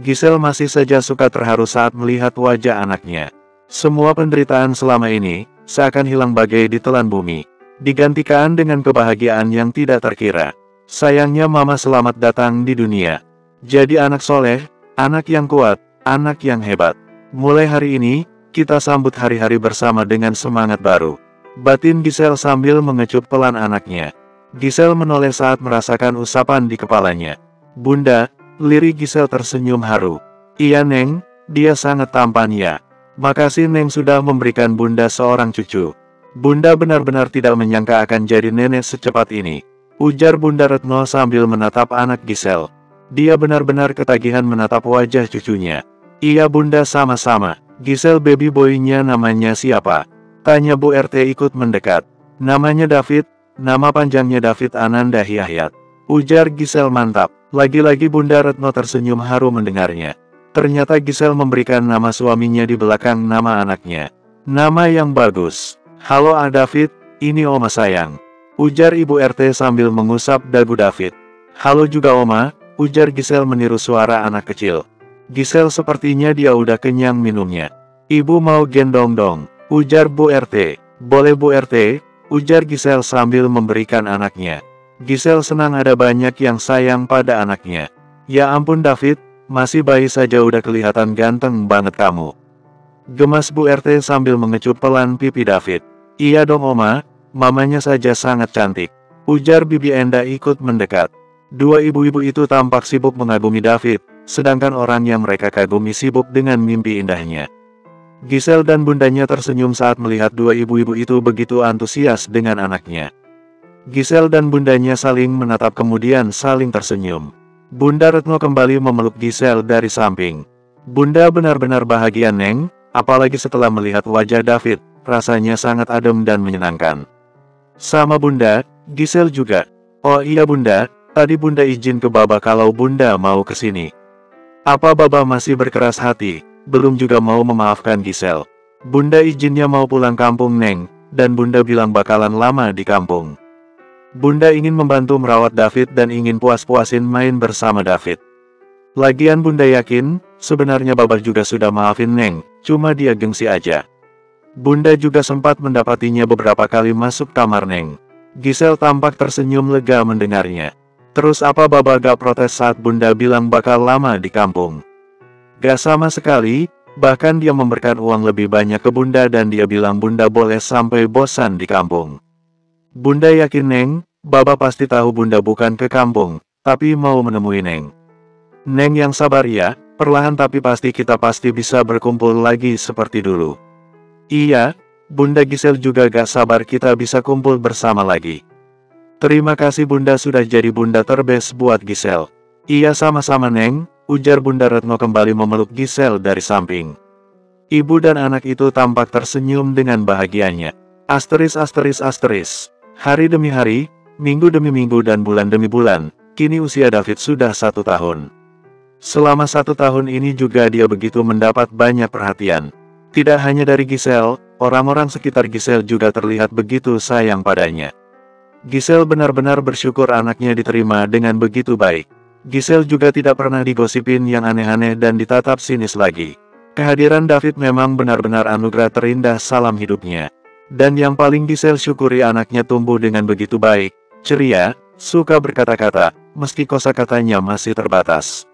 Giselle masih saja suka terharu saat melihat wajah anaknya. Semua penderitaan selama ini, seakan hilang bagai ditelan bumi, digantikan dengan kebahagiaan yang tidak terkira. Sayangnya mama selamat datang di dunia. Jadi anak soleh, anak yang kuat, anak yang hebat. Mulai hari ini, kita sambut hari-hari bersama dengan semangat baru. Batin Giselle sambil mengecup pelan anaknya. Giselle menoleh saat merasakan usapan di kepalanya. Bunda, lirik Giselle tersenyum haru. Iya Neng, dia sangat tampan ya. Makasih Neng sudah memberikan Bunda seorang cucu. Bunda benar-benar tidak menyangka akan jadi nenek secepat ini. Ujar Bunda Retno sambil menatap anak Giselle. Dia benar-benar ketagihan menatap wajah cucunya. Iya Bunda sama-sama. Giselle baby boy-nya namanya siapa? Tanya Bu RT ikut mendekat. Namanya David, nama panjangnya David Ananda Hyahyat. Ujar Giselle mantap. Lagi-lagi Bunda Retno tersenyum haru mendengarnya. Ternyata Giselle memberikan nama suaminya di belakang nama anaknya. Nama yang bagus. Halo David, ini Oma sayang. Ujar Ibu RT sambil mengusap dagu David. Halo juga Oma, ujar Giselle meniru suara anak kecil. Giselle sepertinya dia udah kenyang minumnya. Ibu mau gendong dong, ujar Bu RT. Boleh Bu RT, ujar Giselle sambil memberikan anaknya. Giselle senang ada banyak yang sayang pada anaknya. Ya ampun David, masih bayi saja udah kelihatan ganteng banget kamu. Gemas Bu RT sambil mengecup pelan pipi David. Iya dong Oma, mamanya saja sangat cantik. Ujar Bibi Enda ikut mendekat. Dua ibu-ibu itu tampak sibuk mengagumi David. Sedangkan orang yang mereka kagumi sibuk dengan mimpi indahnya. Giselle dan bundanya tersenyum saat melihat dua ibu-ibu itu begitu antusias dengan anaknya. Giselle dan bundanya saling menatap kemudian saling tersenyum. Bunda Retno kembali memeluk Giselle dari samping. Bunda benar-benar bahagia Neng, apalagi setelah melihat wajah David, rasanya sangat adem dan menyenangkan. Sama Bunda, Giselle juga. Oh iya Bunda, tadi Bunda izin ke Baba kalau Bunda mau kesini. Apa Baba masih berkeras hati, belum juga mau memaafkan Giselle. Bunda izinnya mau pulang kampung Neng, dan Bunda bilang bakalan lama di kampung. Bunda ingin membantu merawat David dan ingin puas-puasin main bersama David. Lagian Bunda yakin, sebenarnya Baba juga sudah maafin Neng, cuma dia gengsi aja. Bunda juga sempat mendapatinya beberapa kali masuk kamar Neng. Giselle tampak tersenyum lega mendengarnya. Terus apa Baba gak protes saat Bunda bilang bakal lama di kampung? Gak sama sekali, bahkan dia memberikan uang lebih banyak ke Bunda dan dia bilang Bunda boleh sampai bosan di kampung. Bunda yakin Neng, Baba pasti tahu bunda bukan ke kampung, tapi mau menemui Neng. Neng yang sabar ya, perlahan tapi pasti kita pasti bisa berkumpul lagi seperti dulu. Iya, Bunda Gisel juga gak sabar kita bisa kumpul bersama lagi. Terima kasih bunda sudah jadi bunda terbest buat Gisel. Iya sama-sama Neng, ujar Bunda Retno kembali memeluk Gisel dari samping. Ibu dan anak itu tampak tersenyum dengan bahagianya. Asteris. Hari demi hari, minggu demi minggu dan bulan demi bulan, kini usia David sudah 1 tahun. Selama 1 tahun ini juga dia begitu mendapat banyak perhatian. Tidak hanya dari Gisel, orang-orang sekitar Gisel juga terlihat begitu sayang padanya. Gisel benar-benar bersyukur anaknya diterima dengan begitu baik. Gisel juga tidak pernah digosipin yang aneh-aneh dan ditatap sinis lagi. Kehadiran David memang benar-benar anugerah terindah salam hidupnya. Dan yang paling Gisel syukuri anaknya tumbuh dengan begitu baik, ceria, suka berkata-kata, meski kosakatanya masih terbatas.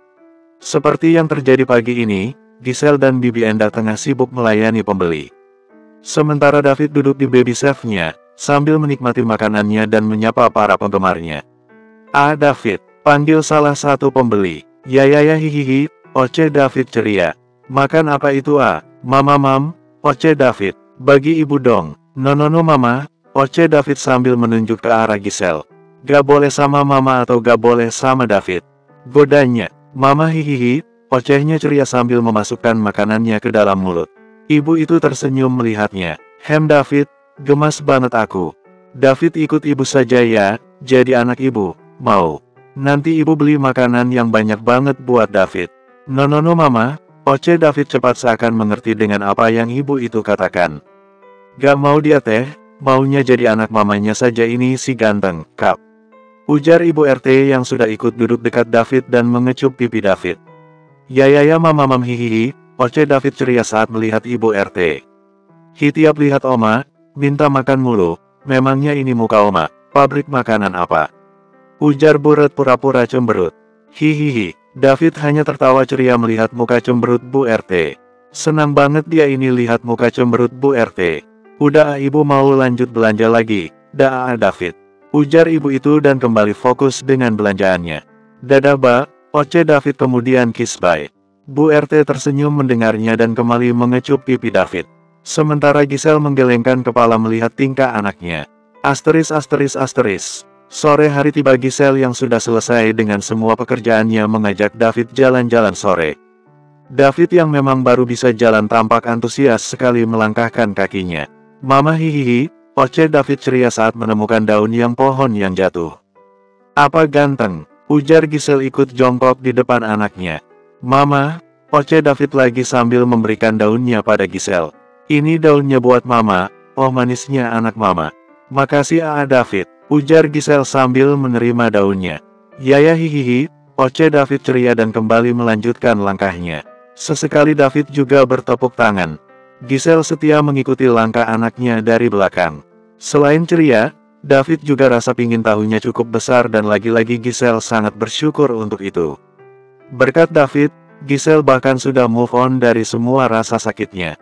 Seperti yang terjadi pagi ini, Gisel dan Bibi Enda tengah sibuk melayani pembeli. Sementara David duduk di baby chef-nya, sambil menikmati makanannya dan menyapa para penggemarnya. "Ah David," panggil salah satu pembeli. "Ya hihihi," oce David ceria. "Makan apa itu ah?" Mam, oce David. "Bagi ibu dong." No mama, oce David sambil menunjuk ke arah Gisel. "Gak boleh sama mama atau gak boleh sama David," godanya. "Mama hihihi," ocehnya ceria sambil memasukkan makanannya ke dalam mulut. Ibu itu tersenyum melihatnya. David, gemas banget aku." "David ikut ibu saja ya, jadi anak ibu, mau. Nanti ibu beli makanan yang banyak banget buat David." No mama, oce David cepat seakan mengerti dengan apa yang ibu itu katakan. "Gak mau dia teh, maunya jadi anak mamanya saja ini si ganteng, Kap," ujar ibu RT yang sudah ikut duduk dekat David dan mengecup pipi David. Ya mam hihihi, oce David ceria saat melihat ibu RT. "Tiap lihat oma, minta makan mulu, memangnya ini muka oma, pabrik makanan apa?" ujar Buret pura-pura cemberut. Hihihi, David hanya tertawa ceria melihat muka cemberut Bu RT. Senang banget dia ini lihat muka cemberut Bu RT. "Udah ibu mau lanjut belanja lagi, dah David," ujar ibu itu dan kembali fokus dengan belanjaannya. "Dadah ba," oce David kemudian kiss bye. Bu RT tersenyum mendengarnya dan kembali mengecup pipi David. Sementara Gisel menggelengkan kepala melihat tingkah anaknya. Asteris. Sore hari tiba Gisel yang sudah selesai dengan semua pekerjaannya mengajak David jalan-jalan sore. David yang memang baru bisa jalan tampak antusias sekali melangkahkan kakinya. "Mama hihihi," oce David ceria saat menemukan daun yang pohon yang jatuh. "Apa ganteng?" ujar Gisel ikut jongkok di depan anaknya. "Mama," oce David lagi sambil memberikan daunnya pada Gisel. "Ini daunnya buat mama, oh manisnya anak mama." "Makasih David," ujar Gisel sambil menerima daunnya. Ya hihihi, oce David ceria dan kembali melanjutkan langkahnya. Sesekali David juga bertepuk tangan. Gisel setia mengikuti langkah anaknya dari belakang. Selain ceria, David juga rasa pingin tahunya cukup besar dan lagi-lagi Gisel sangat bersyukur untuk itu. Berkat David, Gisel bahkan sudah move on dari semua rasa sakitnya.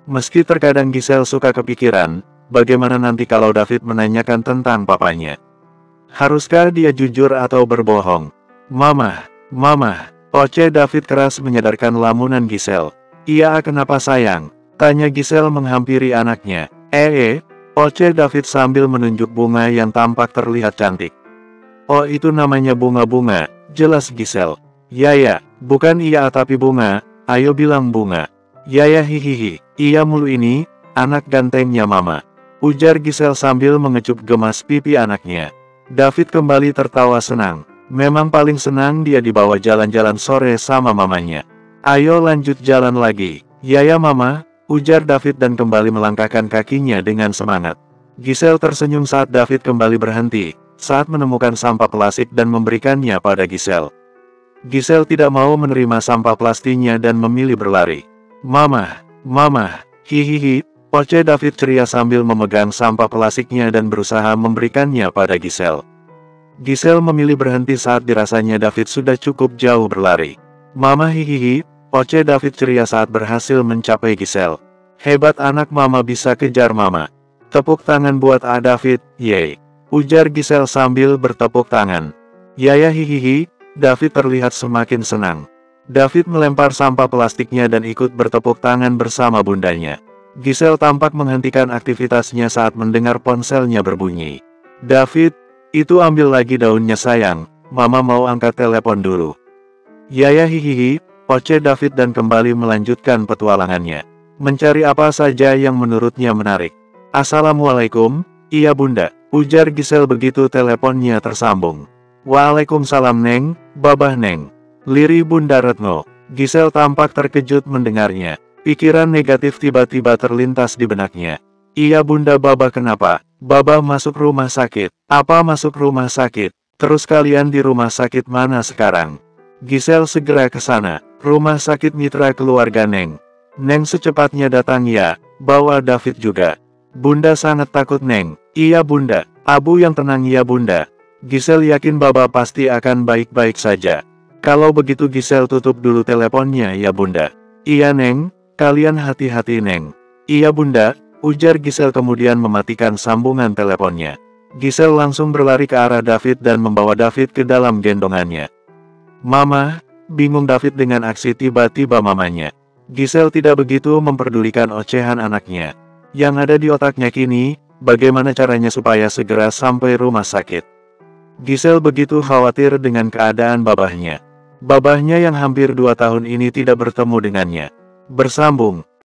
Meski terkadang Gisel suka kepikiran, bagaimana nanti kalau David menanyakan tentang papanya. Haruskah dia jujur atau berbohong? Mama, oce David keras menyadarkan lamunan Gisel. "Iya kenapa sayang?" tanya Gisel menghampiri anaknya. Oce David sambil menunjuk bunga yang tampak terlihat cantik. "Oh itu namanya bunga-bunga," jelas Gisel. Ya, bukan iya tapi bunga, ayo bilang bunga." Ya hihihi, iya mulu ini, anak gantengnya mama," ujar Gisel sambil mengecup gemas pipi anaknya. David kembali tertawa senang. Memang paling senang dia dibawa jalan-jalan sore sama mamanya. "Ayo lanjut jalan lagi." Ya mama, ujar David dan kembali melangkahkan kakinya dengan semangat. Gisel tersenyum saat David kembali berhenti, saat menemukan sampah plastik dan memberikannya pada Gisel. Gisel tidak mau menerima sampah plastiknya dan memilih berlari. Mama, hihihi, oce David ceria sambil memegang sampah plastiknya dan berusaha memberikannya pada Gisel. Gisel memilih berhenti saat dirasanya David sudah cukup jauh berlari. Mama hihihi, oce David ceria saat berhasil mencapai Gisel. Hebat anak mama bisa kejar mama. Tepuk tangan buat David, yeay. ujar Giselle sambil bertepuk tangan. "Ya hihihi," David terlihat semakin senang. David melempar sampah plastiknya dan ikut bertepuk tangan bersama bundanya. Giselle tampak menghentikan aktivitasnya saat mendengar ponselnya berbunyi. "David, itu ambil lagi daunnya sayang, Mama mau angkat telepon dulu." "Ya hihihi," Oce David dan kembali melanjutkan petualangannya. Mencari apa saja yang menurutnya menarik. "Assalamualaikum, iya bunda," ujar Giselle begitu teleponnya tersambung. "Waalaikumsalam Neng, Babah Neng," lirih Bunda Retno. Giselle tampak terkejut mendengarnya. Pikiran negatif tiba-tiba terlintas di benaknya. "Iya bunda Babah kenapa? Babah masuk rumah sakit." "Apa masuk rumah sakit? Terus kalian di rumah sakit mana sekarang?" Giselle segera ke sana. "Rumah sakit mitra keluarga Neng. Neng secepatnya datang ya, bawa David juga." "Bunda sangat takut Neng." "Iya bunda, Abu yang tenang ya bunda." Giselle yakin Babah pasti akan baik-baik saja. "Kalau begitu Giselle tutup dulu teleponnya ya bunda." "Iya Neng. Kalian hati-hati Neng." "Iya bunda," ujar Giselle kemudian mematikan sambungan teleponnya. Giselle langsung berlari ke arah David dan membawa David ke dalam gendongannya. "Mama," bingung David dengan aksi tiba-tiba mamanya. Giselle tidak begitu memperdulikan ocehan anaknya. Yang ada di otaknya kini, bagaimana caranya supaya segera sampai rumah sakit. Giselle begitu khawatir dengan keadaan babahnya. Babahnya yang hampir 2 tahun ini tidak bertemu dengannya. Bersambung.